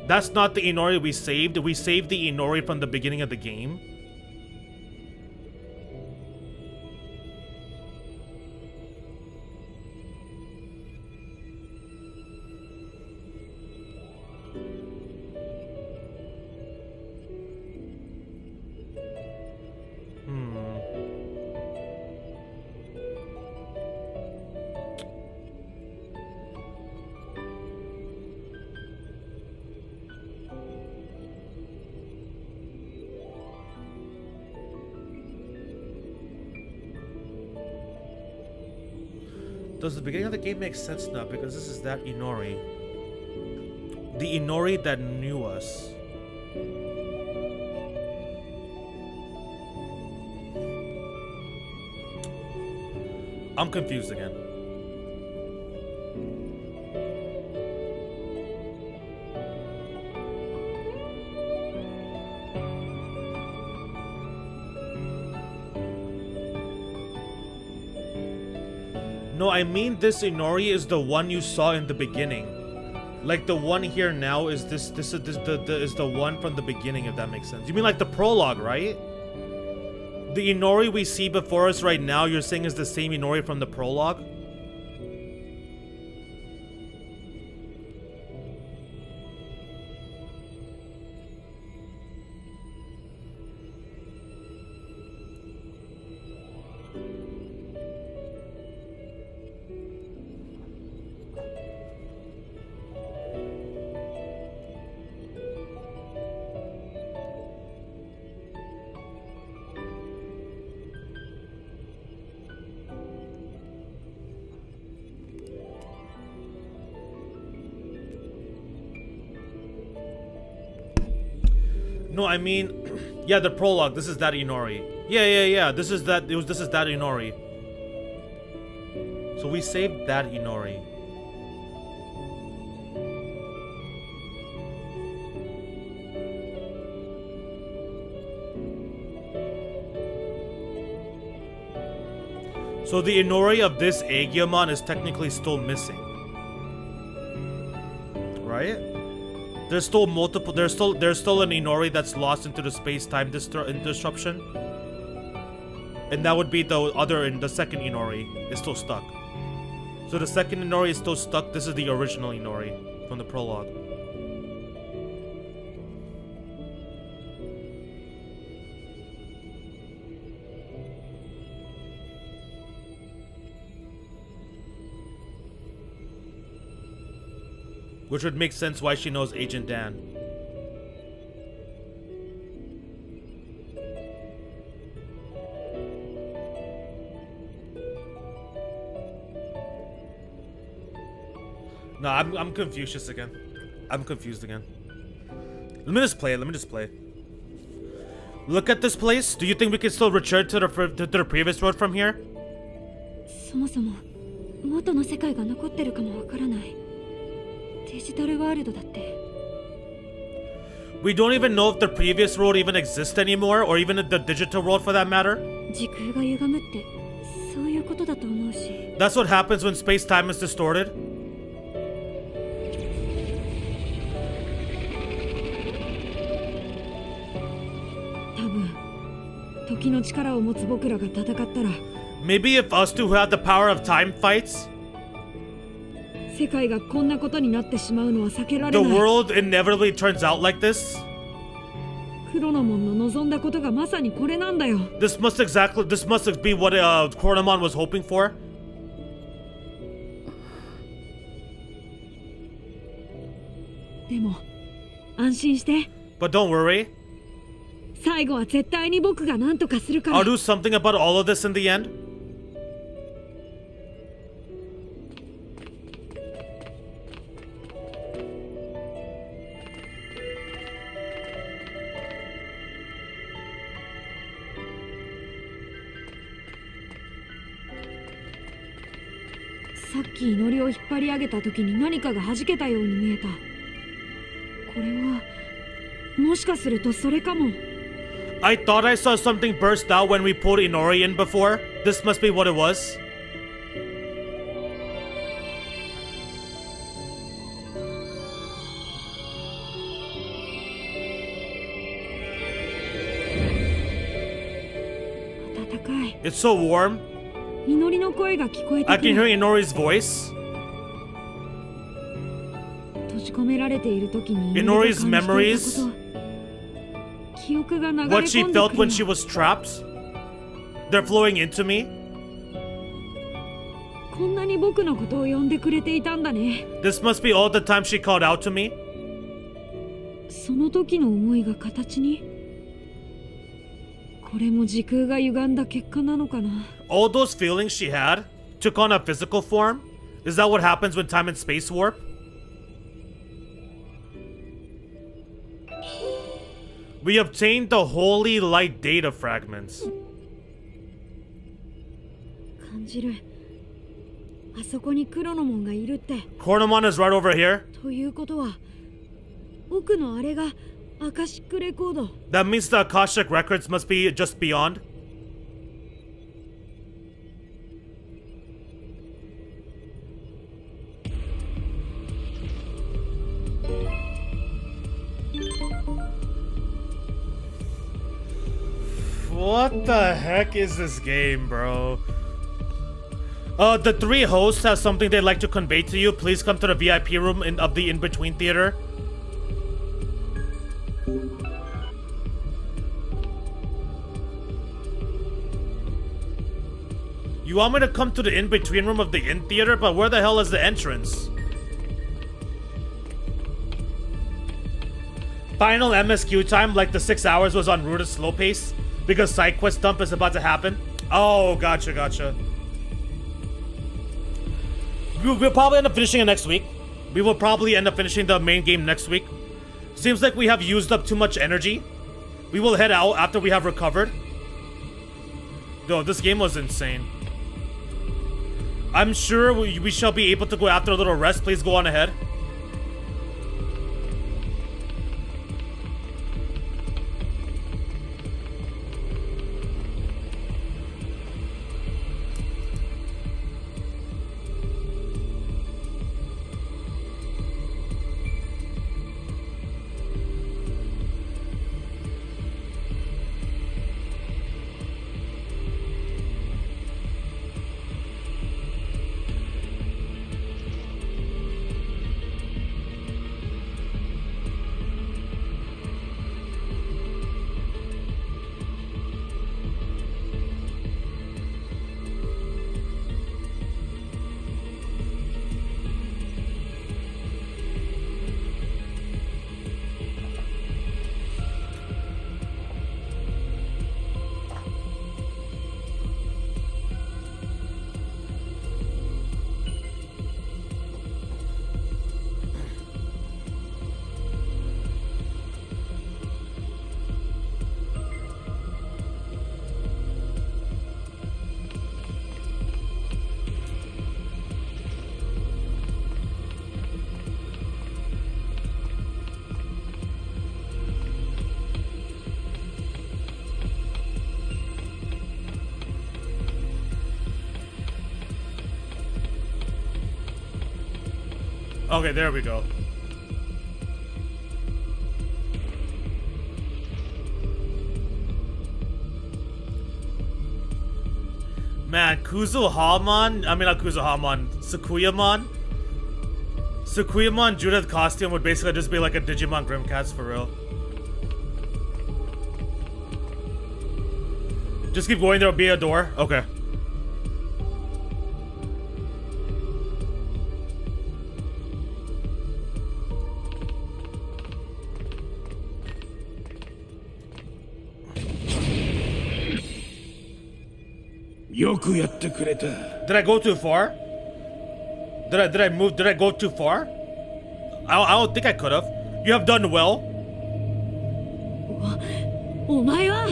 That's not the Inori we saved. We saved the Inori from the beginning of the game. Does the beginning of the game make sense now? Because this is that Inori. The Inori that knew us. I'm confused again. No, I mean this Inori is the one you saw in the beginning. Like the one here now is this is the one from the beginning, if that makes sense. You mean like the prologue, right? The Inori we see before us right now, you're saying is the same Inori from the prologue? No, I mean, yeah, the prologue. This is that Inori. Yeah. This is that. This is that Inori. So we saved that Inori. So the Inori of this Aegiomon is technically still missing, right? There's still multiple. There's still an Inori that's lost into the space-time disruption, and that would be the second Inori is still stuck. So the second Inori is still stuck. This is the original Inori from the prologue. Which would make sense why she knows Agent Dan. No, I'm Confucius again. I'm confused again. Let me just play it. Look at this place. Do you think we can still return to the previous road from here? そもそも元の世界が残ってるかもわからない。デジタルワールドだって。We don't even know if the previous road even exists anymore, or even the digital world for that matter. 時空が歪むってそういうことだと思うし。That's what happens when space-time is distorted. 多分時の力を持つ僕らが戦ったら。Maybe if us two who have the power of time fights, 世界がこんなことになってしまうのは避けられない。 the world inevitably turns out like this. クロノモンの望んだことがまさにこれなんだよ。This must be what Chronomon was hoping for. でも安心して。But don't worry. 最後は絶対に僕が何とかするから。 I'll do something about all of this in the end. さっき祈りを引っ張り上げた時に何かが弾けたように見えた。これはもしかするとそれかも。 I thought I saw something burst out when we pulled Inori in before. This must be what it was. It's so warm. 祈りの声が聞こえて I く can る。 hear Inori's voice. 閉じ込められている時に Inori's 祈りが感じていた memories. こと。記憶が流れ What 込 she んで felt く when る she の。 was trapped. They're flowing into me. こんなに僕のことを呼んでくれていたんだね。 This must be all the time she called out to me. その時の思いが形に。これも時空が歪んだ結果なのかな。 All those feelings she had, took on a physical form? Is that what happens when time and space warp? We obtained the holy light data fragments. 感じる。あそこに黒の門がいるって。Chronomon is right over here. ということは、奥のあれがアカシックレコード。That means the Akashic records must be just beyond. What the heck is this game, bro? The three hosts have something they'd like to convey to you. Please come to the VIP room of the in-between theater. You want me to come to the in-between room of the in-theater? But where the hell is the entrance? Final MSQ time, like the 6 hours was on Ruda's slow pace. Because side quest dump is about to happen. Oh, gotcha. We'll probably end up finishing it next week. We will probably end up finishing the main game next week. Seems like we have used up too much energy. We will head out after we have recovered. Yo, this game was insane. I'm sure we shall be able to go after a little rest. Please go on ahead. Okay, there we go. Man, Kuzuhamon, I mean not Kuzuhamon, Sukuyamon. Sukuyamon Judith costume would basically just be like a Digimon Grimcast for real. Just keep going, there'll be a door. Okay. Did I go too far? Did I move? Did I go too far? I don't think I could have. You have done well. お前は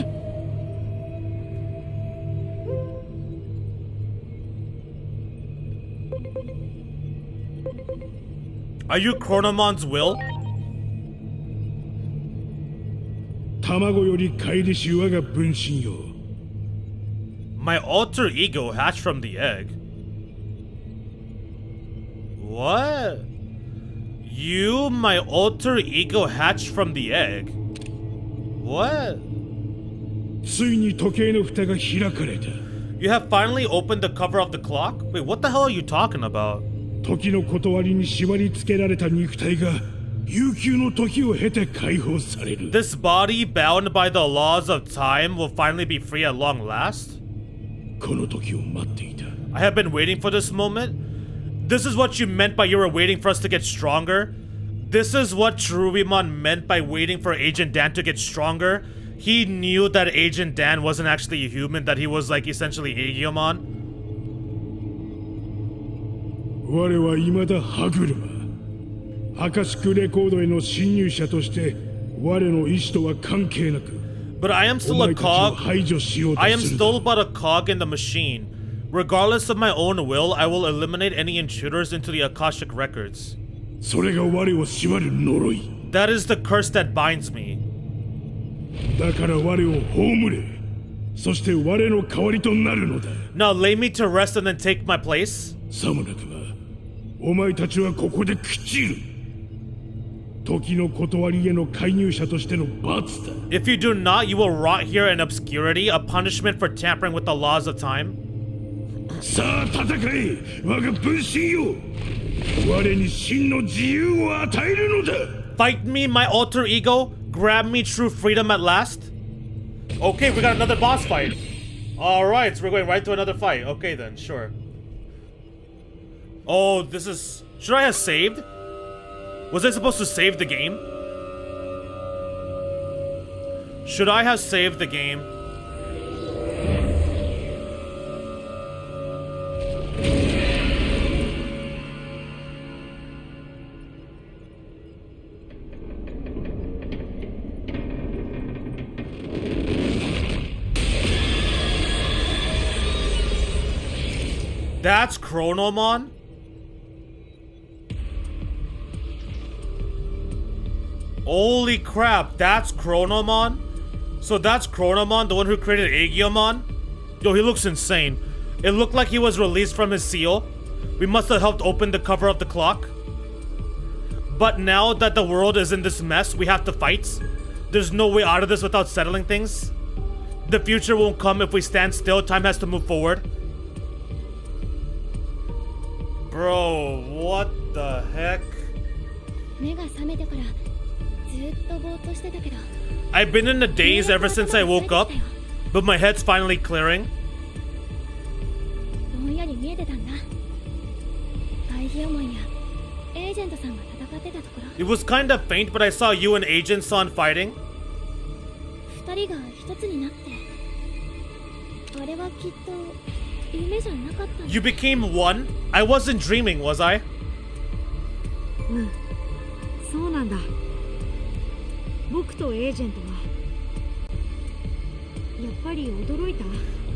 Are you Chronomon's will? 卵よりかいりし我が分身よ My alter ego hatched from the egg. What? You, my alter ego hatched from the egg? What? ついに時計の蓋が開かれた You have finally opened the cover of the clock? Wait, what the hell are you talking about? 時の断りに縛り付けられた肉体が悠久の時を経て解放される This body, bound by the laws of time, will finally be free at long last? この時を待っていた I have been waiting for this moment. This is what you meant by you were waiting for us to get stronger. This is what Cherubimon meant by waiting for Agent Dan to get stronger. He knew that Agent Dan wasn't actually a human, that he was like essentially Aegiomon. 我は未だ歯車。アカシックレコードへの侵入者として我の意志とは関係なく But I am お still a 前たちを cog. 排除しようと I am する still but a cog in the machine. Regardless of my own will, I will eliminate any intruders into the Akashic records. それが我を縛る呪い That is the curse that binds me. だから我を葬れそして我の代わりとなるのだ Now lay me to rest and then take my place. さもなくばお前たちはここで朽ちる時の断りへの介入者としての罰だ If you do not, you will rot here in obscurity, a punishment for tampering with the laws of time. さあ戦え我が分身よ我に真の自由を与えるのだ Fight me, my alter ego. Grab me, true freedom at last. Okay, we got another boss fight. Alright, so we're going right to another fight. Okay then, sure. Oh, this is... Should I have saved? Was I supposed to save the game? Should I have saved the game? That's Chronomon? Holy crap, that's Chronomon? So that's Chronomon, the one who created Aegiomon? Yo, he looks insane. It looked like he was released from his seal. We must have helped open the cover of the clock. But now that the world is in this mess, we have to fight. There's no way out of this without settling things. The future won't come if we stand still. Time has to move forward. Bro, what the heck? 目が覚めてからずっとぼーっとしてたけど I've been in a daze ever since I woke up, but my head's finally clearing. ぼんやり見えてたんだアイギオモンやエージェントさんが戦ってたところ It was kind of faint, but I saw you and Agent Son fighting. 二人が一つになってあれはきっと夢じゃなかったんだ You became one? I wasn't dreaming, was I? うんそうなんだ僕とエージェントはやっぱり驚いた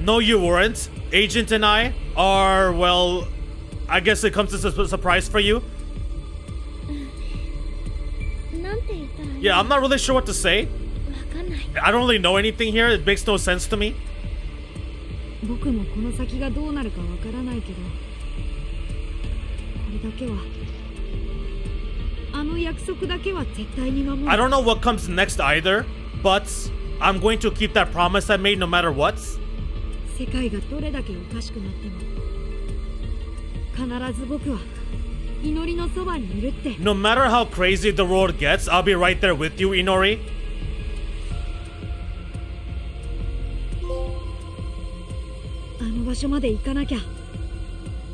No, you weren't. Agent and I are, well, I guess it comes as a surprise for you. なんて言ったらいい Yeah, I'm not really sure what to say. わかんない I don't really know anything here. It makes no sense to me. 僕もこの先がどうなるかわからないけどこれだけはあの約束だけは絶対に守る I don't know what comes next either, but I'm going to keep that promise I made no matter what. 世界がどれだけおかしくなっても必ず僕は祈りのそばにいるって No matter how crazy the world gets, I'll be right there with you, Inori. あの場所まで行かなきゃ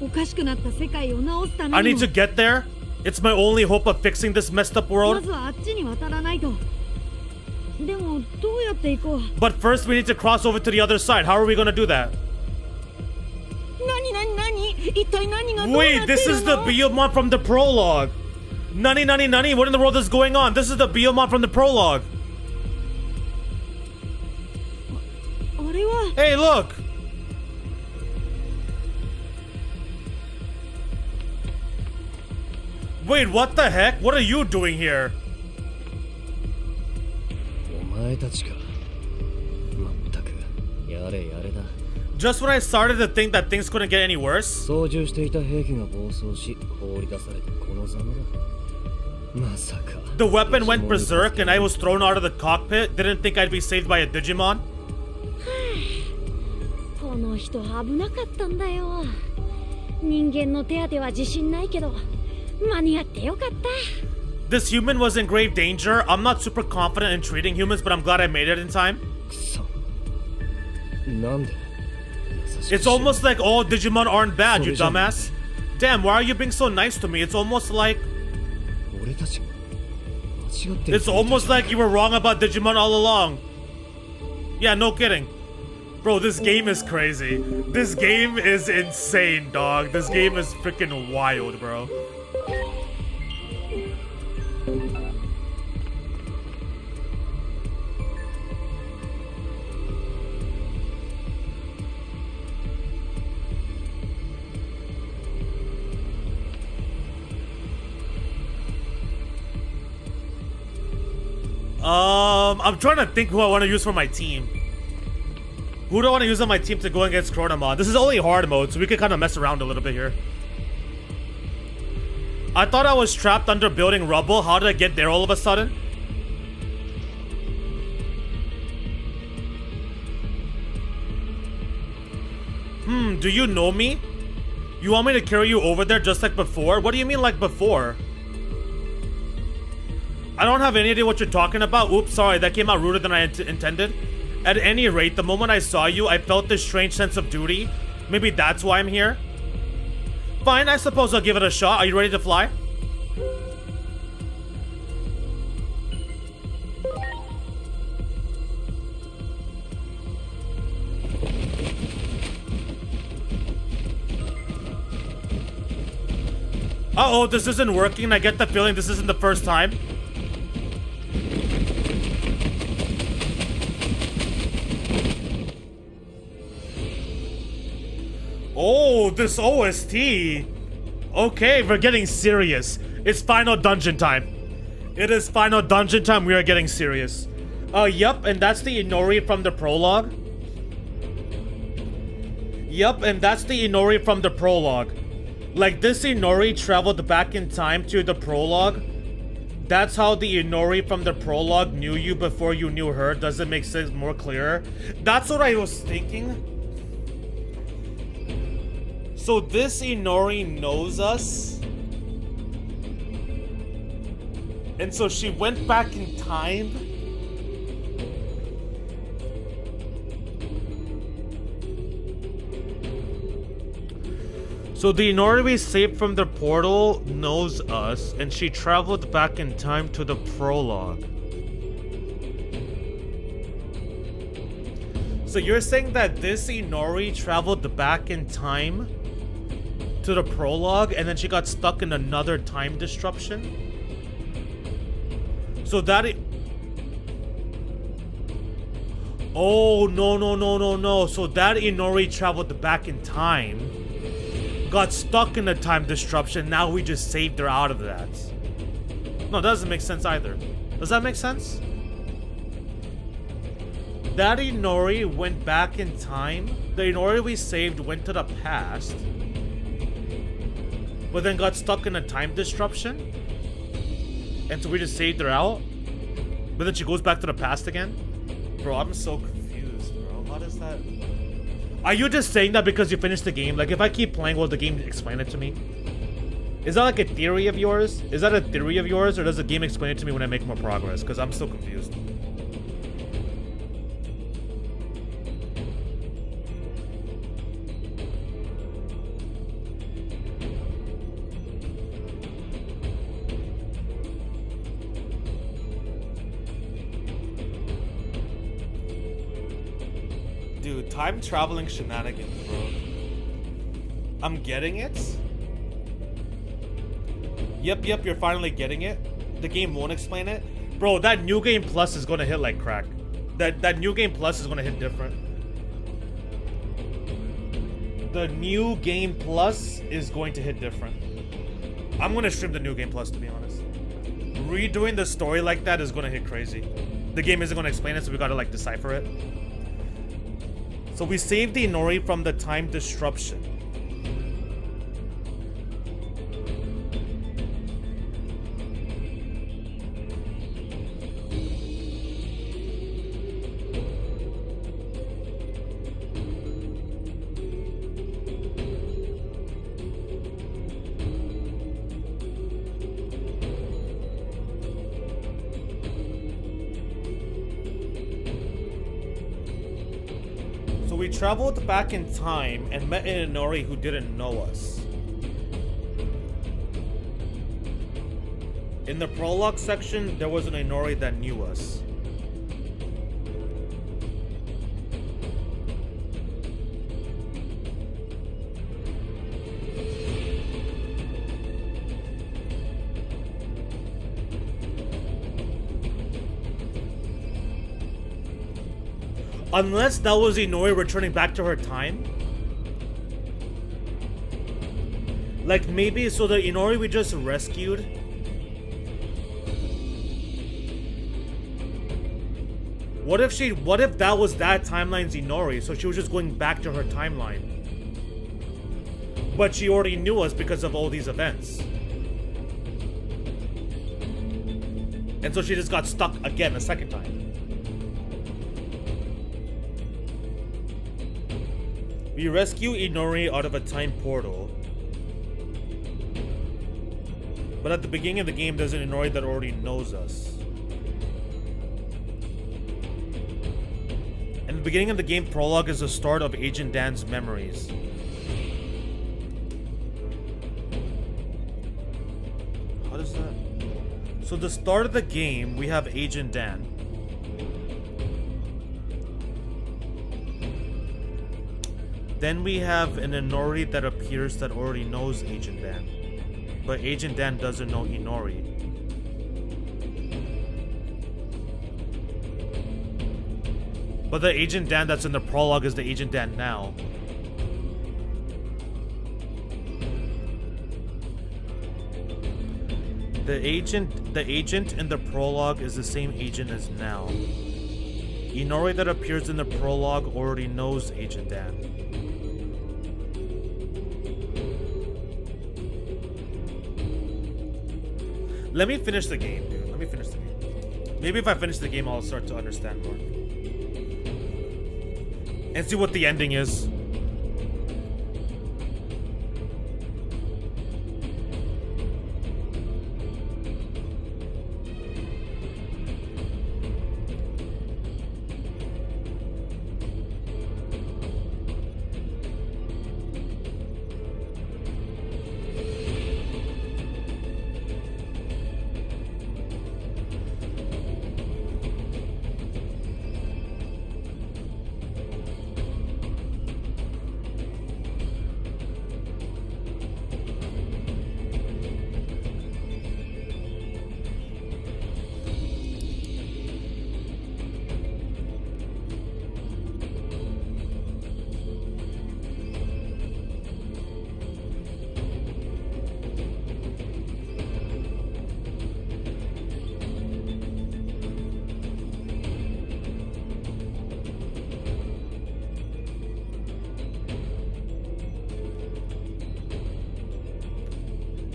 おかしくなった世界を直すた I め need に to も get there. It's my only hope of fixing this messed up ま world. ずはあっちに渡らないとでもどうやって行こう But first, we need to cross over to the other side. How are we gonna do that? 何一体何がどうな Wait, って this る is the の Biomon from the prologue. Nani, what in the world is going on? This is the Biomon from the prologue. あれは Hey, look. Wait, what the heck? What are you doing here? お前たちかまったくやれやれだ Just when I started to think that things couldn't get any worse. 操縦していた兵器が暴走し放り出されてこのざまだまさか The weapon went berserk and I was thrown out of the cockpit. Didn't think I'd be saved by a Digimon. この人危なかったんだよ人間の手当ては自信ないけど間に合ってよかった This human was in grave danger. I'm not super confident in treating humans, but I'm glad I made it in time. くそなんで優しく It's しろ almost like all Digimon aren't bad, you それじゃん。 dumbass. Damn, why are you being so nice to me? It's almost like 俺たちが間違ってる it's almost like you were wrong about Digimon all along. Yeah, no kidding. Bro, this game is crazy. This game is insane, dog. This game is freaking wild, bro. I'm trying to think who I want to use for my team. Who do I want to use on my team to go against Chronomon? This is only hard mode, so we can kind of mess around a little bit here. I thought I was trapped under building rubble. How did I get there all of a sudden? Do you know me? You want me to carry you over there just like before? What do you mean like before? I don't have any idea what you're talking about. Oops, sorry, that came out ruder than I intended. At any rate, the moment I saw you, I felt this strange sense of duty. Maybe that's why I'm here. Fine, I suppose I'll give it a shot. Are you ready to fly? Uh-oh, this isn't working. I get the feeling this isn't the first time. Oh, this OST. Okay, we're getting serious. It's final dungeon time. It is final dungeon time. We are getting serious. Yup, and that's the Inori from the prologue. Yup, and that's the Inori from the prologue. Like, this Inori traveled back in time to the prologue. That's how the Inori from the prologue knew you before you knew her. Does it make sense more clearer? That's what I was thinking. So this Inori knows us. And so she went back in time. So the Inori we saved from the portal knows us, and she traveled back in time to the prologue. So you're saying that this Inori traveled back in time to the prologue, and then she got stuck in another time disruption? So that oh, no. So that Inori traveled back in time, got stuck in a time disruption, now we just saved her out of that. No, that doesn't make sense either. Does that make sense? That Inori went back in time. The Inori we saved went to the past, but then got stuck in a time disruption, and so we just saved her out. But then she goes back to the past again. Bro, I'm so confused, bro. How does that... Are you just saying that because you finished the game? Like, if I keep playing, will the game explain it to me? Is that like a theory of yours? Is that a theory of yours, or does the game explain it to me when I make more progress? Because I'm so confused. Dude, time traveling shenanigans, bro. I'm getting it. Yep, you're finally getting it. The game won't explain it. Bro, that New Game Plus is gonna hit like crack. That New Game Plus is gonna hit different. The New Game Plus is going to hit different. I'm gonna stream the New Game Plus, to be honest. Redoing the story like that is gonna hit crazy. The game isn't gonna explain it, so we gotta like decipher it. So we saved the Inori from the time disruption. We traveled back in time and met an Inori who didn't know us. In the prologue section, there was an Inori that knew us. Unless that was Inori returning back to her time. Like maybe so the Inori we just rescued. What if that was that timeline's Inori, so she was just going back to her timeline. But she already knew us because of all these events. And so she just got stuck again a second time. We rescue Inori out of a time portal. But at the beginning of the game, there's an Inori that already knows us. And the beginning of the game prologue is the start of Agent Dan's memories. How does that... So the start of the game, we have Agent Dan. Then we have an Inori that appears that already knows Agent Dan. But Agent Dan doesn't know Inori. But the Agent Dan that's in the prologue is the Agent Dan now. The agent in the prologue is the same agent as now. Inori that appears in the prologue already knows Agent Dan. Let me finish the game, dude. Let me finish the game. Maybe if I finish the game, I'll start to understand more. And see what the ending is.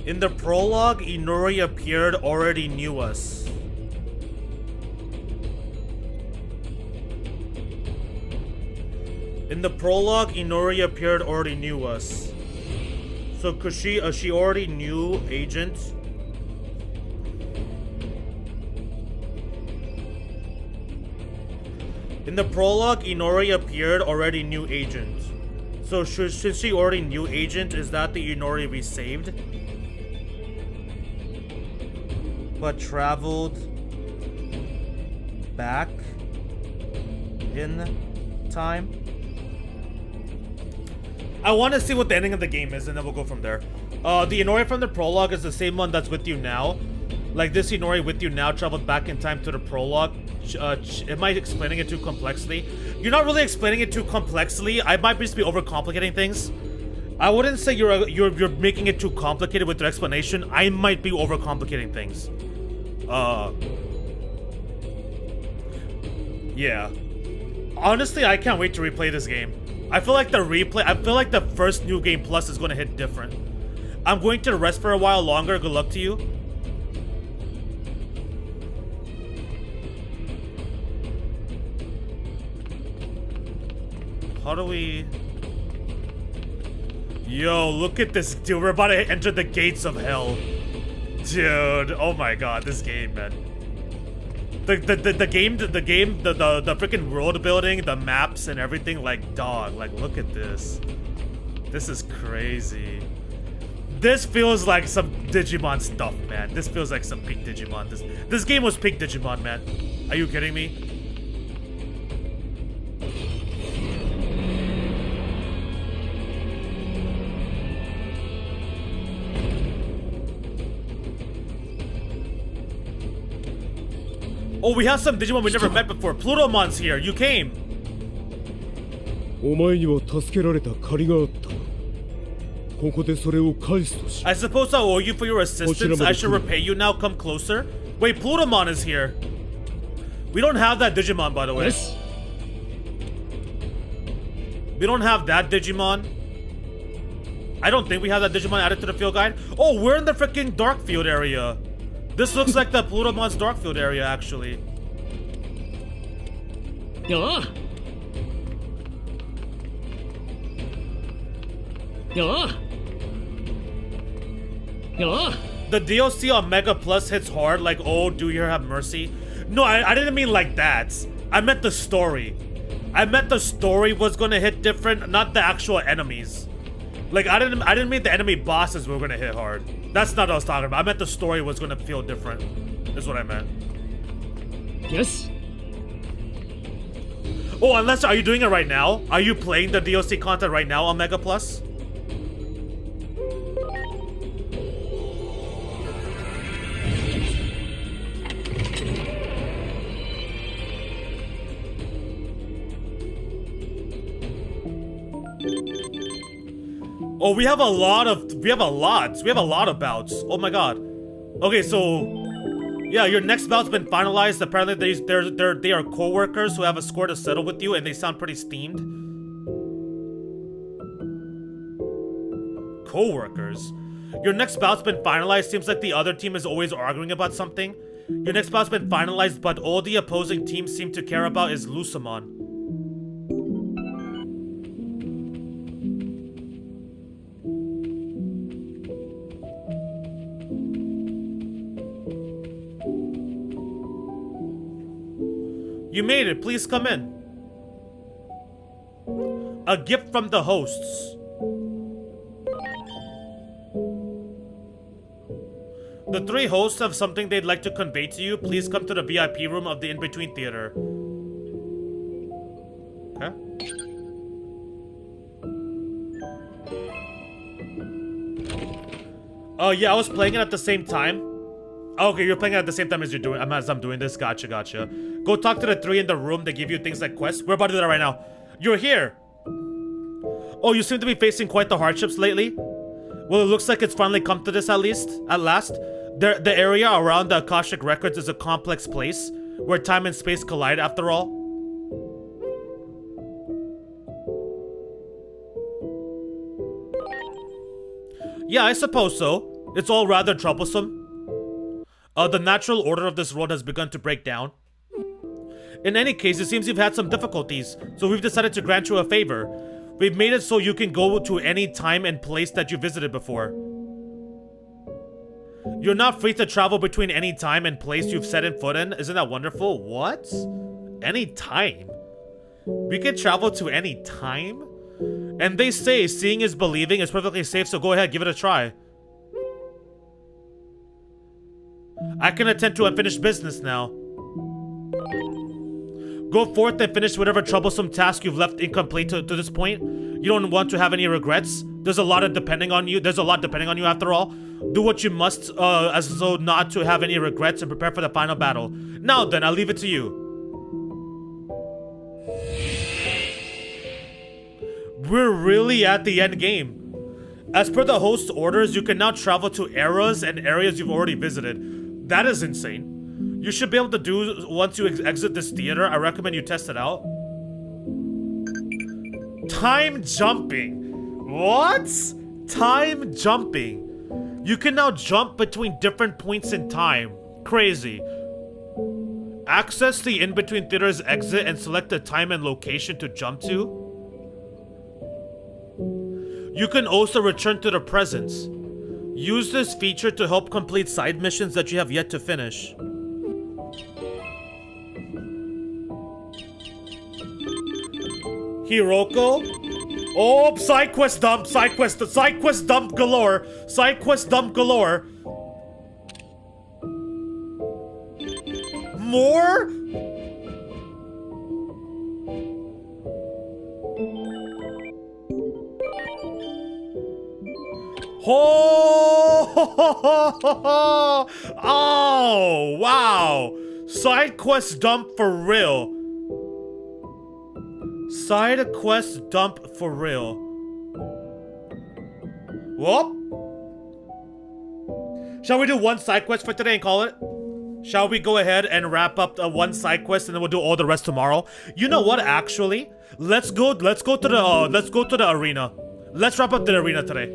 In the prologue, Inori appeared already knew us. In the prologue, Inori appeared already knew us. So cause she already knew Agent. In the prologue, Inori appeared already knew Agent. So since she already knew Agent, is that the Inori we saved? But traveled back in time. I want to see what the ending of the game is, and then we'll go from there. The Inori from the prologue is the same one that's with you now. Like this Inori with you now traveled back in time to the prologue. Am I explaining it too complexly? You're not really explaining it too complexly. I might just be overcomplicating things. I wouldn't say you're making it too complicated with your explanation. I might be overcomplicating things. Yeah. Honestly, I can't wait to replay this game. I feel like the first New Game Plus is going to hit different. I'm going to rest for a while longer. Good luck to you. How do we... Yo, look at this, dude. We're about to enter the gates of hell. Dude, oh my god, this game, man. The freaking world building, the maps and everything, like, dog, like, look at this. This is crazy. This feels like some Digimon stuff, man. This feels like some peak Digimon. This game was peak Digimon, man. Are you kidding me? Oh, we have some Digimon we never met before. Plutomon's here. You came. お前には助けられた借りがあった。ここでそれを返すとし。 I suppose I owe you for your assistance. I should repay you now. Come closer. Wait, Plutomon is here. We don't have that Digimon, by the way. Yes. We don't have that Digimon. I don't think we have that Digimon added to the field guide. Oh, we're in the freaking dark field area. This looks like the Plutomon's dark field area, actually. Yeah. Yeah. Yeah. The DLC on Mega Plus hits hard, like, oh, do you have mercy? No, I didn't mean like that. I meant the story. I meant the story was gonna hit different, not the actual enemies. Like, I didn't mean the enemy bosses were gonna hit hard. That's not what I was talking about. I meant the story was gonna feel different. Is what I meant. Yes. Oh, unless, are you doing it right now? Are you playing the DLC content right now on Mega Plus? Oh, we have a lot of bouts. Oh my god. Okay, so yeah, your next bout's been finalized. Apparently they are co-workers who have a score to settle with you, and they sound pretty steamed. Co-workers? Your next bout's been finalized. Seems like the other team is always arguing about something. Your next bout's been finalized, but all the opposing teams seem to care about is Lucamon. You made it. Please come in. A gift from the hosts. The three hosts have something they'd like to convey to you. Please come to the VIP room of the In-Between Theater. Okay. Oh, yeah, I was playing it at the same time. Okay, you're playing it at the same time as I'm doing this. Gotcha. Go talk to the three in the room. They give you things like quests. We're about to do that right now. You're here. Oh, you seem to be facing quite the hardships lately. Well, it looks like it's finally come to this at last. The area around the Akashic Records is a complex place where time and space collide after all. Yeah, I suppose so. It's all rather troublesome. The natural order of this world has begun to break down. In any case, it seems you've had some difficulties, so we've decided to grant you a favor. We've made it so you can go to any time and place that you visited before. You're not free to travel between any time and place you've set in foot in. Isn't that wonderful? What? Any time? We can travel to any time? And they say seeing is believing is perfectly safe, so go ahead, give it a try. I can attend to unfinished business now. Go forth and finish whatever troublesome task you've left incomplete to this point. You don't want to have any regrets. There's a lot depending on you after all. Do what you must as though not to have any regrets and prepare for the final battle. Now then, I'll leave it to you. We're really at the end game. As per the host's orders, you can now travel to eras and areas you've already visited. That is insane. You should be able to do once you exit this theater. I recommend you test it out. Time jumping. What? Time jumping. You can now jump between different points in time. Crazy. Access the In-Between Theater's exit and select the time and location to jump to. You can also return to the present. Use this feature to help complete side missions that you have yet to finish. Hiroko? Oh, side quest dump galore. Side quest dump galore. More? Oh, wow. Side quest dump for real. Side quest dump for real. Whoop. Shall we do one side quest for today and call it? Shall we go ahead and wrap up the one side quest and then we'll do all the rest tomorrow? You know what? Actually, let's go to the arena. Let's wrap up the arena today.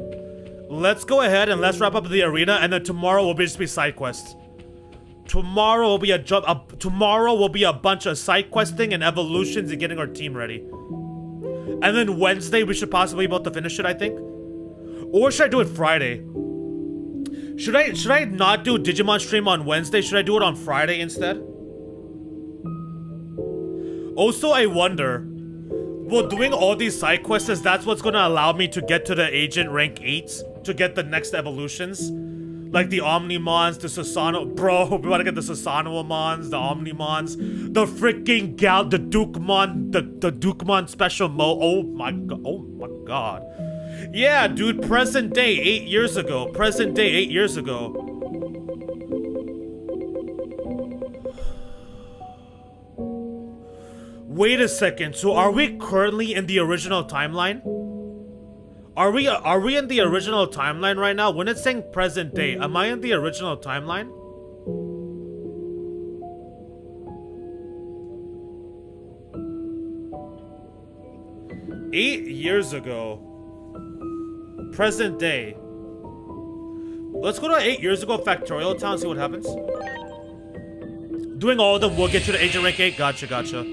Let's go ahead and let's wrap up the arena, and then tomorrow will just be side quests. Tomorrow will be a bunch of side questing and evolutions and getting our team ready. And then Wednesday we should possibly be able to finish it, I think. Or should I do it Friday? Should I not do Digimon stream on Wednesday? Should I do it on Friday instead? Also, I wonder, well, doing all these side quests, that's what's gonna allow me to get to the agent rank 8 to get the next evolutions. Like the Omnimons, the Susanoo. Bro, we wanna get the Susanoo-mons, the Omnimons, the freaking the Dukemon, the Dukemon special mode. Oh my god. Yeah, dude, present day 8 years ago. Present day 8 years ago. Wait a second, so are we currently in the original timeline? Are we in the original timeline right now? When it's saying present day, am I in the original timeline? Eight years ago. Present day. Let's go to 8 years ago Factorial Town and see what happens. Doing all of them will get you to agent rank 8. Gotcha.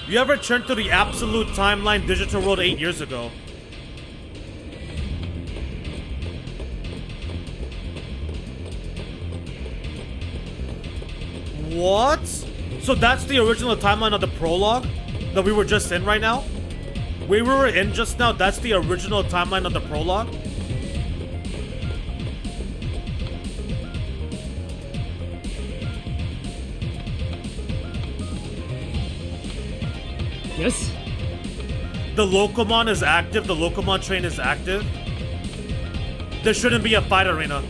You ever returned to the absolute timeline digital world 8 years ago? What? So that's the original timeline of the prologue that we were just in right now? We were in just now, that's the original timeline of the prologue? Yes. The Locomon is active, the Locomon train is active. There shouldn't be a fight arena.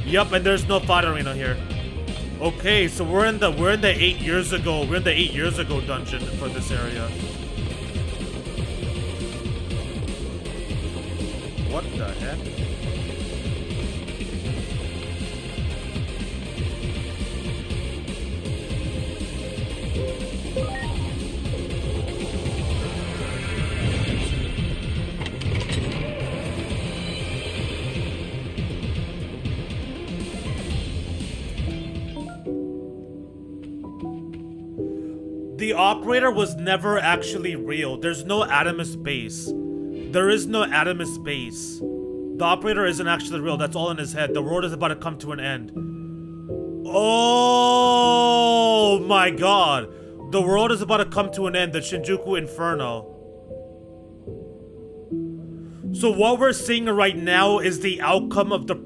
Yup, and there's no fight arena here. Okay, so we're in the 8 years ago. We're in the 8 years ago dungeon for this area. What the heck? The operator was never actually real. There's no Adamus base. There is no Adamus base. The operator isn't actually real. That's all in his head. The world is about to come to an end. Oh my god. The world is about to come to an end. The Shinjuku Inferno. So what we're seeing right now is the outcome of the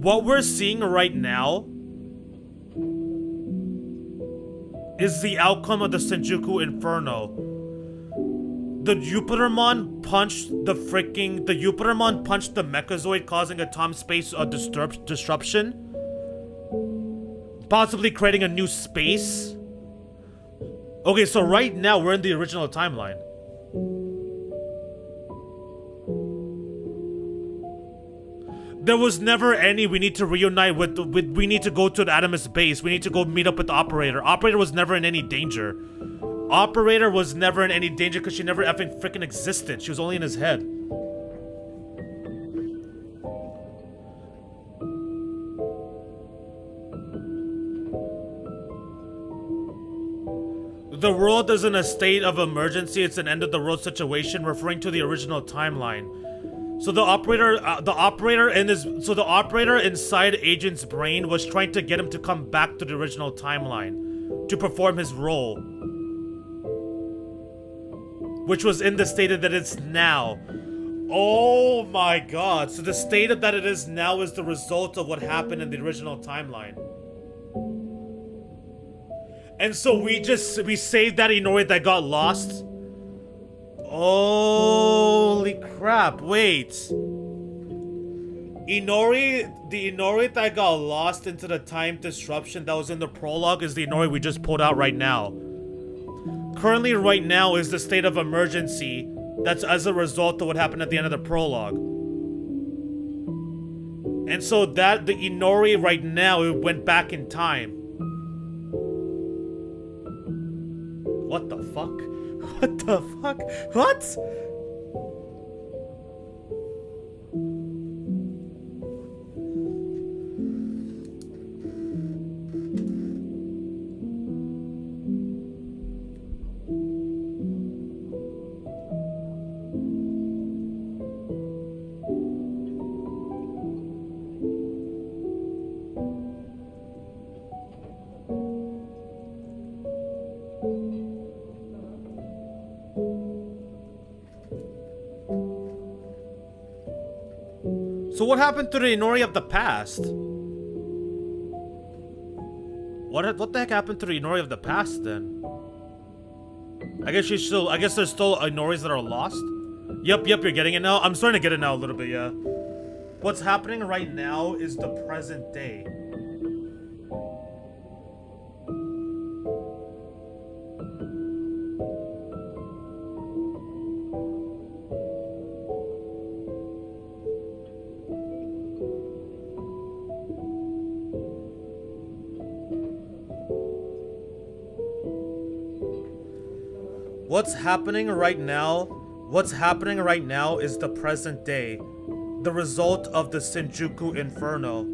what we're seeing right now is the outcome of the Shinjuku Inferno. The Jupitermon punched the Mechazoid, causing a time space disruption, possibly creating a new space. Okay, so right now we're in the original timeline. There was never any we need to reunite with we need to go to the Adamus base. We need to go meet up with the operator. Operator was never in any danger. Operator was never in any danger because she never effing freaking existed. She was only in his head. The world is in a state of emergency. It's an end of the world situation, referring to the original timeline. So the operator inside Agent's brain was trying to get him to come back to the original timeline to perform his role, which was in the state that it's now. Oh my god. So the state that it is now is the result of what happened in the original timeline. And so we saved that Inori that got lost. Holy crap, wait. The Inori that got lost into the time disruption that was in the prologue is the Inori we just pulled out right now. Currently, right now, is the state of emergency that's as a result of what happened at the end of the prologue. And so that, the Inori right now, it went back in time. What the fuck? What the fuck? What? So what happened to the Inori of the past? What the heck happened to the Inori of the past then? I guess there's still Inoris that are lost. Yep, you're getting it now. I'm starting to get it now a little bit, yeah. What's happening right now is the present day. What's happening right now is the present day, the result of the Shinjuku Inferno.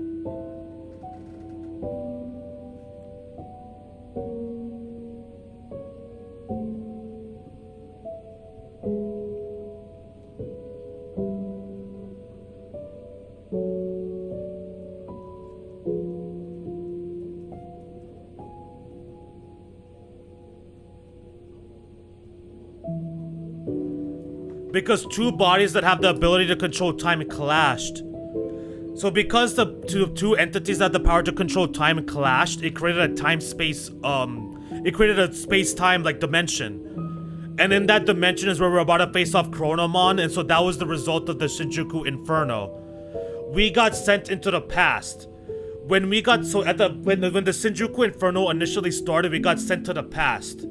Because two bodies that have the ability to control time clashed. So because the two entities that have the power to control time clashed, it created a time-space, it created a space-time, like, dimension. And in that dimension is where we're about to face off Chronomon, and so that was the result of the Shinjuku Inferno. We got sent into the past. When the Shinjuku Inferno initially started, we got sent to the past.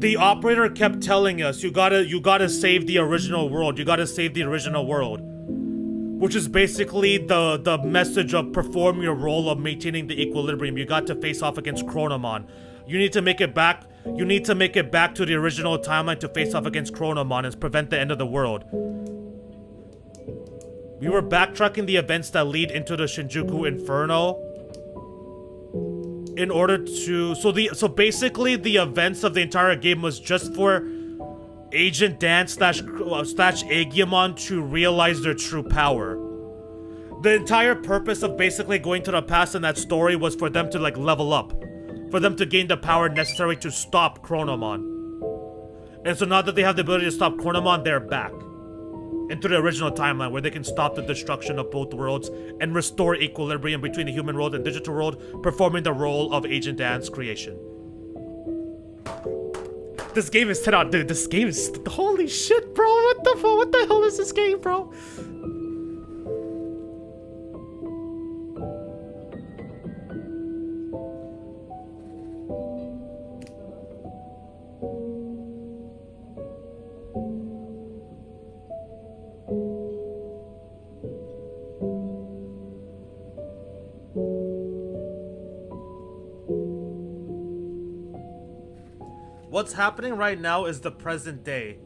The operator kept telling us, you gotta save the original world. You gotta save the original world. Which is basically the message of perform your role of maintaining the equilibrium. You got to face off against Chronomon. You need to make it back. You need to make it back to the original timeline to face off against Chronomon and prevent the end of the world. We were backtracking the events that lead into the Shinjuku Inferno. In order to so basically the events of the entire game was just for Agent Dan slash Aegiomon to realize their true power. The entire purpose of basically going to the past in that story was for them to, like, level up, for them to gain the power necessary to stop Chronomon. And so now that they have the ability to stop Chronomon, they're back into the original timeline where they can stop the destruction of both worlds and restore equilibrium between the human world and digital world, performing the role of Agent Dan's creation. This game is 10 out, dude. This game is holy shit, bro. What the fuck? What the hell is this game, bro? What's happening right now is the present day.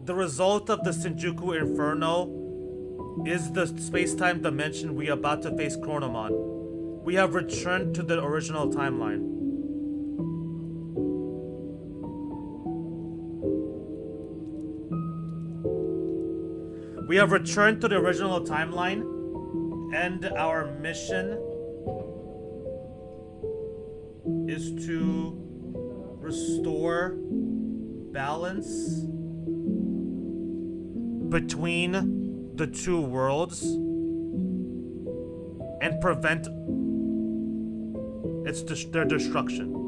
The result of the Shinjuku Inferno is the space-time dimension we are about to face Chronomon. We have returned to the original timeline. We have returned to the original timeline, and our mission is to restore balance between the two worlds and prevent their destruction.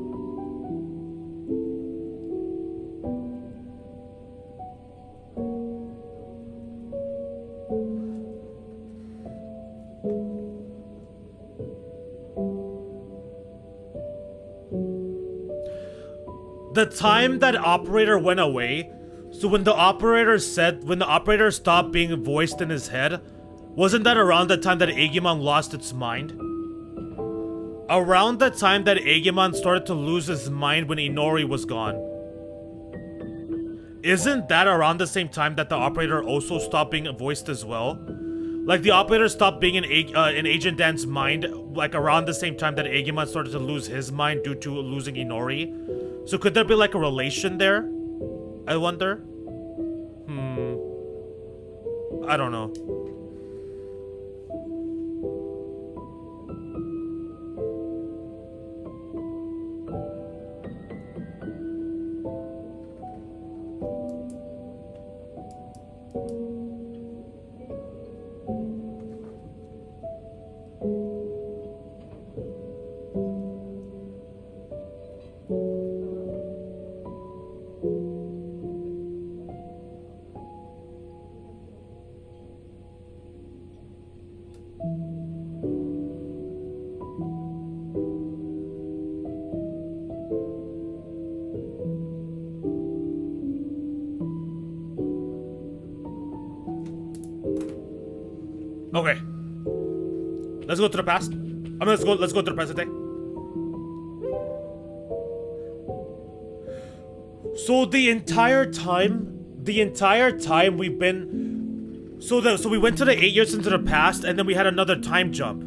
The time that operator went away, so when the operator stopped being voiced in his head, wasn't that around the time that Aegiomon lost its mind? Around the time that Aegiomon started to lose his mind when Inori was gone. Isn't that around the same time that the operator also stopped being voiced as well? Like the operator stopped being in Agent Dan's mind, like around the same time that Aegiomon started to lose his mind due to losing Inori. So could there be like a relation there? I wonder. I don't know. Okay. Let's go to the past. Let's go to the present day. So the entire time we've been so we went to the 8 years into the past and then we had another time jump.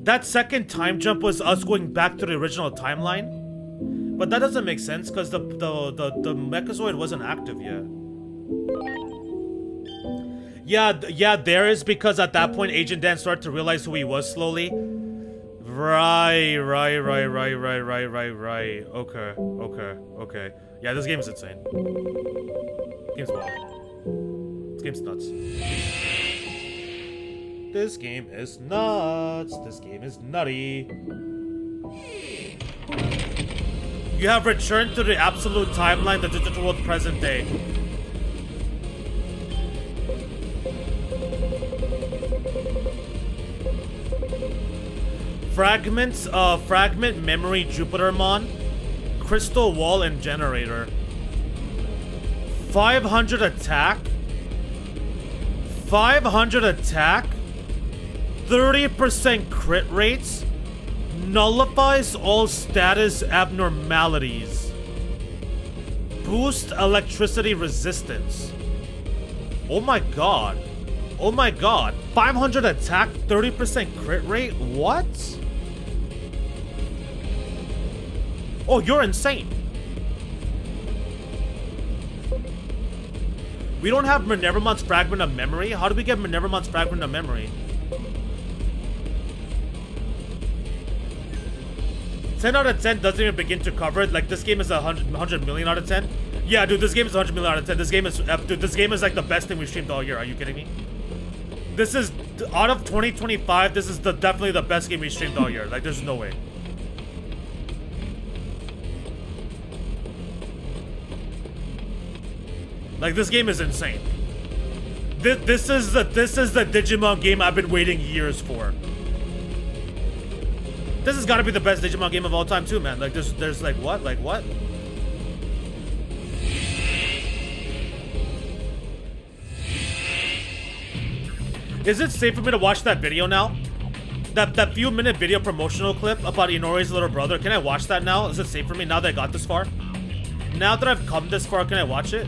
That second time jump was us going back to the original timeline. But that doesn't make sense because the Mechazoid wasn't active yet. Yeah, there is, because at that point Agent Dan started to realize who he was slowly. Right. Okay. Yeah, this game is insane. Game's wild. This game's nuts. This game is nuts. This game is nutty. You have returned to the absolute timeline, the digital world present day. Fragment memory Jupitermon, crystal wall and generator. 500 attack. 30% crit rates. Nullifies all status abnormalities. Boost electricity resistance. Oh my god. 500 attack, 30% crit rate? What? Oh, you're insane. We don't have Minervamon's Fragment of Memory? How do we get Minervamon's Fragment of Memory? 10 out of 10 doesn't even begin to cover it. Like, this game is 100 million out of 10. Yeah, dude, this game is 100 million out of 10. This game is like the best thing we've streamed all year. Are you kidding me? This is, out of 2025, this is definitely the best game we streamed all year. Like, there's no way. Like, this game is insane. This is the Digimon game I've been waiting years for. This has got to be the best Digimon game of all time too, man. Like, there's like what? Like what? Is it safe for me to watch that video now? That few minute video promotional clip about Inori's little brother. Can I watch that now? Is it safe for me now that I got this far? Now that I've come this far, can I watch it?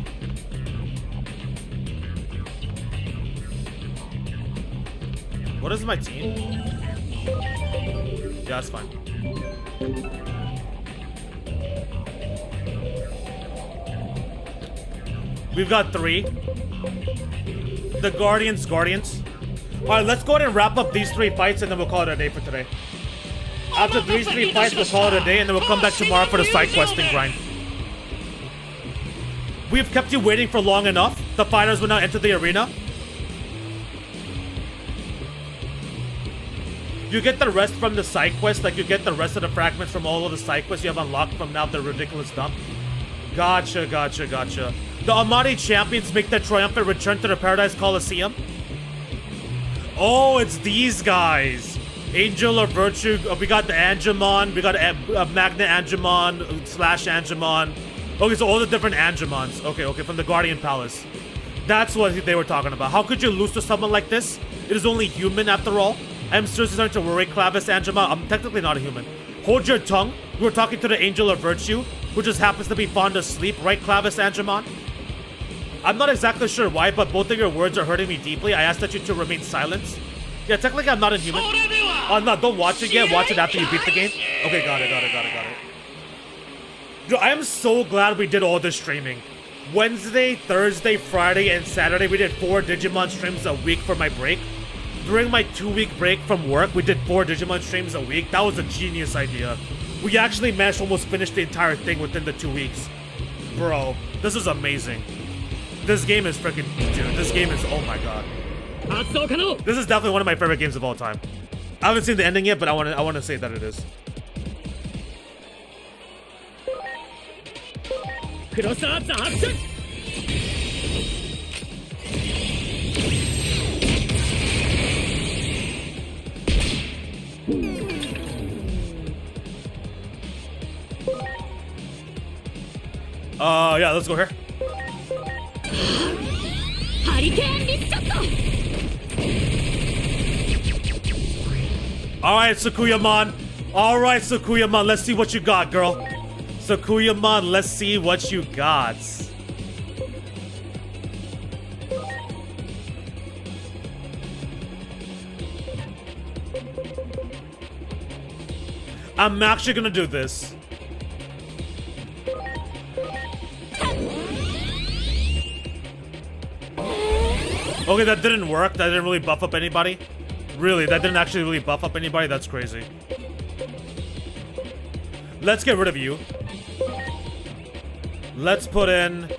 What is my team? Yeah, that's fine. We've got 3. The Guardians. Alright, let's go ahead and wrap up these 3 fights and then we'll call it a day for today. After these 3 fights, we'll call it a day and then we'll come back tomorrow for the side questing grind. We've kept you waiting for long enough. The fighters will now enter the arena. You get the rest from the side quest, like you get the rest of the fragments from all of the side quests you have unlocked from now the ridiculous dump. Gotcha. The Amari champions make their triumphant return to the Paradise Coliseum. Oh, it's these guys. Angel of Virtue. We got the Aegiomon. We got Magna Aegiomon / Aegiomon. Okay, so all the different Aegiomons. Okay, from the Guardian Palace. That's what they were talking about. How could you lose to someone like this? It is only human after all. I'm seriously starting to worry, Clavis Aegiomon. I'm technically not a human. Hold your tongue. We were talking to the Angel of Virtue, who just happens to be fond of sleep, right, Clavis Aegiomon? I'm not exactly sure why, but both of your words are hurting me deeply. I ask that you to remain silent. Yeah, technically I'm not a human. Oh, no, don't watch it yet. Watch it after you beat the game. Okay, got it. Yo, I am so glad we did all this streaming. Wednesday, Thursday, Friday, and Saturday, we did 4 Digimon streams a week for my break. During my 2-week break from work, we did 4 Digimon streams a week. That was a genius idea. We actually managed to almost finish the entire thing within the 2 weeks. Bro, this is amazing. This game is freaking... Dude, this game is... Oh my god. This is definitely one of my favorite games of all time. I haven't seen the ending yet, but I want to say that it is. Yeah, let's go here. Alright, Sakuyamon. Alright, Sakuyamon. Let's see what you got, girl. Sakuyamon, let's see what you got. I'm actually gonna do this. Okay, that didn't work. That didn't really buff up anybody. Really, that didn't actually really buff up anybody. That's crazy. Let's get rid of you. Let's put in...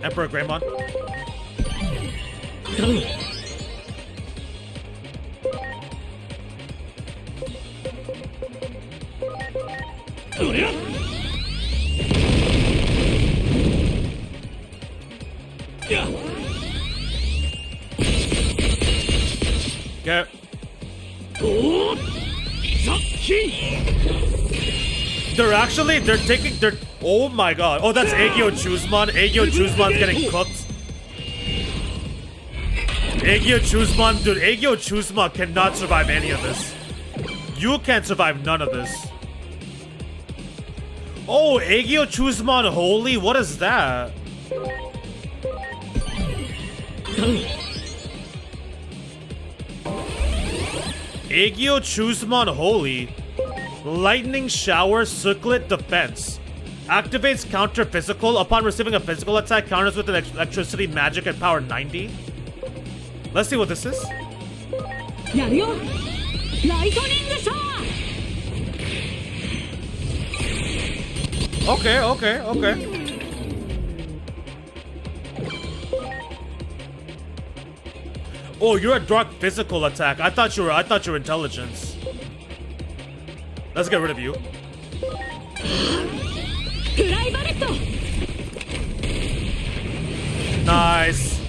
Emperor Greymon. Okay. They're taking, oh my god. Oh, that's Aegiomon. Aegiomon getting cooked. Aegiomon, dude, Aegiomon cannot survive any of this. You can't survive none of this. Oh, Aegiomon Holy? What is that? Aegiomon Holy. Lightning Shower Circlet Defense. Activates counter physical. Upon receiving a physical attack, counters with an electricity, magic, and power 90. Let's see what this is. Okay. Oh, you're a dark physical attack. I thought you were intelligence. Let's get rid of you. Nice.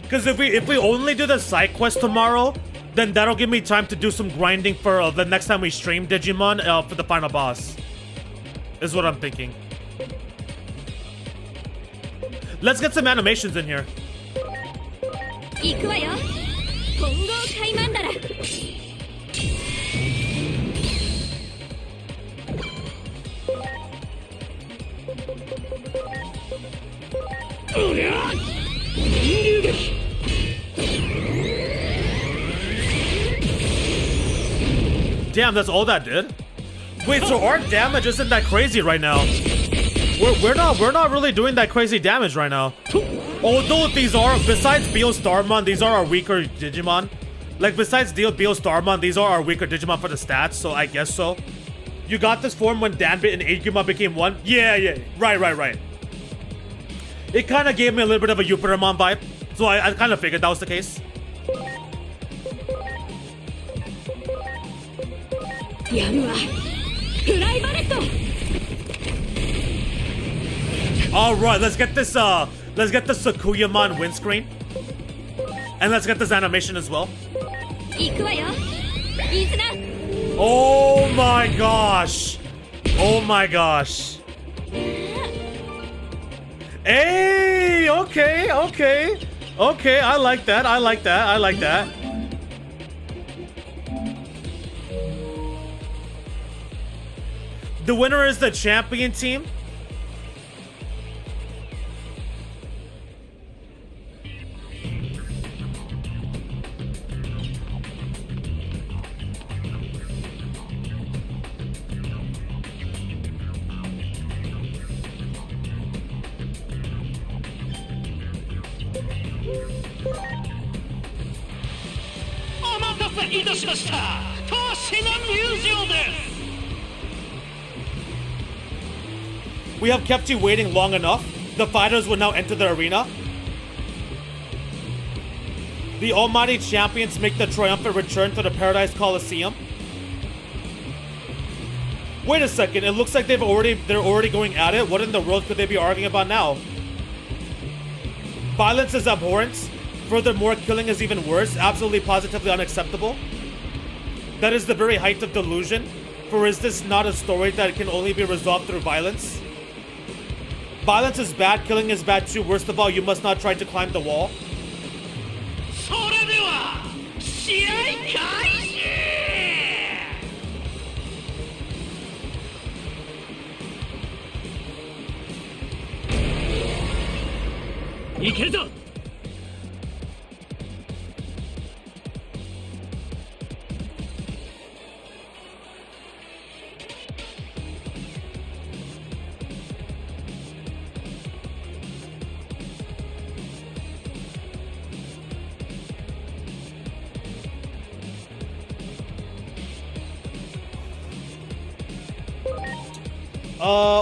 Because if we only do the side quest tomorrow, then that'll give me time to do some grinding for the next time we stream Digimon for the final boss. Is what I'm thinking. Let's get some animations in here. Damn, that's all that did? Wait, so our damage isn't that crazy right now. We're not really doing that crazy damage right now. Although these are, besides Starmon, these are our weaker Digimon. Like, besides Starmon, these are our weaker Digimon for the stats, so I guess so. You got this form when Danbit and Aegiomon became one? Yeah. Right. It kind of gave me a little bit of a Yuperamon vibe, so I kind of figured that was the case. Alright, let's get this Let's get the Sakuyamon windscreen. And let's get this animation as well. 行くわよイズナ Oh my gosh. Oh my gosh. Hey, okay, okay. Okay, I like that. I like that. I like that. The winner is the champion team. We have kept you waiting long enough. The fighters will now enter the arena. The almighty champions make the triumphant return to the Paradise Coliseum. Wait a second, it looks like they're already going at it. What in the world could they be arguing about now? Violence is abhorrent. Furthermore, killing is even worse. Absolutely positively unacceptable. That is the very height of delusion. For is this not a story that can only be resolved through violence? Violence is bad, killing is bad too. Worst of all, you must not try to climb the wall. それでは試合開始いけるぞ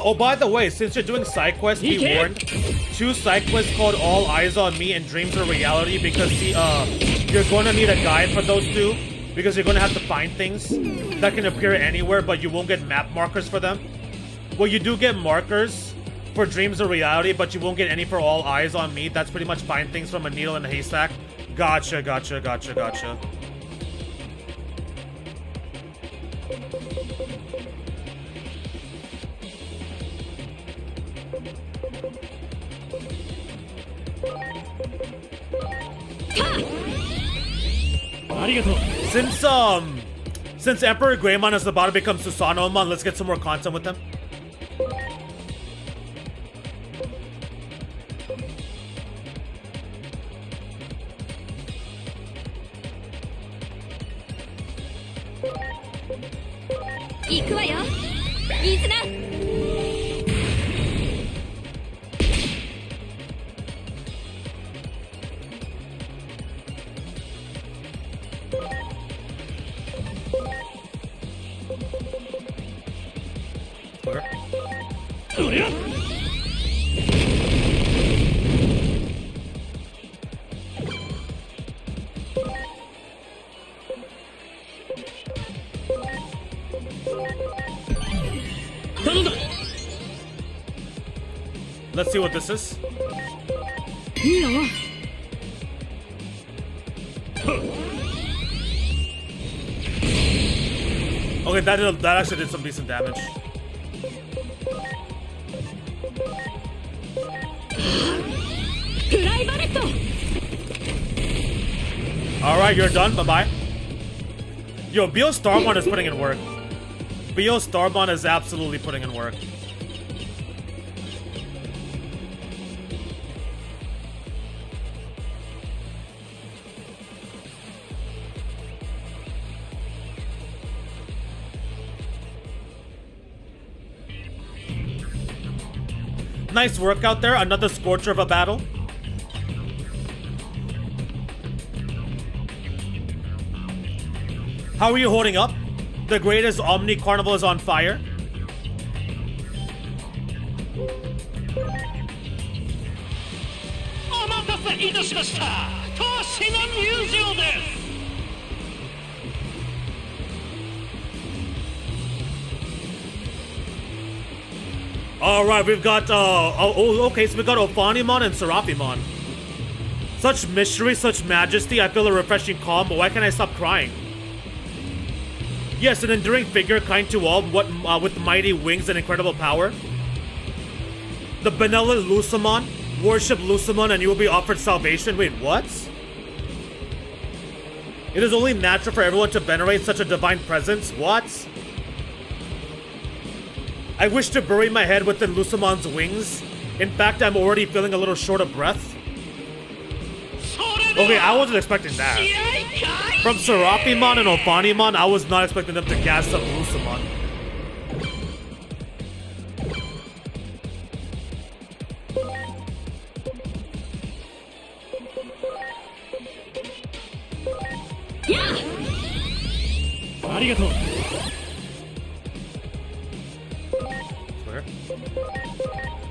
Oh, by the way, since you're doing side quests, be warned. 2 side quests called All Eyes on Me and Dreams of Reality, because you're going to need a guide for those 2, because you're going to have to find things that can appear anywhere, but you won't get map markers for them. Well, you do get markers for Dreams of Reality, but you won't get any for All Eyes on Me. That's pretty much find things from a needle in a haystack. Gotcha, gotcha, gotcha, gotcha. Since Emperor Greymon is about to become Susanomon, let's get some more content with him. Let's see what this is. Okay, that actually did some decent damage. Alright, you're done. Bye-bye. Yo, Bio Starmon is putting in work. Bio Starmon is absolutely putting in work. Nice work out there. Another scorcher of a battle. How are you holding up? The greatest Omni Carnival is on fire. Alright, we've got, okay, so we got Ophanimon and Seraphimon. Such mystery, such majesty, I feel a refreshing calm, but why can't I stop crying? Yes, an enduring figure, kind to all, with mighty wings and incredible power. The benevolent Lucemon. Worship Lucemon and you will be offered salvation. Wait, what? It is only natural for everyone to venerate such a divine presence. What? I wish to bury my head within Lucemon's wings. In fact, I'm already feeling a little short of breath. Okay, I wasn't expecting that. From Seraphimon and Ophanimon, I was not expecting them to gas up Lucemon. Where?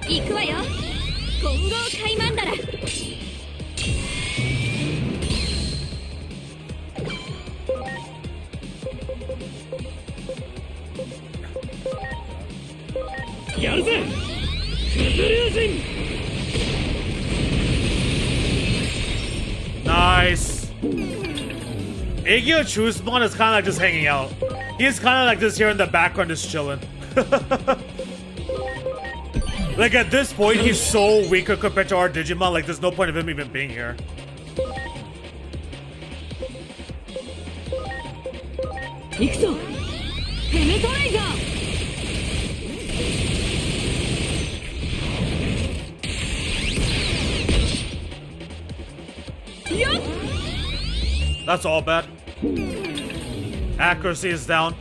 行くわよ混合カイマンダラ やるぜクズ竜神 Nice. Aegiomon is kind of like just hanging out. He's kind of like just here in the background, just chilling. Like at this point, he's so weaker compared to our Digimon. Like there's no point of him even being here. That's all bad. Accuracy is down.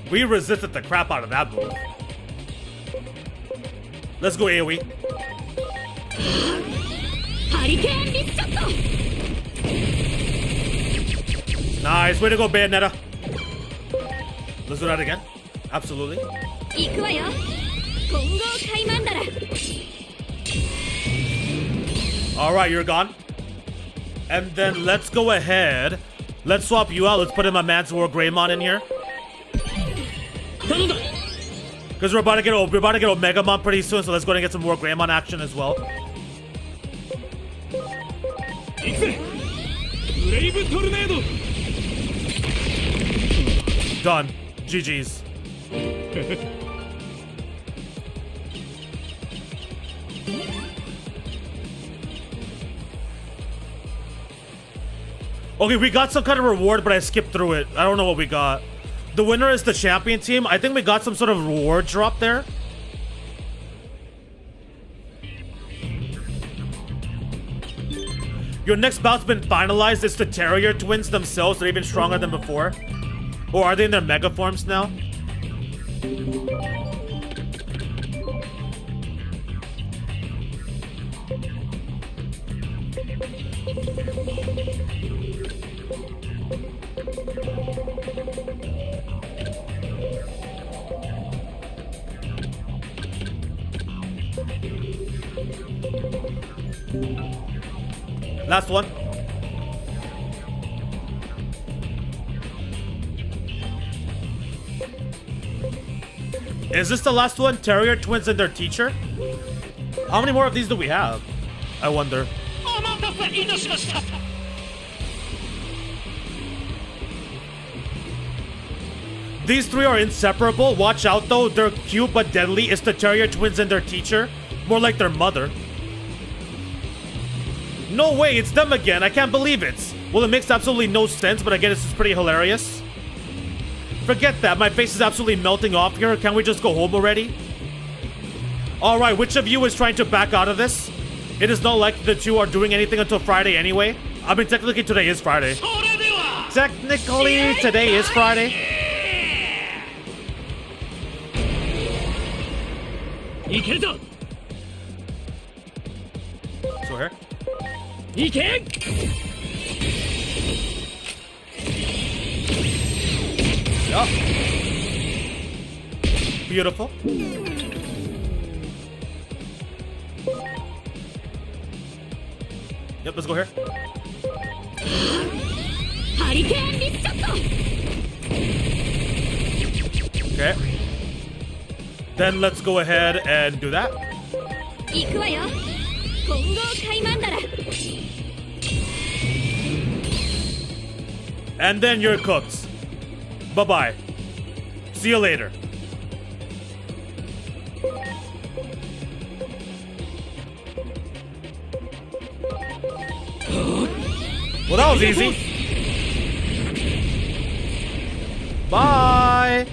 We resisted the crap out of that move. Let's go AoE. Nice, way to go Bayonetta. Let's do that again. Absolutely. Alright, you're gone. And then let's go ahead. Let's swap you out. Let's put in my Man's War Greymon in here. Because we're about to get Omegamon pretty soon, so let's go ahead and get some more Greymon action as well. Done. GG's. Okay, we got some kind of reward, but I skipped through it. I don't know what we got. The winner is the champion team. I think we got some sort of reward drop there. Your next bout's been finalized. It's the Terrier twins themselves. They're even stronger than before. Or are they in their mega forms now? Last one. Is this the last one? Terrier twins and their teacher? How many more of these do we have? I wonder. These three are inseparable. Watch out though, they're cute but deadly. It's the Terrier twins and their teacher. More like their mother. No way, it's them again. I can't believe it. Well, it makes absolutely no sense, but I guess it's pretty hilarious. Forget that. My face is absolutely melting off here. Can we just go home already? Alright, which of you is trying to back out of this? It is not like the two are doing anything until Friday anyway. I mean, technically today is Friday. Technically, today is Friday. So here. Yeah. Beautiful. Yep, let's go here. ハリケーンリスショット。 Okay. Then let's go ahead and do that. 行くわよ。混合カイマンダラ。 And then you're cooked. Bye-bye. See you later. Well, that was easy. Bye.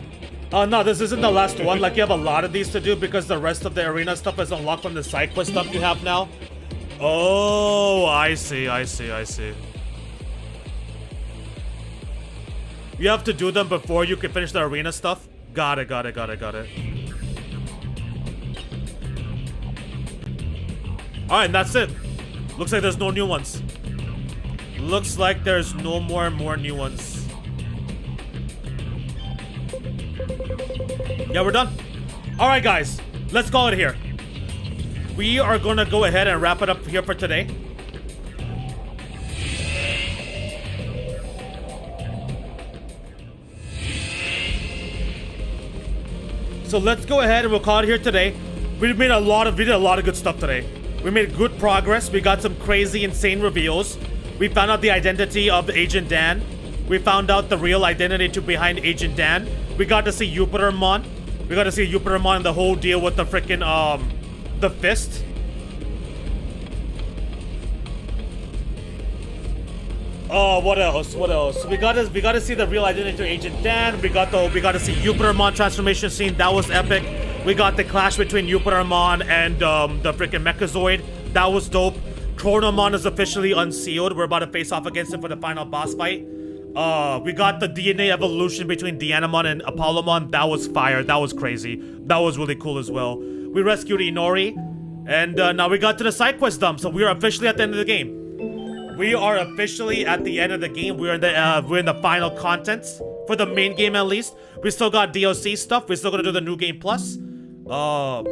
No, this isn't the last one. Like, you have a lot of these to do because the rest of the arena stuff is unlocked from the side quest stuff you have now. Oh, I see. You have to do them before you can finish the arena stuff. Got it. Alright, and that's it. Looks like there's no new ones. Looks like there's no more new ones. Yeah, we're done. Alright, guys. Let's call it here. We are gonna go ahead and wrap it up here for today. So let's go ahead and we'll call it here today. We did a lot of good stuff today. We made good progress. We got some crazy, insane reveals. We found out the identity of Agent Dan. We found out the real identity behind Agent Dan. We got to see Jupitermon. We got to see Jupitermon and the whole deal with the freaking the fist. Oh, what else? We got to see the real identity of Agent Dan. We got to see Jupitermon transformation scene. That was epic. We got the clash between Jupitermon and the freaking Mechazoid. That was dope. Chronomon is officially unsealed. We're about to face off against him for the final boss fight. We got the DNA evolution between Dianamon and Apollomon. That was fire. That was crazy. That was really cool as well. We rescued Inori. And now we got to the side quest dump. So we are officially at the end of the game. We are officially at the end of the game. We're in the final contents. For the main game at least. We still got DLC stuff. We're still gonna do the new game plus. So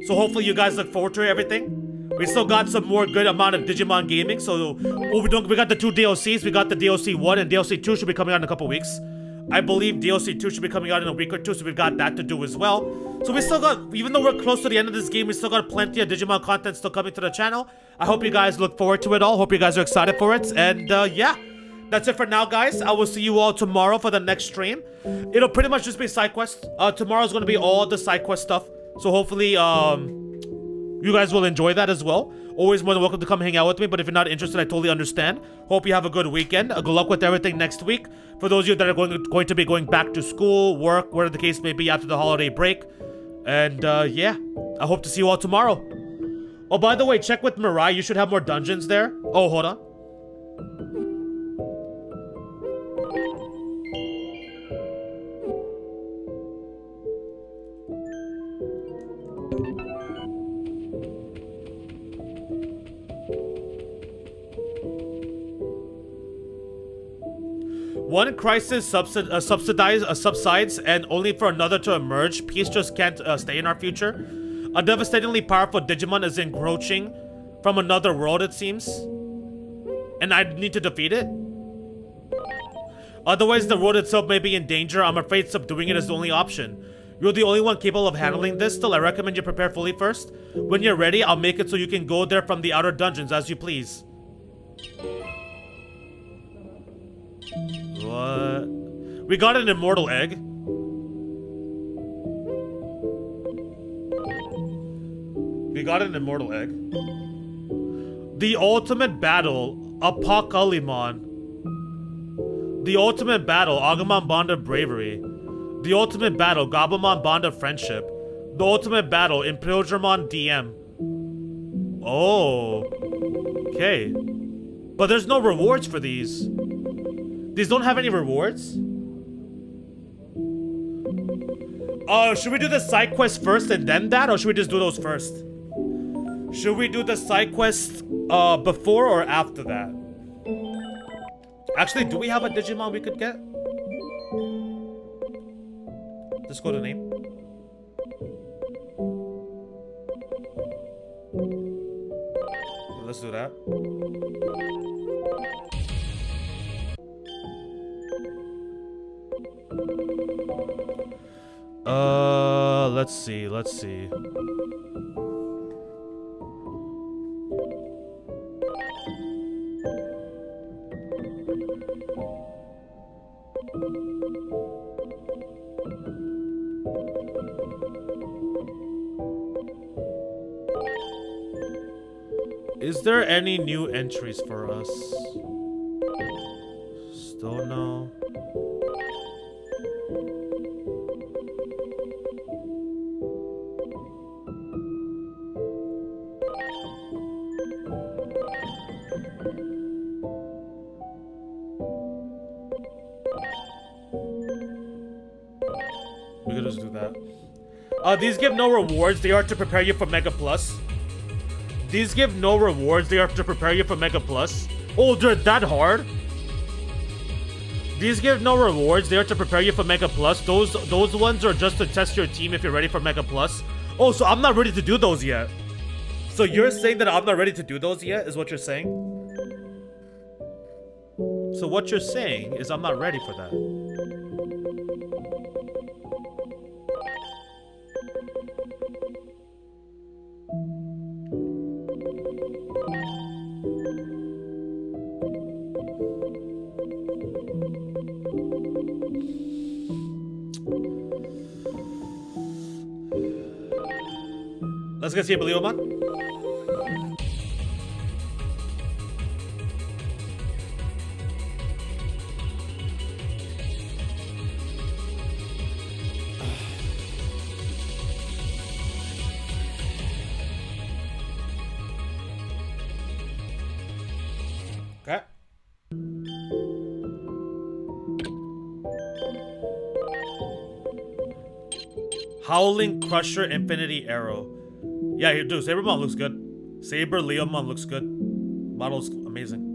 hopefully you guys look forward to everything. We still got some more good amount of Digimon gaming. So we got the 2 DLCs. We got the DLC 1 and DLC 2 should be coming out in a couple weeks. I believe DLC 2 should be coming out in a week or two, so we've got that to do as well. So we still got, even though we're close to the end of this game, we still got plenty of Digimon content still coming to the channel. I hope you guys look forward to it all. Hope you guys are excited for it. And yeah, that's it for now, guys. I will see you all tomorrow for the next stream. It'll pretty much just be side quests. Tomorrow's going to be all the side quest stuff. So hopefully, you guys will enjoy that as well. Always more than welcome to come hang out with me, but if you're not interested, I totally understand. Hope you have a good weekend. Good luck with everything next week. For those of you that are going to be going back to school, work, whatever the case may be after the holiday break. And yeah, I hope to see you all tomorrow. Oh, by the way, check with Mirai. You should have more dungeons there. Oh, hold on. One crisis subsides and only for another to emerge. Peace just can't stay in our future. A devastatingly powerful Digimon is encroaching from another world, it seems. And I need to defeat it? Otherwise, the world itself may be in danger. I'm afraid subduing it is the only option. You're the only one capable of handling this. Still, I recommend you prepare fully first. When you're ready, I'll make it so you can go there from the outer dungeons as you please. What? We got an immortal egg. We got an immortal egg. The ultimate battle, Apocalypse. The ultimate battle, Agumon Bond of Bravery. The ultimate battle, Gabumon Bond of Friendship. The ultimate battle, Imperialdramon DM. Oh. Okay. But there's no rewards for these. These don't have any rewards? Should we do the side quest first and then that? Or should we just do those first? Should we do the side quest before or after that? Actually, do we have a Digimon we could get? Just go to name. Let's do that. Let's see. Is there any new entries for us? Still no. We could just do that. These give no rewards. They are to prepare you for Mega Plus. These give no rewards. They are to prepare you for Mega Plus. Oh, they're that hard? These give no rewards. They are to prepare you for Mega Plus. Those ones are just to test your team if you're ready for Mega Plus. Oh, so I'm not ready to do those yet. So you're saying that I'm not ready to do those yet, is what you're saying? So what you're saying is I'm not ready for that. Let's go see Aegiomon. Okay. Howling Crusher Infinity Arrow. Yeah, here, dude, Sabermon looks good. Saber Leomon looks good. Model's amazing.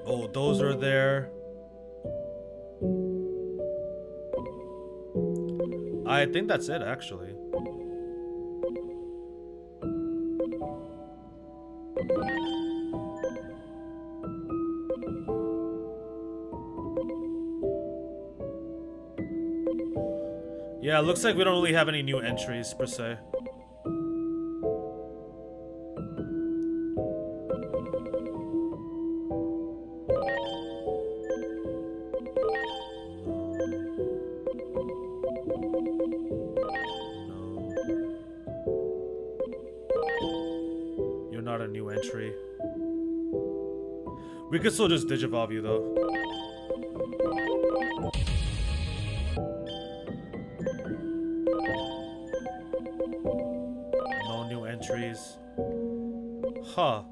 Oh, those are there. I think that's it, actually. Yeah, it looks like we don't really have any new entries, per se. Not a new entry. We could still just Digivolve you though. No new entries. Huh.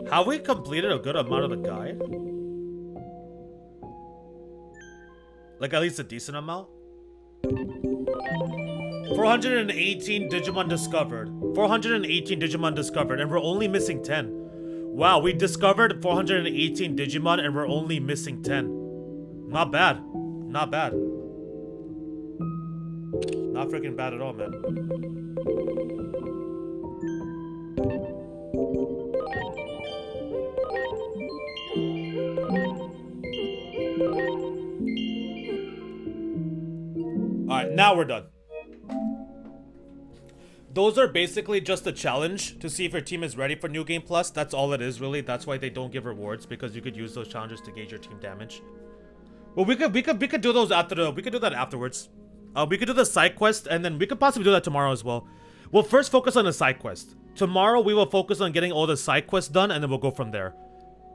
Have we completed a good amount of the guide? Like at least a decent amount? 418 Digimon discovered. 418 Digimon discovered, and we're only missing 10. Wow, we discovered 418 Digimon and we're only missing 10. Not bad. Not bad. Not freaking bad at all, man. Alright, now we're done. Those are basically just a challenge to see if your team is ready for New Game Plus. That's all it is, really. That's why they don't give rewards, because you could use those challenges to gauge your team damage. Well, we could do those after the. We could do that afterwards. We could do the side quest, and then we could possibly do that tomorrow as well. We'll first focus on the side quest. Tomorrow we will focus on getting all the side quests done, and then we'll go from there.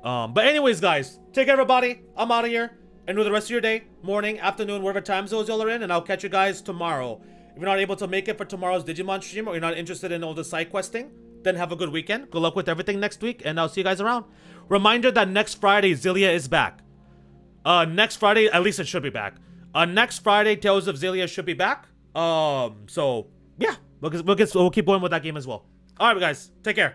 But anyways, guys, take care, everybody. I'm out of here. Enjoy the rest of your day, morning, afternoon, whatever time zones y'all are in, and I'll catch you guys tomorrow. If you're not able to make it for tomorrow's Digimon stream, or you're not interested in all the side questing, then have a good weekend. Good luck with everything next week, and I'll see you guys around. Reminder that next Friday, Xillia is back. Next Friday, at least it should be back. Next Friday, Tales of Xillia should be back. So, yeah. We'll keep going with that game as well. All right, guys, take care.